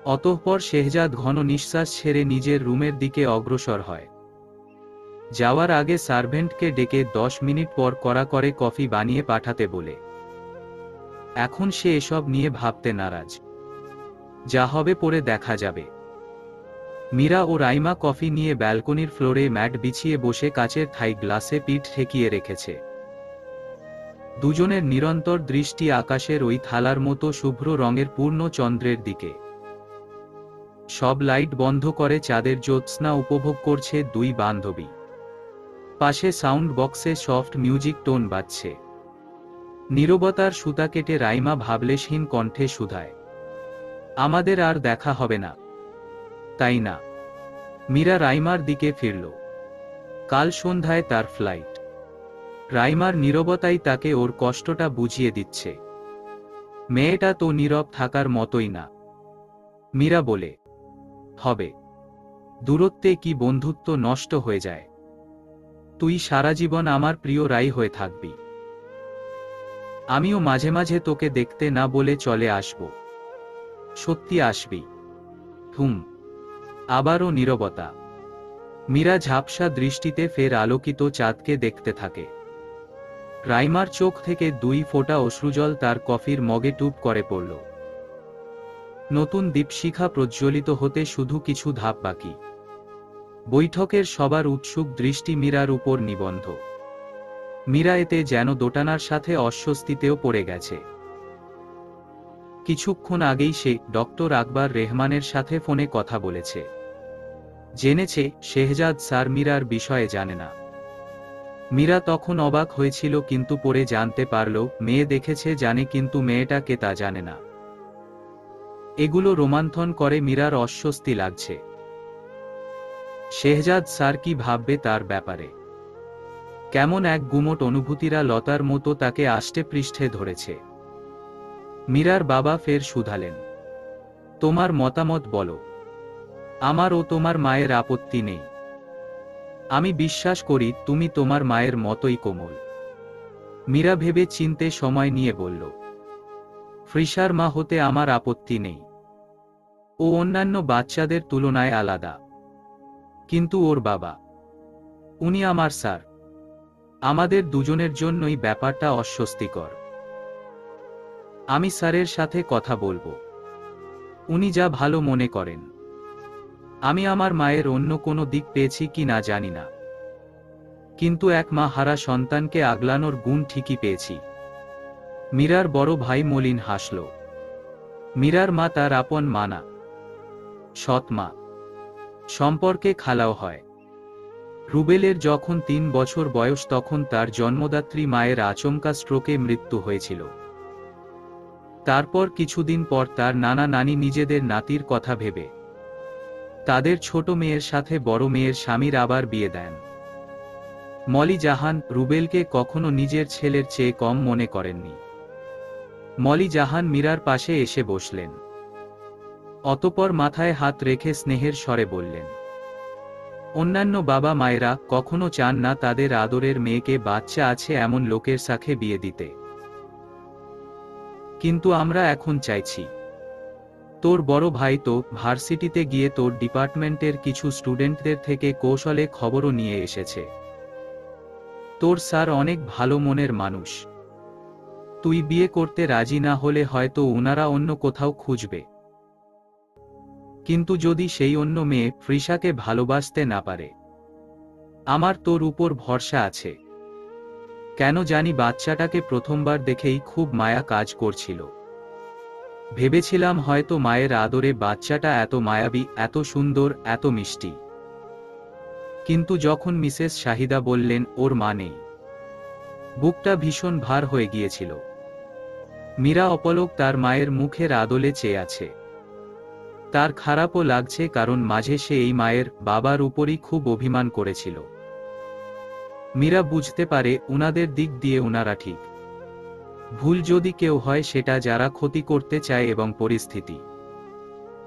অতঃপর শেহজাদ ঘন নিঃশ্বাস ছেড়ে নিজের রুমের দিকে অগ্রসর হয়। যাওয়ার আগে সার্ভেন্টকে ডেকে 10 মিনিট পর কড়া করে কফি বানিয়ে পাঠাতে বলে। এখন সে এসব নিয়ে ভাবতে নারাজ। যা হবে পরে দেখা যাবে। মীরা ও রাইমা কফি নিয়ে ব্যালকনির ফ্লোরে ম্যাট বিছিয়ে বসে কাচের থাই গ্লাসে পিঠ ঠেকিয়ে রেখেছে। দুজনের নিরন্তর দৃষ্টি আকাশের ওই থালার মতো শুভ্র রঙের পূর্ণ চন্দ্রের দিকে। সব লাইট বন্ধ করে চাঁদের জ্যোৎস্না উপভোগ করছে দুই বান্ধবী। পাশে সাউন্ড বক্সে সফট মিউজিক টোন বাজছে। নীরবতার সুতা কেটে রাইমা ভাবলেশহীন কণ্ঠে শুধায়, আমাদের আর দেখা হবে না, তাই না? মীরা রাইমার দিকে ফিরল। কাল সন্ধ্যায় তার ফ্লাইট। রাইমার নীরবতাই তাকে ওর কষ্টটা বুঝিয়ে দিচ্ছে। মেয়েটা তো নীরব থাকার মতোই না। মীরা বলে, হবে। দূরত্বে কি বন্ধুত্ব নষ্ট হয়ে যায়? তুই সারা জীবন আমার প্রিয় রাই হয়ে থাকবি। আমিও মাঝে মাঝে তোকে দেখতে না বলে চলে আসব। সত্যি আসবি? হুম। আবারও নীরবতা। মীরা ঝাপসা দৃষ্টিতে ফের আলোকিত চাঁদকে দেখতে থাকে। রাইমার চোখ থেকে 2 ফোঁটা অশ্রুজল তার কফির মগে টুপ করে পড়ল। নতুন দীপশিখা প্রজ্বলিত হতে শুধু কিছু ধাপ বাকি। বৈঠকের সবার উৎসুক দৃষ্টি মীরার উপর নিবন্ধ। মীরা এতে যেন দোটানার সাথে অস্বস্তিতেও পড়ে গেছে। কিছুক্ষণ আগেই সে ডক্টর আকবর রেহমানের সাথে ফোনে কথা বলেছে। জেনেছে শেহজাদ স্যার মীরার বিষয়ে জানে না। মীরা তখন অবাক হয়েছিল, কিন্তু পরে জানতে পারল মেয়ে দেখেছে জানে, কিন্তু মেয়েটা কে তা জানে না। এগুলো রোমান্থন করে মীরার অস্বস্তি লাগছে। শেহজাদ স্যার কি ভাববে তার ব্যাপারে? কেমন এক গুমোট অনুভূতিরা লতার মতো তাকে আষ্টে পৃষ্ঠে ধরেছে। মীরার বাবা ফের শুধালেন, তোমার মতামত বলো। আমার ও তোমার মায়ের আপত্তি নেই। আমি বিশ্বাস করি তুমি তোমার মায়ের মতোই কোমল। মীরা ভেবে চিনতে সময় নিয়ে বলল, ফ্রিসার মা হতে আমার আপত্তি নেই। ও অন্যান্য বাচ্চাদের তুলনায় আলাদা। কিন্তু ওর বাবা, উনি আমার স্যার। আমাদের দুজনের জন্যই ব্যাপারটা অস্বস্তিকর। আমি স্যারের সাথে কথা বলবো, উনি যা ভালো মনে করেন। আমি আমার মায়ের অন্য কোনো দিক পেয়েছি কি না জানি না, কিন্তু এক মা হারা সন্তানকে আগলানোর গুণ ঠিকই পেয়েছি। মীরার বড় ভাই মলিন হাসল। মীরার মা তার আপন মা না, সৎ মা। সম্পর্কে খালাও হয়। রুবেলের যখন 3 বছর বয়স তখন তার জন্মদাত্রী মায়ের আচমকা স্ট্রোকে মৃত্যু হয়েছিল। তারপর কিছুদিন পর তার নানা নানি নিজেদের নাতির কথা ভেবে তাদের ছোট মেয়ের সাথে বড় মেয়ের স্বামীর আবার বিয়ে দেন। মলি জাহান রুবেলকে কখনো নিজের ছেলের চেয়ে কম মনে করেননি। মলি জাহান মীরার পাশে এসে বসলেন। অতঃপর মাথায় হাত রেখে স্নেহের স্বরে বললেন, অন্যান্য বাবা মায়েরা কখনো চান না তাদের আদরের মেয়েকে বাচ্চা আছে এমন লোকের সাথে বিয়ে দিতে, কিন্তু আমরা এখন চাইছি। তোর বড় ভাই তো ভার্সিটিতে গিয়ে তোর ডিপার্টমেন্টের কিছু স্টুডেন্টদের থেকে কৌশলে খবরও নিয়ে এসেছে। তোর স্যার অনেক ভালো মনের মানুষ। তুই বিয়ে করতে রাজি না হলে হয়তো ওনারা অন্য কোথাও খুঁজবে। কিন্তু যদি সেই অন্য মেয়ে ফ্রিসাকে ভালোবাসতে না পারে, আমার তোর উপর ভরসা আছে। কেন জানি বাচ্চাটাকে প্রথমবার দেখেই খুব মায়া কাজ করছিল। ভেবেছিলাম হয়তো মায়ের আদরে বাচ্চাটা এত মায়াবী, এত সুন্দর, এত মিষ্টি। কিন্তু যখন মিসেস শাহিদা বললেন ওর মা নেই, বুকটা ভীষণ ভার হয়ে গিয়েছিল। মীরা অপলক তার মায়ের মুখের আদলে চেয়ে আছে। তার খারাপও লাগছে, কারণ মাঝে সে এই মায়ের বাবার উপরই খুব অভিমান করেছিল। মীরা বুঝতে পারে উনাদের দিক দিয়ে উনারা ঠিক। ভুল যদি কেউ হয় সেটা যারা ক্ষতি করতে চায় এবং পরিস্থিতি।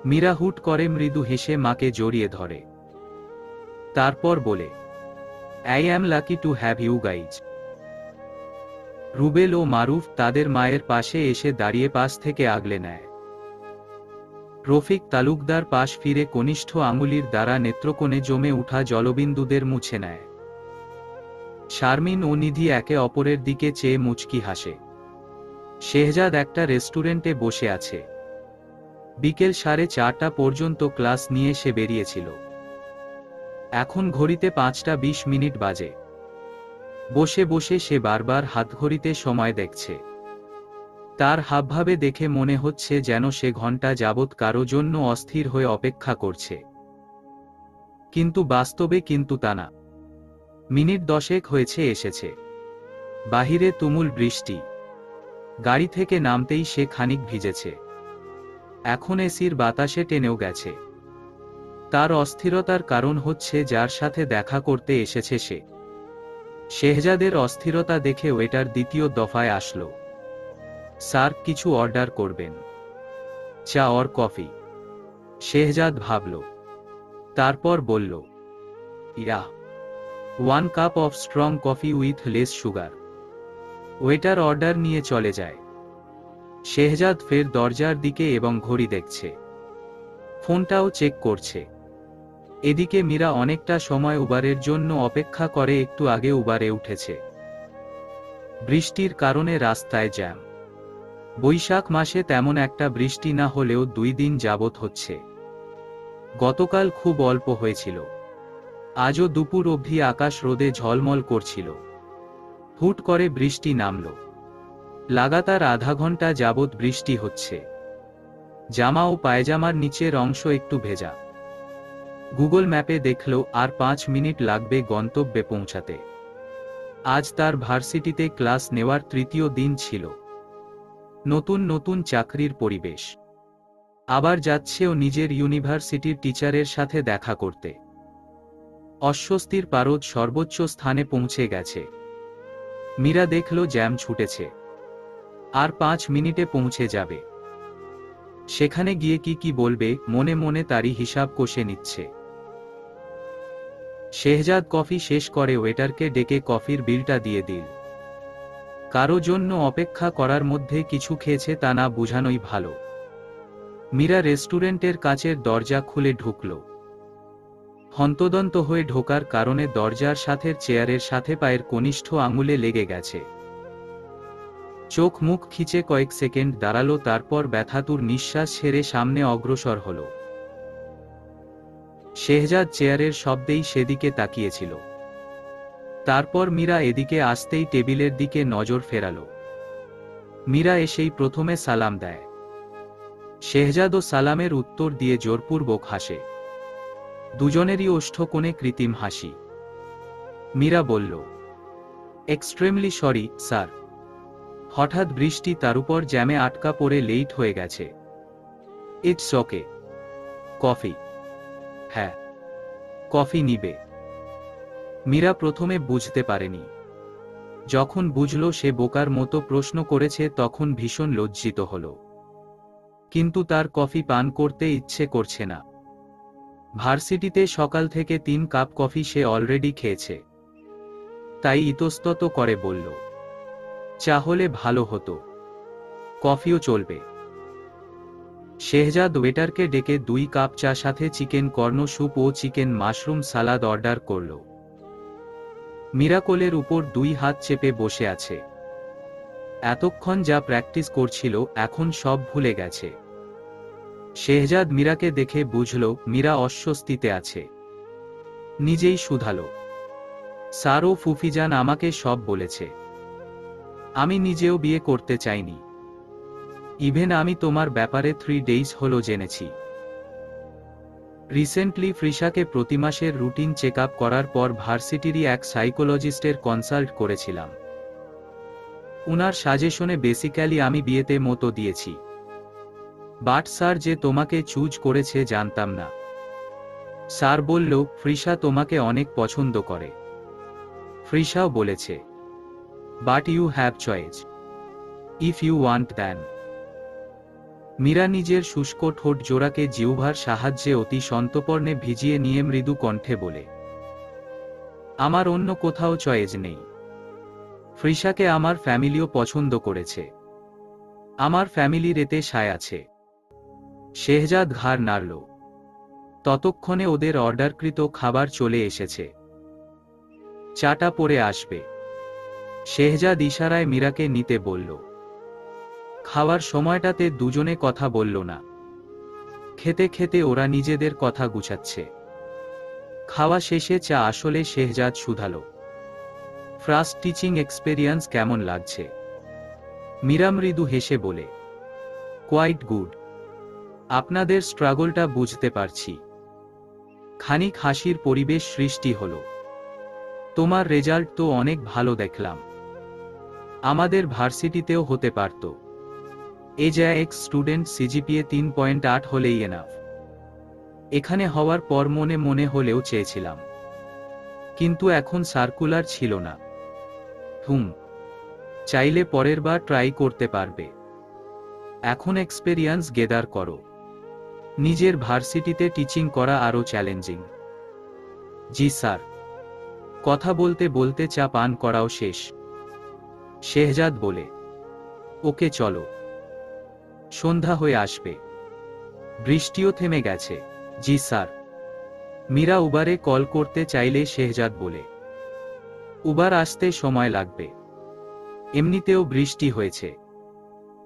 মীরা হুট করে মৃদু হেসে মাকে জড়িয়ে ধরে। তারপর বলে, I am lucky to have you guys. Rubel ও মারুফ তাদের মায়ের পাশে এসে দাঁড়িয়ে পাশ থেকে আগলে নেয়। রফিক তালুকদার পাশ ফিরে কনিষ্ঠ আঙুলির দ্বারা নেত্রকোণে জমে উঠা জলবিন্দুদের মুছে নেয়। শারমিন ও নিধি একে অপরের দিকে চেয়ে মুচকি হাসে। শেহজাদ একটা রেস্টুরেন্টে বসে আছে। বিকেল 4:30 পর্যন্ত ক্লাস নিয়ে সে বেরিয়েছিল। এখন ঘড়িতে 5:20 বাজে। বসে বসে সে বারবার হাতঘড়িতে সময় দেখছে। তার হাবভাবে দেখে মনে হচ্ছে যেন সে ঘণ্টা যাবৎ কারো জন্য অস্থির হয়ে অপেক্ষা করছে। কিন্তু বাস্তবে কিন্তু তা না। মিনিট 10 হয়েছে এসেছে। বাহিরে তুমুল বৃষ্টি। গাড়ি থেকে নামতেই সে খানিক ভিজেছে। এখন এসির বাতাসে টেনেও গেছে। তার অস্থিরতার কারণ হচ্ছে যার সাথে দেখা করতে এসেছে সে। শেহজাদের অস্থিরতা দেখে ওয়েটার দ্বিতীয় দফায় আসলো। স্যার, কিছু অর্ডার করবেন? চা অর কফি? শেহজাদ ভাবল। তারপর বলল, ইয়া, 1 cup of strong coffee with less sugar. Waiter order নিয়ে চলে যায়। শেহজাদ ফের দরজার দিকে এবং ঘড়ি দেখছে। ফোনটাও চেক করছে। এদিকে মীরা অনেকটা সময় উবারের জন্য অপেক্ষা করে, একটু আগে উবারে উঠেছে। বৃষ্টির কারণে রাস্তায় জ্যাম। বৈশাখ মাসে তেমন একটা বৃষ্টি না হলেও 2 দিন যাবৎ হচ্ছে। গতকাল খুব অল্প হয়েছিল। আজও দুপুর অবধি আকাশ রোদে ঝলমল করছিল। হুট করে বৃষ্টি নামল। লাগাতার আধা ঘন্টা যাবৎ বৃষ্টি হচ্ছে। জামা ও পায়জামার নিচের অংশ একটু ভেজা। গুগল ম্যাপে দেখল আর 5 মিনিট লাগবে গন্তব্যে পৌঁছাতে। আজ তার ভার্সিটিতে ক্লাস নেওয়ার তৃতীয় দিন ছিল। নতুন নতুন চাকরির পরিবেশ। আবার যাচ্ছেও নিজের ইউনিভার্সিটির টিচারের সাথে দেখা করতে। অস্বস্তির পারদ সর্বোচ্চ স্থানে পৌঁছে গেছে। মীরা দেখল জ্যাম ছুটেছে, আর 5 মিনিটে পৌঁছে যাবে। সেখানে গিয়ে কি বলবে মনে মনে তারই হিসাব কষে নিচ্ছে। শেহজাদ কফি শেষ করে ওয়েটারকে ডেকে কফির বিলটা দিয়ে দিল। কারো জন্য অপেক্ষা করার মধ্যে কিছু খেয়েছে তা না বুঝানোই ভালো। মীরা রেস্টুরেন্টের কাচের দরজা খুলে ঢুকল। হন্তদন্ত হয়ে ঢোকার কারণে দরজার সাথে চেয়ারের সাথে পায়ের কনিষ্ঠ আঙুলে লেগে গেছে। চোখ মুখ খিচে কয়েক সেকেন্ড দাঁড়ালো, তারপর ব্যথাতুর নিঃশ্বাস ছেড়ে সামনে অগ্রসর হল। শেহজাদ চেয়ারের শব্দেই সেদিকে তাকিয়েছিল। তারপর মীরা এদিকে আসতেই টেবিলের দিকে নজর ফেরাল। মীরা এসেই প্রথমে সালাম দেয়। শেহজাদও সালামের উত্তর দিয়ে জোরপূর্বক হাসে। দুজনেরই ওষ্ঠকোণে কৃত্রিম হাসি। মীরা বলল, এক্সট্রিমলি সরি স্যার। হঠাৎ বৃষ্টি, তার উপর জ্যামে আটকা পড়ে লেট হয়ে গেছে। It's okay. কফি? হ্যাঁ, কফি নিবে? মীরা প্রথমে বুঝতে পারেনি। যখন বুঝল সে বোকার মতো প্রশ্ন করেছে তখন ভীষণ লজ্জিত হল। কিন্তু তার কফি পান করতে ইচ্ছে করছে না। ভার্সিটিতে সকাল থেকে 3 কাপ কফি সে অলরেডি খেয়েছে। তাই ইতস্তত করে বলল, চা হলে ভালো হতো। কফিও চলবে। শেহজাদ ওয়েটারকে ডেকে 2 কাপ চা সাথে চিকেন কর্ন স্যুপ ও চিকেন মাশরুম সালাদ অর্ডার করল। মীরা কোলের উপর 2 হাত চেপে বসে আছে। এতক্ষণ যা প্র্যাকটিস করছিল এখন সব ভুলে গেছে। শেহজাদ মীরাকে দেখে বুঝল মীরা অস্বস্তিতে আছে। নিজেই শুধালো, স্যার ও ফুফিজান আমাকে সব বলেছে। আমি নিজেও বিয়ে করতে চাইনি। ইভেন আমি তোমার ব্যাপারে 3 ডেজ হলো জেনেছি। রিসেন্টলি ফ্রিশাকে প্রতি মাসের রুটিন চেক আপ করার পর ভার্সিটিরই এক সাইকোলজিস্টের কনসাল্ট করেছিলাম। উনার সাজেশনে বেসিক্যালি আমি বিয়েতে মতো দিয়েছি। বাট স্যার যে তোমাকে চুজ করেছে জানতাম না। স্যার বলল ফ্রিশা তোমাকে অনেক পছন্দ করে। ফ্রিশাও বলেছে, but you have choice if you want then. Mira নিজের শুষ্ক ঠোঁট জোড়াকে জিহ্বার সাহায্যে অতি সন্তর্পণে ভিজিয়ে নিয়ে মৃদু কণ্ঠে বলে, আমার অন্য কোথাও চয়েস নেই। ফ্রিশাকে আমার ফ্যামিলিও পছন্দ করেছে। আমার ফ্যামিলির এতে সায় আছে। শেহজাদ ঘাড় নাড়ল। ততক্ষণে ওদের অর্ডারকৃত খাবার চলে এসেছে। চাটা পরে আসবে। শেহজাদ ইশারায় মীরাকে নিতে বলল। খাওয়ার সময়টাতে দুজনে কথা বলল না। খেতে খেতে ওরা নিজেদের কথা গুছাচ্ছে। খাওয়া শেষে চা আসলে শেহজাদ শুধালো, ফার্স্ট টিচিং এক্সপেরিয়েন্স কেমন লাগছে? মীরা মৃদু হেসে বলে, কোয়াইট গুড। আপনাদের স্ট্রাগলটা বুঝতে পারছি। খানিক হাসির পরিবেশ সৃষ্টি হলো। তোমার রেজাল্ট তো অনেক ভালো দেখলাম। আমাদের ভার্সিটিতেও হতে পারত। এ যা এক্স স্টুডেন্ট সিজিপিএ 3.8 হলেই এনাফ। এখানে হওয়ার পর মনে মনে হলেও চেয়েছিলাম, কিন্তু এখন সার্কুলার ছিল না। চাইলে পরের বার ট্রাই করতে পারবে। এখন এক্সপেরিয়েন্স গেদার করো। নিজের ভার্সিটিতে টিচিং করা আরও চ্যালেঞ্জিং। জি স্যার। কথা বলতে বলতে চা পান করাও শেষ। শেহজাদ বলে, ওকে চলো। সন্ধ্যা হয়ে আসবে। বৃষ্টিও থেমে গেছে। জি স্যার। মীরা উবারে কল করতে চাইলে শেহজাদ বলে, উবার আসতে সময় লাগবে। এমনিতেও বৃষ্টি হয়েছে।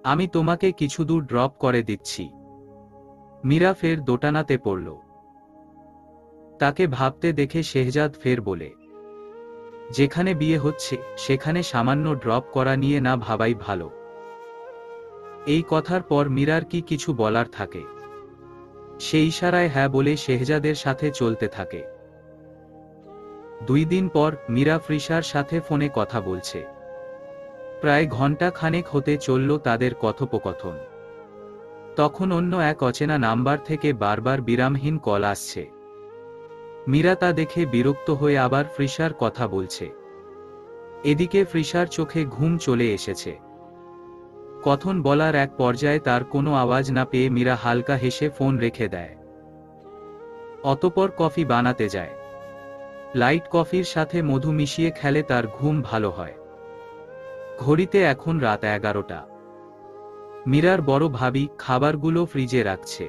আমি তোমাকে কিছু দূর ড্রপ করে দিচ্ছি। মীরা ফের দোটানাতে পড়ল। তাকে ভাবতে দেখে শেহজাদ ফের বলে, যেখানে বিয়ে হচ্ছে সেখানে সামান্য ড্রপ করা নিয়ে না ভাবাই ভালো। এই কথার পর মীরার কি কিছু বলার থাকে? সে ইশারায় হ্যাঁ বলে শেহজাদের সাথে চলতে থাকে। 2 দিন পর মীরা ফ্রিসার সাথে ফোনে কথা বলছে। প্রায় ঘন্টা খানেক হতে চলল তাদের কথোপকথন। তখন অন্য এক অচেনা নাম্বার থেকে বারবার বিরামহীন কল আসছে। মীরা তা দেখে বিরক্ত হয়ে আবার ফ্রিসার কথা বলছে। এদিকে ফ্রিসার চোখে ঘুম চলে এসেছে। কথন বলার এক পর্যায়ে তার কোনো আওয়াজ না পেয়ে মীরা হালকা হেসে ফোন রেখে দেয়। অতঃপর কফি বানাতে যায়। লাইট কফির সাথে মধু মিশিয়ে খেলে তার ঘুম ভালো হয়। ঘড়িতে এখন রাত 11টা। মীরার বড় ভাবি খাবারগুলো ফ্রিজে রাখছে।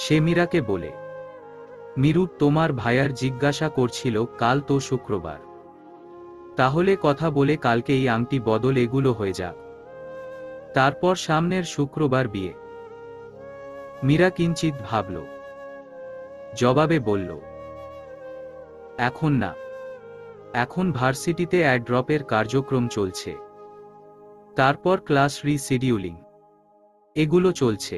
সে মীরাকে বলে, মিরু, তোমার ভাইয়ার জিজ্ঞাসা করছিল কাল তো শুক্রবার, তাহলে কথা বলে কালকে এই আংটি বদল এগুলো হয়ে যাক, তারপর সামনের শুক্রবার বিয়ে। মীরা কিঞ্চিত ভাবল, জবাবে বলল, এখন না, এখন ভার্সিটিতে অ্যাড্রপের কার্যক্রম চলছে, তারপর ক্লাস রিশিডিউলিং, এগুলো চলছে।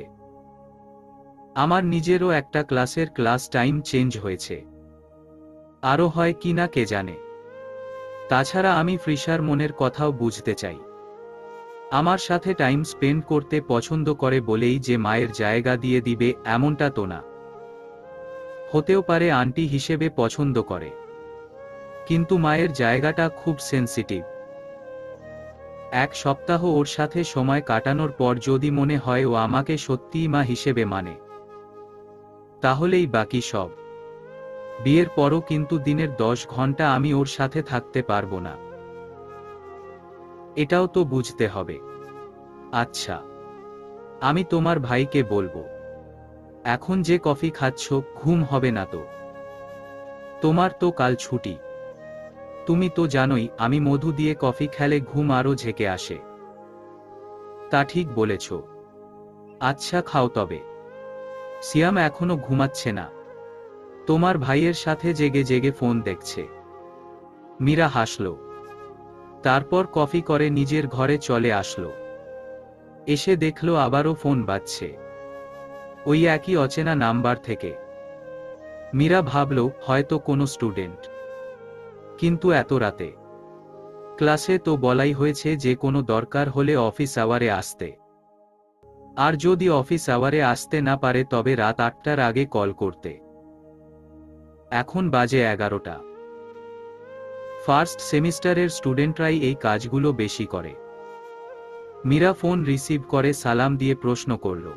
আমার নিজেরও একটা ক্লাসের ক্লাস টাইম চেঞ্জ হয়েছে, আরও হয় কি না কে জানে। তাছাড়া আমি ফ্রিসার মনের কথাও বুঝতে চাই। আমার সাথে টাইম স্পেন্ড করতে পছন্দ করে বলেই যে মায়ের জায়গা দিয়ে দিবে এমনটা তো না। হতেও পারে আন্টি হিসেবে পছন্দ করে, কিন্তু মায়ের জায়গাটা খুব সেন্সিটিভ। 1 সপ্তাহ ওর সাথে সময় কাটানোর পর যদি মনে হয় ও আমাকে সত্যিই মা হিসেবে মানে, তাহলেই বাকি সব। বিয়ের পরও কিন্তু দিনের 10 ঘন্টা আমি ওর সাথে থাকতে পারবো না, এটাও তো বুঝতে হবে। আচ্ছা, আমি তোমার ভাইকে বলবো। এখন যে কফি খাচ্ছ, ঘুম হবে না তো? তোমার তো কাল ছুটি। তুমি তো জানোই আমি মধু দিয়ে কফি খেলে ঘুম আরও ঝেঁকে আসে। তা ঠিক বলেছ। আচ্ছা খাও তবে। সিয়াম এখনো ঘুমাচ্ছে না, তোমার ভাইয়ের সাথে জেগে জেগে ফোন দেখছে। মীরা হাসল। তারপর কফি করে নিজের ঘরে চলে আসলো। এসে দেখল আবারও ফোন বাজছে, ওই একই অচেনা নাম্বার থেকে। মীরা ভাবল হয়তো কোনো স্টুডেন্ট, কিন্তু এত রাতে? ক্লাসে তো বলাই হয়েছে যে কোনো দরকার হলে অফিস আওয়ারে আসতে, আর যদি অফিস আওয়ারে আসতে না পারে তবে রাত 8টার আগে কল করতে। এখন বাজে 11টা। ফার্স্ট সেমিস্টারের স্টুডেন্টরাই এই কাজগুলো বেশি করে। মীরা ফোন রিসিভ করে সালাম দিয়ে প্রশ্ন করল,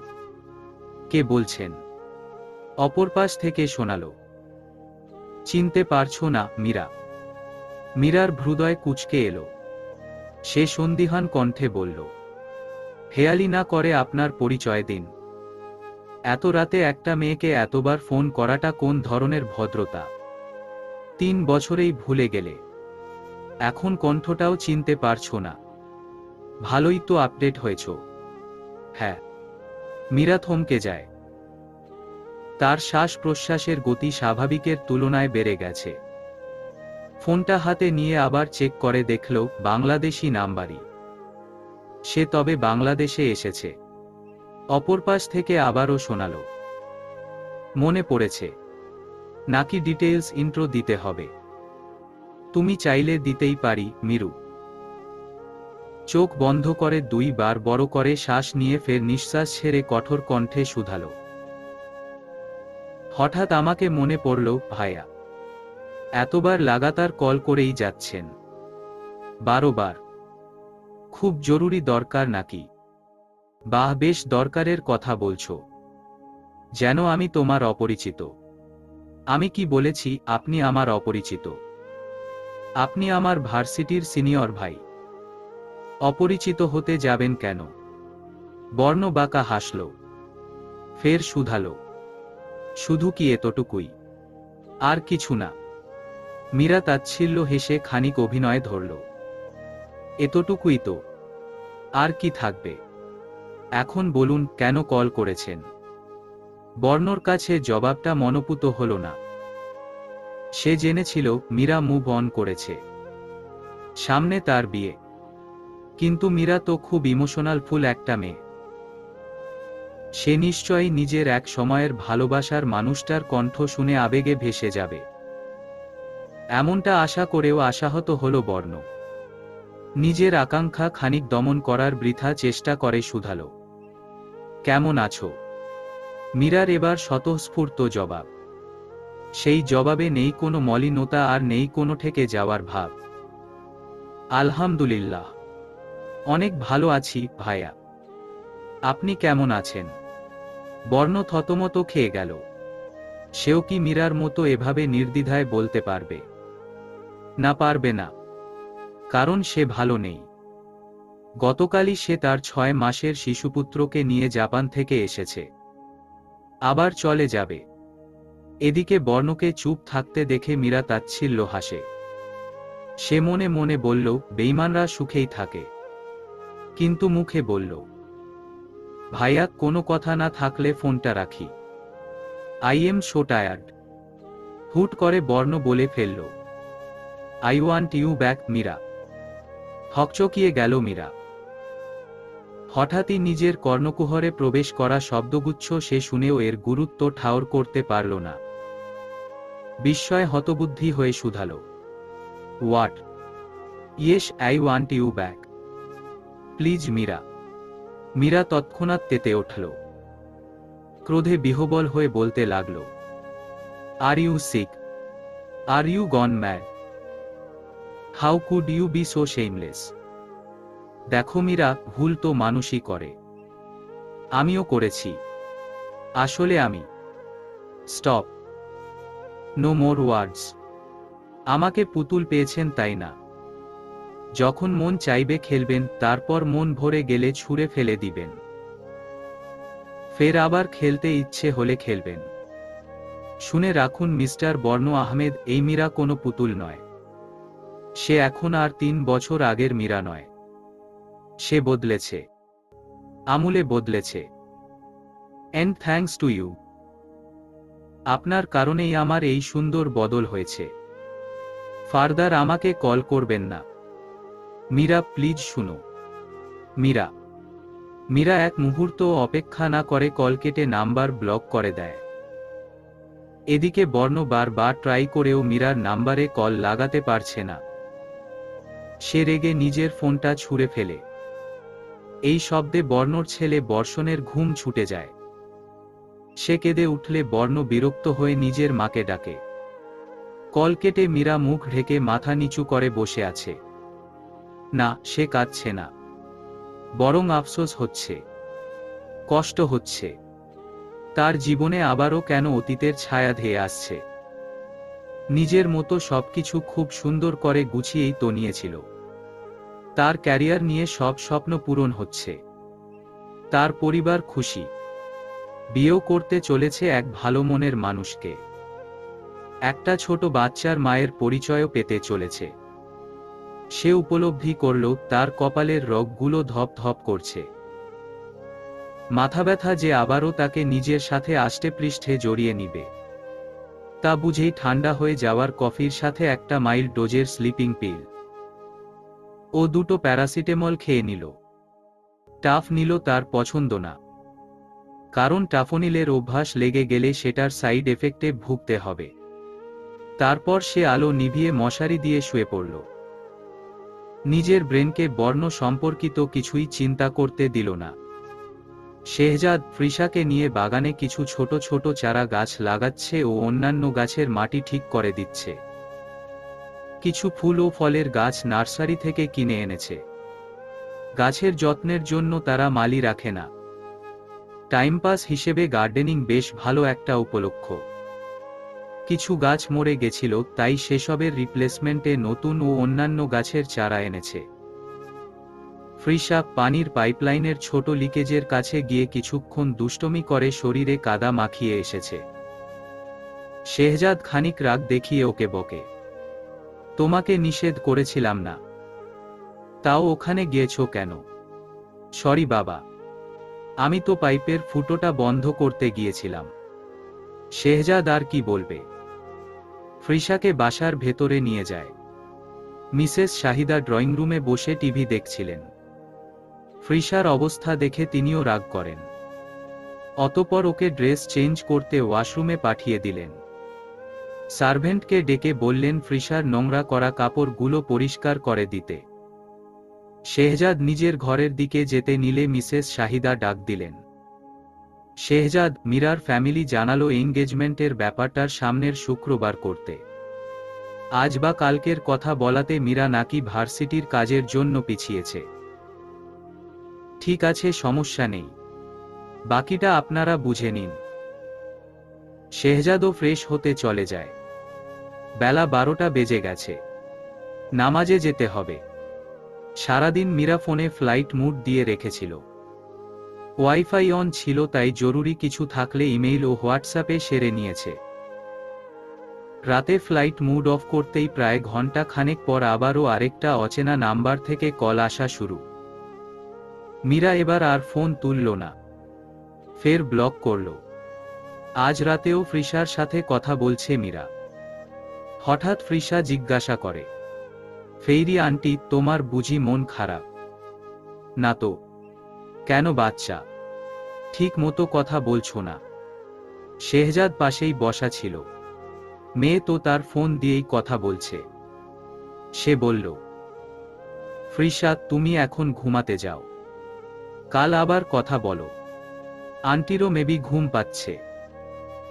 কে বলছেন? অপর পাশ থেকে শোনালো, চিনতে পারছো না মীরা? মীরার হৃদয় কুঁচকে এলো। সে সন্দিহান কণ্ঠে বলল, হেয়ালি না করে আপনার পরিচয় দিন। এত রাতে একটা মেয়েকে এতবার ফোন করাটা কোন ধরনের ভদ্রতা? 3 বছরেই ভুলে গেলে, এখন কণ্ঠটাও চিনতে পারছো না? ভালোই তো আপডেট হয়েছ। হ্যাঁ। মীরা থমকে যায়। তার শ্বাস প্রশ্বাসের গতি স্বাভাবিকের তুলনায় বেড়ে গেছে। ফোনটা হাতে নিয়ে আবার চেক করে দেখল বাংলাদেশি নাম্বারই। সে তবে বাংলাদেশে এসেছে। অপর পাশ থেকে আবারও শোনালো, মনে পড়েছে নাকি ডিটেইলস ইন্ট্রো দিতে হবে? তুমি চাইলে দিতেই পারি মিরু। চোখ বন্ধ করে 2 বার বড় করে শ্বাস নিয়ে ফের নিঃশ্বাস ছেড়ে কঠোর কণ্ঠে শুধালো, হঠাৎ আমাকে মনে পড়ল ভাইয়া। এতবার লাগাতার কল করেই যাচ্ছেন, 12 বার। খুব জরুরি দরকার নাকি? বাহ, বেশ দরকারের কথা বলছো। যেন আমি তোমার অপরিচিত। আমি কি বলেছি আপনি আমার অপরিচিত? আপনি আমার ভার্সিটির সিনিয়র ভাই। অপরিচিত হতে যাবেন কেন? বর্ণ বাঁকা হাসল, ফের শুধালো, শুধু কি এতটুকুই? আর কিছু না? মীরা তাচ্ছিল্য হেসে খানিক অভিনয় ধরল, এতটুকুই তো, আর কি থাকবে? এখন বলুন কেন কল করেছেন? বর্ণর কাছে জবাবটা মনোপুত হল না। সে জেনেছিল মীরা মুভ অন করেছে, সামনে তার বিয়ে। কিন্তু মীরা তো খুব ইমোশনাল ফুল একটা মেয়ে। সে নিশ্চয়ই নিজের এক সময়ের ভালোবাসার মানুষটার কণ্ঠ শুনে আবেগে ভেসে যাবে। এমনটা আশা করেও আশাহত হল বর্ণ। নিজের আকাঙ্ক্ষা খানিক দমন করার বৃথা চেষ্টা করে শুধালো, কেমন আছো? মীরার এবার স্বতঃস্ফূর্ত জবাব। সেই জবাবে নেই কোনো মলিনতা আর নেই কোনো ঠেকে যাওয়ার ভাব। আলহামদুলিল্লাহ, অনেক ভালো আছি ভাইয়া। আপনি কেমন আছেন? বর্ণ থতমত খেয়ে গেল। সেও কি মীরার মতো এভাবে নির্দ্বিধায় বলতে পারবে? না, পারবে না, কারণ সে ভালো নেই। গতকালই সে তার 6 মাসের শিশুপুত্রকে নিয়ে জাপান থেকে এসেছে, আবার চলে যাবে। এদিকে বর্ণকে চুপ থাকতে দেখে মীরা তাচ্ছিল্য হাসে। সে মনে মনে বলল, বেঈমানরা সুখেই থাকে। কিন্তু মুখে বলল, ভাইয়া কোনো কথা না থাকলে ফোনটা রাখি, আই এম সো টায়ার্ড। হুট করে বর্ণ বলে ফেলল, I want you back Meera. হকচকিয়ে গেল মীরা। হঠাৎই নিজের কর্ণকুহরে প্রবেশ করা শব্দগুচ্ছ সে শুনেও এর গুরুত্ব ঠাওর করতে পারল না। বিস্ময় হতবুদ্ধি হয়ে শুধালো, what? Yes, I want you back, please Meera. Meera তৎক্ষণাৎ তেতে উঠল। ক্রোধে বিহ্বল হয়ে বলতে লাগল, are you sick? Are you gone mad? How could you be so shameless? দেখো মীরা, ভুল তো মানুষই করে, আমিও করেছি। আসলে আমি। স্টপ, নো মোর ওয়ার্ডস। আমাকে পুতুল পেয়েছেন তাই না? যখন মন চাইবে খেলবেন, তারপর মন ভরে গেলে ছুঁড়ে ফেলে দিবেন। ফের আবার খেলতে ইচ্ছে হলে খেলবেন। শুনে রাখুন মিস্টার বর্ণ আহমেদ, এই মীরা কোনো পুতুল নয়। সে এখন আর 3 বছর আগের মীরা নয়। সে বদলেছে, আমূলে বদলেছে। And thanks to you. আপনার কারণেই আমার এই সুন্দর বদল হয়েছে। ফার্দার আমাকে কল করবেন না। মীরা, প্লিজ শুনো। মীরা। মীরা এক মুহূর্ত অপেক্ষা না করে কল কেটে নাম্বার ব্লক করে দেয়। এদিকে বর্ণ বারবার ট্রাই করেও মীরার নাম্বারে কল লাগাতে পারছে না। সে রেগে নিজের ফোনটা ছুঁড়ে ফেলে। এই শব্দে বর্ণর ছেলে বর্ষণের ঘুম ছুটে যায়। সে কেঁদে উঠলে বর্ণ বিরক্ত হয়ে নিজের মাকে ডাকে। কল কেটে মীরা মুখ ঢেকে মাথা নিচু করে বসে আছে। না, সে কাঁদছে না, বরং আফসোস হচ্ছে, কষ্ট হচ্ছে। তার জীবনে আবারও কেন অতীতের ছায়া ধেয়ে আসছে। নিজের মতো সবকিছু খুব সুন্দর করে গুছিয়েই তো নিয়েছিল। তার ক্যারিয়ার নিয়ে সব স্বপ্ন পূরণ হচ্ছে। তার পরিবার খুশি। বিয়েও করতে চলেছে এক ভালো মনের মানুষকে। একটা ছোট বাচ্চার মায়ের পরিচয়ও পেতে চলেছে। সে উপলব্ধি করল তার কপালের রগগুলো ধপ ধপ করছে। মাথা ব্যথা যে আবারও তাকে নিজের সাথে আষ্টেপৃষ্ঠে জড়িয়ে নিবে, তা বুঝেই ঠান্ডা হয়ে যাওয়ার কফির সাথে একটা মাইল্ড ডোজের স্লিপিং পিল ও 2টো প্যারাসিটামল খেয়ে নিল। টাফ নিল তার পছন্দ না, কারণ টাফনিলের অভ্যাস লেগে গেলে সেটার সাইড এফেক্টে ভুগতে হবে। তারপর সে আলো নিভিয়ে মশারি দিয়ে শুয়ে পড়ল। নিজের ব্রেনকে বর্ণ সম্পর্কিত কিছুই চিন্তা করতে দিল না। শেহজাদ ফ্রিসাকে নিয়ে বাগানে কিছু ছোট ছোট চারা গাছ লাগাচ্ছে ও অন্যান্য গাছের মাটি ঠিক করে দিচ্ছে। কিছু ফুল ও ফলের গাছ নার্সারি থেকে কিনে এনেছে। গাছের যত্নের জন্য তারা মালি রাখে না। টাইমপাস হিসেবে গার্ডেনিং বেশ ভালো একটা উপলক্ষ। কিছু গাছ মরে গেছিল, তাই সেসবের রিপ্লেসমেন্টে নতুন ও অন্যান্য গাছের চারা এনেছে। ফ্রিসা পানির পাইপলাইনের ছোট লিকেজের কাছে গিয়ে কিছুক্ষণ দুষ্টমি করে শরীরে কাদা মাখিয়ে এসেছে। শেহজাদ খানিক রাগ দেখিয়ে ওকে বকে, তোমাকে নিষেধ করেছিলাম না, তাও ওখানে গিয়েছো কেন? সরি বাবা, আমি তো পাইপের ফুটোটা বন্ধ করতে গিয়েছিলাম। শেহজাদ আর কি বলবে। ফ্রিসাকে বাসার ভেতরে নিয়ে যায়। মিসেস শাহিদা ড্রয়িং রুমে বসে টিভি দেখছিলেন। ফ্রিসার অবস্থা দেখে তিনিও রাগ করেন। অতঃপর ওকে ড্রেস চেঞ্জ করতে ওয়াশরুমে পাঠিয়ে দিলেন। সার্ভেন্টকে ডেকে বললেন ফ্রিসার নোংরা করা কাপড়গুলো পরিষ্কার করে দিতে। শেহজাদ নিজের ঘরের দিকে যেতে নিলে মিসেস শাহিদা ডাক দিলেন। শেহজাদ, মীরার ফ্যামিলি জানালো এনগেজমেন্টের ব্যাপারটার সামনের শুক্রবার করতে। আজ বা কালকের কথা বলাতে মীরা নাকি ভার্সিটির কাজের জন্য পিছিয়েছে। ঠিক আছে, সমস্যা নেই, বাকিটা আপনারা বুঝে নিন। শেহজাদও ফ্রেশ হতে চলে যায়। বেলা 12টা বেজে গেছে, নামাজে যেতে হবে। সারাদিন মীরা ফোনে ফ্লাইট মুড দিয়ে রেখেছিল। ওয়াইফাই অন ছিল, তাই জরুরি কিছু থাকলে ইমেইল ও হোয়াটসঅ্যাপে সেরে নিয়েছে। রাতে ফ্লাইট মুড অফ করতেই প্রায় ঘন্টা খানেক পর আবারও আরেকটা অচেনা নাম্বার থেকে কল আসা শুরু। মীরা এবার আর ফোন তুলল না, ফের ব্লক করল। আজ রাতেও ফ্রিসার সাথে কথা বলছে মীরা। হঠাৎ ফ্রিসা জিজ্ঞাসা করে, ফেইরি আন্টি, তোমার বুঝি মন খারাপ? না তো। কেন বাচ্চা, ঠিক মতো কথা বলছো না? শেহজাদ পাশেই বসা ছিল। মেয়ে তো তার ফোন দিয়েই কথা বলছে। সে বলল, ফ্রিসা, তুমি এখন ঘুমাতে যাও, কাল আবার কথা বলো। আন্টিরও মেবি ঘুম পাচ্ছে।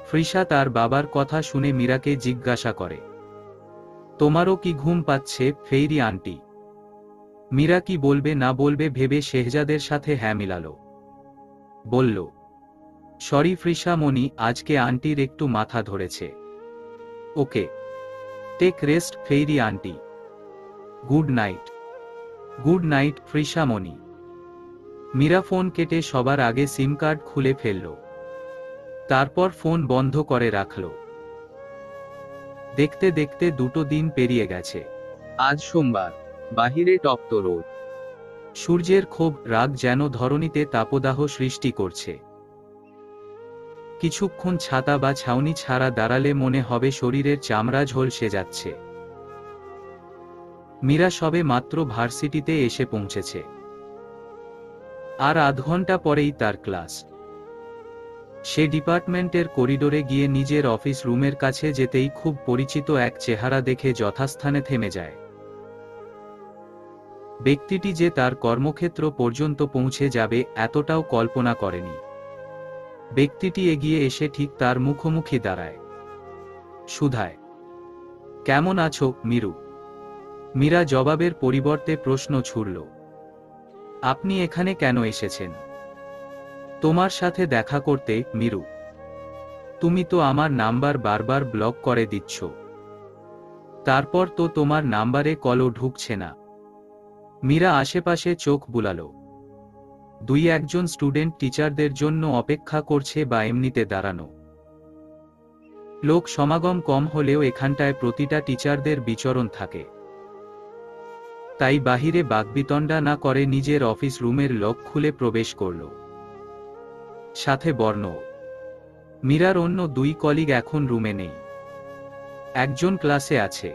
ফ্রিসা তার বাবার কথা শুনে মীরাকে জিজ্ঞাসা করে, তোমারও কি ঘুম পাচ্ছে ফেইরি আন্টি? মীরা কি বলবে না বলবে ভেবে শেহজাদের সাথে হ্যাঁ মিলালো। বলল, সরি ফ্রিসা মনি, আজকে আন্টির একটু মাথা ধরেছে। Okay, take rest fairy aunty. Good night. Good night Frisa মনি। মীরা ফোন কেটে সবার আগে সিম কার্ড খুলে ফেলল, তারপর ফোন বন্ধ করে রাখল। দেখতে দেখতে 2 দিন পেরিয়ে গেছে। আজ সোমবার, বাহিরে তপ্ত রোদ। সূর্যের ক্ষোভ, রাগ যেন ধরণীতে তাপদাহ সৃষ্টি করছে। কিছুক্ষণ ছাতা বা ছাউনি ছাড়া দাঁড়ালে মনে হবে শরীরের চামড়া ঝলসে যাচ্ছে। মীরা সবে মাত্র ভার্সিটিতে এসে পৌঁছেছে। আর আধ ঘন্টা পরেই তার ক্লাস। সে ডিপার্টমেন্টের করিডোরে গিয়ে নিজের অফিস রুমের কাছে যেতেই খুব পরিচিত এক চেহারা দেখে যথাস্থানে থেমে যায়। ব্যক্তিটি যে তার কর্মক্ষেত্র পর্যন্ত পৌঁছে যাবে এতটাও কল্পনা করেনি। ব্যক্তিটি এগিয়ে এসে ঠিক তার মুখোমুখি দাঁড়ায়। সুধায়, কেমন আছো মীরু? মীরা জবাবের পরিবর্তে প্রশ্ন ছুড়ল, আপনি এখানে কেন এসেছেন? তোমার সাথে দেখা করতে মীরু। তুমি তো আমার নাম্বার বারবার ব্লক করে দিচ্ছ। তারপর তো তোমার নাম্বারে কলও ঢুকছে না। মীরা আশেপাশে চোখ বুলালো। 2-1 স্টুডেন্ট টিচারদের জন্য অপেক্ষা করছে বা এমনিতে দাঁড়ানো। লোক সমাগম কম হলেও এখানটায় প্রতিটা টিচারদের বিচরণ থাকে। তাই বাহিরে বাকবিতণ্ডা না করে নিজের অফিস রুমের লক খুলে প্রবেশ করল। সাথে বর্ণ। মীরার অন্য 2 কলিগ এখন রুমে নেই। একজন ক্লাসে আছে,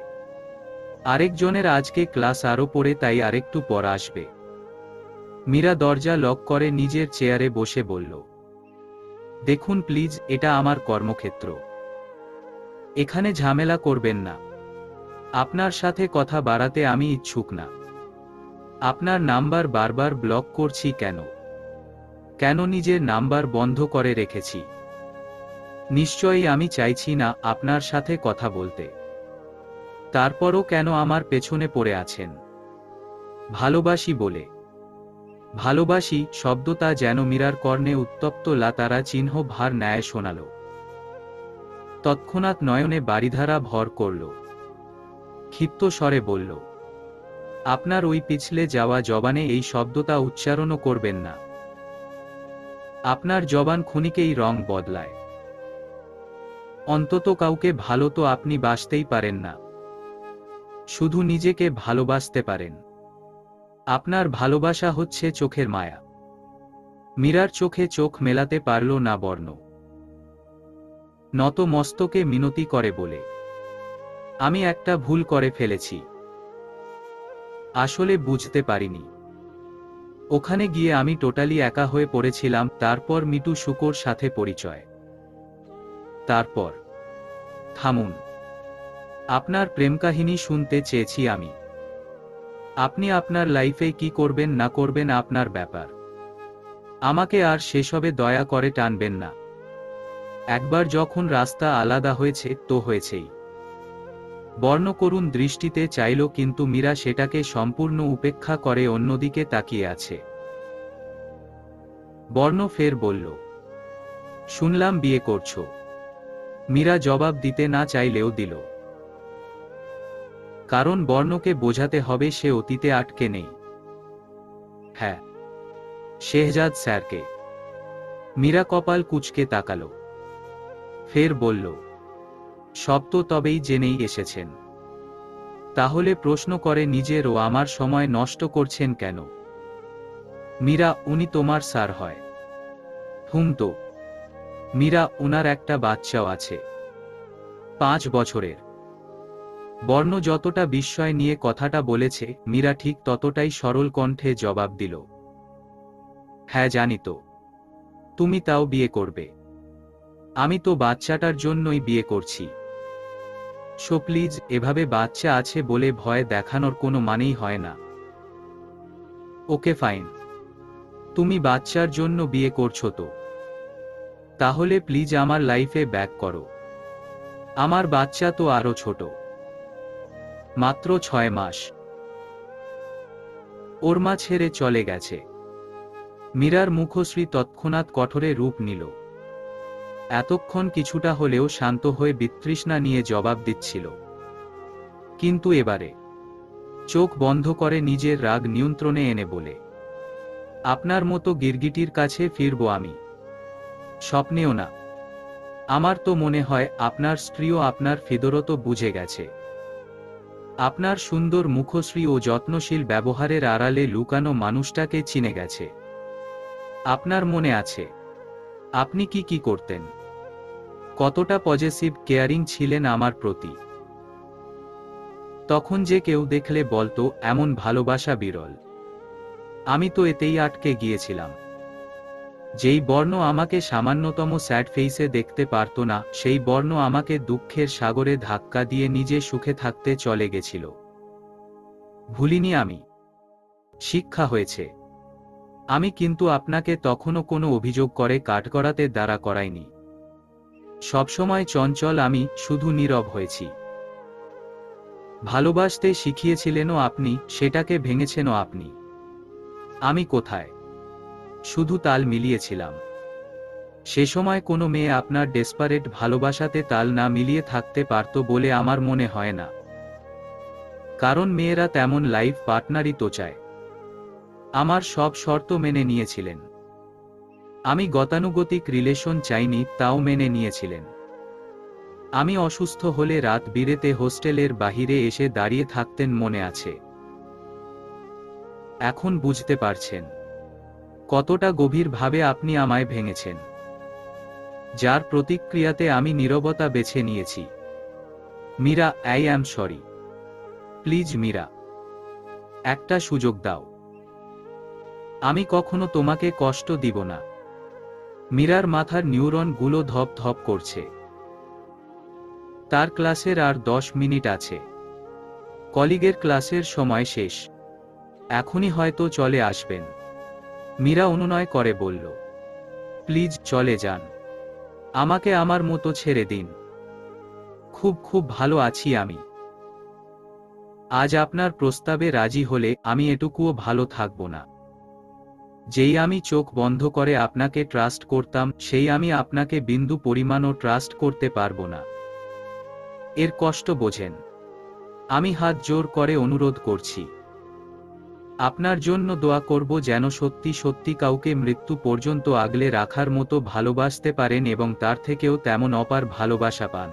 আরেকজনের আজকে ক্লাস আরও পড়ে, তাই আরেকটু পর আসবে। মীরা দরজা লক করে নিজের চেয়ারে বসে বলল, দেখুন প্লিজ, এটা আমার কর্মক্ষেত্র, এখানে ঝামেলা করবেন না। আপনার সাথে কথা বাড়াতে আমি ইচ্ছুক না। আপনার নাম্বার বারবার ব্লক করছি কেন? কেন নিজের নাম্বার বন্ধ করে রেখেছি? নিশ্চয়ই আমি চাইছি না আপনার সাথে কথা বলতে। তারপরও কেন আমার পেছনে পড়ে আছেন? ভালোবাসি বলে। ভালোবাসি শব্দটা যেন মীরার কর্ণে উত্তপ্ত লাতারা চিহ্ন ভার ন্যায় শোনাল। তৎক্ষণাৎ নয়নে বারিধারা ভর করল। ক্ষিপ্ত স্বরে বলল, আপনার ওই পিছলে যাওয়া জবানে এই শব্দটা উচ্চারণও করবেন না। আপনার জবান ক্ষণিকেই রং বদলায়। অন্তত কাউকে ভালো তো আপনি বাসতেই পারেন না, শুধু নিজেকে ভালোবাসতে পারেন। আপনার ভালোবাসা হচ্ছে চোখের মায়া। মীরার চোখে চোখ মেলাতে পারল না বর্ণ। নত মস্তকে মিনতি করে বলে, আমি একটা ভুল করে ফেলেছি, আসলে বুঝতে পারিনি। ওখানে গিয়ে আমি টোটালি একা হয়ে পড়েছিলাম। তারপর মিটু শুকোর সাথে পরিচয়। তারপর থামুন, আপনার প্রেমকাহিনী শুনতে চেয়েছি আমি। আপনি আপনার লাইফে কি করবেন না করবেন আপনার ব্যাপার। আমাকে আর সেসবে দয়া করে টানবেন না। একবার যখন রাস্তা আলাদা হয়েছে তো হয়েছেই। বর্ণকরুণ দৃষ্টিতে চাইল, কিন্তু মীরা সেটাকে সম্পূর্ণ উপেক্ষা করে অন্যদিকে তাকিয়ে আছে। বর্ণ ফের বলল, শুনলাম বিয়ে করছো। মীরা জবাব দিতে না চাইলেও দিল, কারণ বর্ণকে বোঝাতে হবে সে অতীতে আটকে নেই। হ্যাঁ, শেহজাদ স্যারকে। মীরা কপাল কুঁচকে তাকালো, ফের বলল, সব তো তবেই জেনেই এসেছেন। তাহলে প্রশ্ন করে নিজের ও আমার সময় নষ্ট করছেন কেন? মীরা, উনি তোমার স্যার হয়? হুম তো। মীরা, উনার একটা বাচ্চাও আছে, 5 বছরের। বর্ণ যতটা বিস্ময় নিয়ে কথাটা বলেছে, মীরা ঠিক ততটাই সরল কণ্ঠে জবাব দিল, হ্যাঁ জানি তো। তুমি তাও বিয়ে করবে? আমি তো বাচ্চাটার জন্যই বিয়ে করছি। সো প্লিজ, এভাবে বাচ্চা আছে বলে ভয় দেখানোর কোনো মানেই হয় না। ওকে ফাইন, তুমি বাচ্চার জন্য বিয়ে করছো তো? তাহলে প্লিজ আমার লাইফে ব্যাক করো। আমার বাচ্চা তো আরো ছোট, মাত্র 6 মাস। ওর মা ছেড়ে চলে গেছে। মীরার মুখশ্রী তৎক্ষণাৎ কঠোরে রূপ নিল। এতক্ষণ কিছুটা হলেও শান্ত হয়ে বিতৃষ্ণা নিয়ে জবাব দিচ্ছিল, কিন্তু এবারে চোখ বন্ধ করে নিজের রাগ নিয়ন্ত্রণে এনে বলে, আপনার মতো গিরগিটির কাছে ফিরব আমি? স্বপ্নেও না। আমার তো মনে হয় আপনার স্ত্রীও আপনার ফিদরত বুঝে গেছে। আপনার সুন্দর মুখশ্রী ও যত্নশীল ব্যবহারের আড়ালে লুকানো মানুষটাকে চিনে গেছে। আপনার মনে আছে আপনি কি কি করতেন, কতটা পজেসিভ কেয়ারিং ছিলেন আমার প্রতি। তখন যে কেউ দেখলে বলতো এমন ভালোবাসা বিরল। আমি তো এতেই আটকে গিয়েছিলাম। যেই বর্ণ আমাকে সামান্যতম স্যাড ফেইসে দেখতে পারত না, সেই বর্ণ আমাকে দুঃখের সাগরে ধাক্কা দিয়ে নিজে সুখে থাকতে চলে গেছিল। ভুলিনি আমি। শিক্ষা হয়েছে। আমি কিন্তু আপনাকে তখনও কোনো অভিযোগ করে কাঠগড়াতে দাঁড়া করাইনি। সবসময় চঞ্চল আমি, শুধু নীরব হয়েছি। ভালোবাসতে শিখিয়েছিলেনও আপনি, সেটাকে ভেঙেছেনও আপনি। আমি কোথায়? শুধু তাল মিলিয়েছিলাম। সে সময় কোনো মেয়ে আপনার ডেসপারেট ভালোবাসাতে তাল না মিলিয়ে থাকতে পারত বলে আমার মনে হয় না। কারণ মেয়েরা তেমন লাইফ পার্টনারই তো চায়। আমার সব শর্ত মেনে নিয়েছিলেন। আমি গতানুগতিক রিলেশন চাইনি, তাও মেনে নিয়েছিলেন। আমি অসুস্থ হলে রাত বিরেতে হোস্টেলের বাহিরে এসে দাঁড়িয়ে থাকতেন, মনে আছে? এখন বুঝতে পারছেন কতটা গভীরভাবে আপনি আমায় ভেঙেছেন, যার প্রতিক্রিয়াতে আমি নীরবতা বেছে নিয়েছি। Mira, I am sorry. Please Mira, একটা সুযোগ দাও। আমি কখনো তোমাকে কষ্ট দিব না। মীরার মাথার নিউরনগুলো ধপ ধপ করছে। তার ক্লাসের আর 10 মিনিট আছে। কলিগের ক্লাসের সময় শেষ। এখনই হয়তো চলে আসবেন। মীরা অনুনয় করে বলল, প্লিজ চলে যান। আমাকে আমার মতো ছেড়ে দিন। খুব খুব ভালো আছি আমি। আজ আপনার প্রস্তাবে রাজি হলে আমি এটুকুও ভালো থাকব না। যেই আমি চোখ বন্ধ করে আপনাকে ট্রাস্ট করতাম, সেই আমি আপনাকে বিন্দু পরিমাণও ট্রাস্ট করতে পারবো না। এর কষ্ট বোঝেন। আমি হাত জোর করে অনুরোধ করছি। আপনার জন্য দোয়া করব যেন সত্যি সত্যি কাউকে মৃত্যু পর্যন্ত আগলে রাখার মতো ভালোবাসতে পারেন এবং তার থেকেও তেমন অপার ভালোবাসা পান।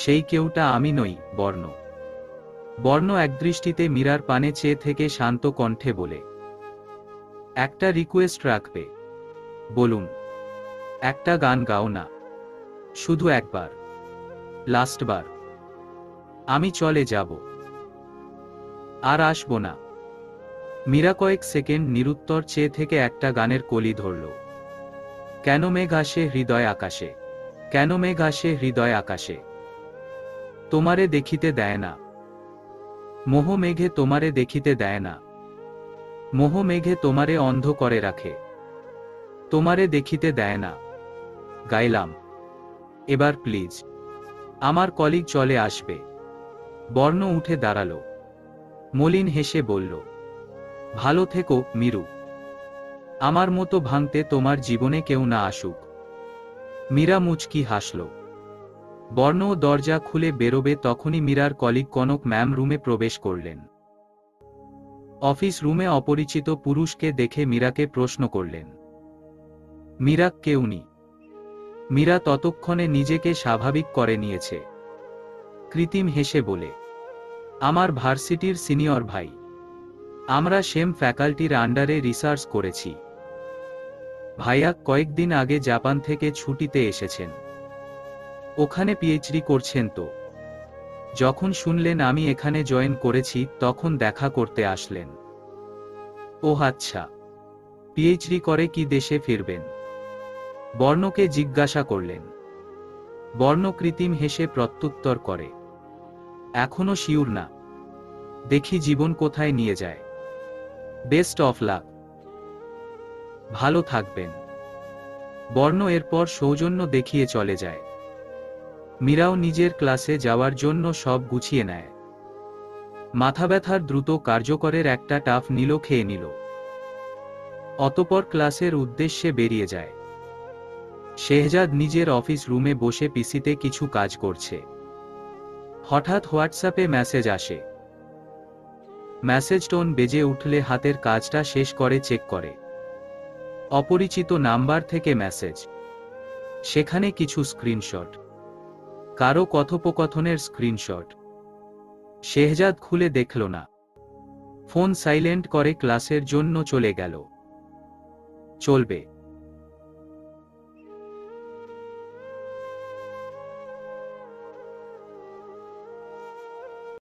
সেই কেউটা আমি নই, বর্ণ। বর্ণ একদৃষ্টিতে মীরার পানে চেয়ে থেকে শান্ত কণ্ঠে বলে, একটা রিকোয়েস্ট রাখবে? বলুন। একটা গান গাও না, শুধু একবার, লাস্টবার। আমি চলে যাব, আর আসব না। মীরা কয়েক সেকেন্ড নিরুত্তর চেয়ে থেকে একটা গানের কলি ধরল। কেন মেঘ আসে হৃদয় আকাশে, কেন মেঘ আসে হৃদয় আকাশে, তোমারে দেখিতে দেয় না, মোহ মেঘে তোমারে দেখিতে দেয় না, মোহ মেঘে তোমারে অন্ধ করে রাখে, তোমারে দেখিতে দেয় না। গাইলাম। এবার প্লিজ আমার কলিগ চলে আসবে। বর্ণ উঠে দাঁড়ালো। মলিন হেসে বলল, ভালো থেকো মীরু, আমার মতো ভাঙতে তোমার জীবনে কেউ না আসুক। মীরা মুচকি হাসল। বর্ণ দরজা খুলে বেরোবে তখনই মীরার কলিগ কনক ম্যাম রুমে প্রবেশ করলেন। অফিস রুমে অপরিচিত পুরুষকে দেখে মীরাকে প্রশ্ন করলেন। মীরা কে উনি? মীরা ততক্ষণে নিজেকে স্বাভাবিক করে নিয়েছে। কৃত্রিম হেসে বলে, আমার ভার্সিটির সিনিয়র ভাই, আমরা সেম ফ্যাকাল্টির আন্ডারে রিসার্চ করেছি। ভাইয়া কয়েকদিন আগে জাপান থেকে ছুটিতে এসেছেন, ওখানে পিএইচডি করছেন। তো যখন শুনলেন আমি এখানে জয়েন করেছি তখন দেখা করতে আসলেন। ও আচ্ছা, পিএইচডি করে কি দেশে ফিরবেন? বর্ণকে জিজ্ঞাসা করলেন। বর্ণ কৃত্রিম হেসে প্রত্যুত্তর করে, এখনো শিওর না, দেখি জীবন কোথায় নিয়ে যায়। বেস্ট অফ লাক, ভালো থাকবেন। বর্ণ এরপর সৌজন্য দেখিয়ে চলে যায়। মীরাও নিজের ক্লাসে যাওয়ার জন্য সব গুছিয়ে নেয়। মাথা ব্যথার দ্রুত কার্যকরের একটা টাফ নিল খেয়ে নিল। অতপর ক্লাসের উদ্দেশ্যে বেরিয়ে যায়। শেহজাদ নিজের অফিস রুমে বসে পিসিতে কিছু কাজ করছে। হঠাৎ হোয়াটসঅ্যাপে মেসেজ আসে। মেসেজ টোন বেজে উঠলে হাতের কাজটা শেষ করে চেক করে। অপরিচিত নাম্বার থেকে মেসেজ, সেখানে কিছু স্ক্রিনশট, কারো কথোপকথনের স্ক্রিনশট। শেহজাদ খুলে দেখল না। ফোন সাইলেন্ট করে ক্লাসের জন্য চলে গেল। চলবে।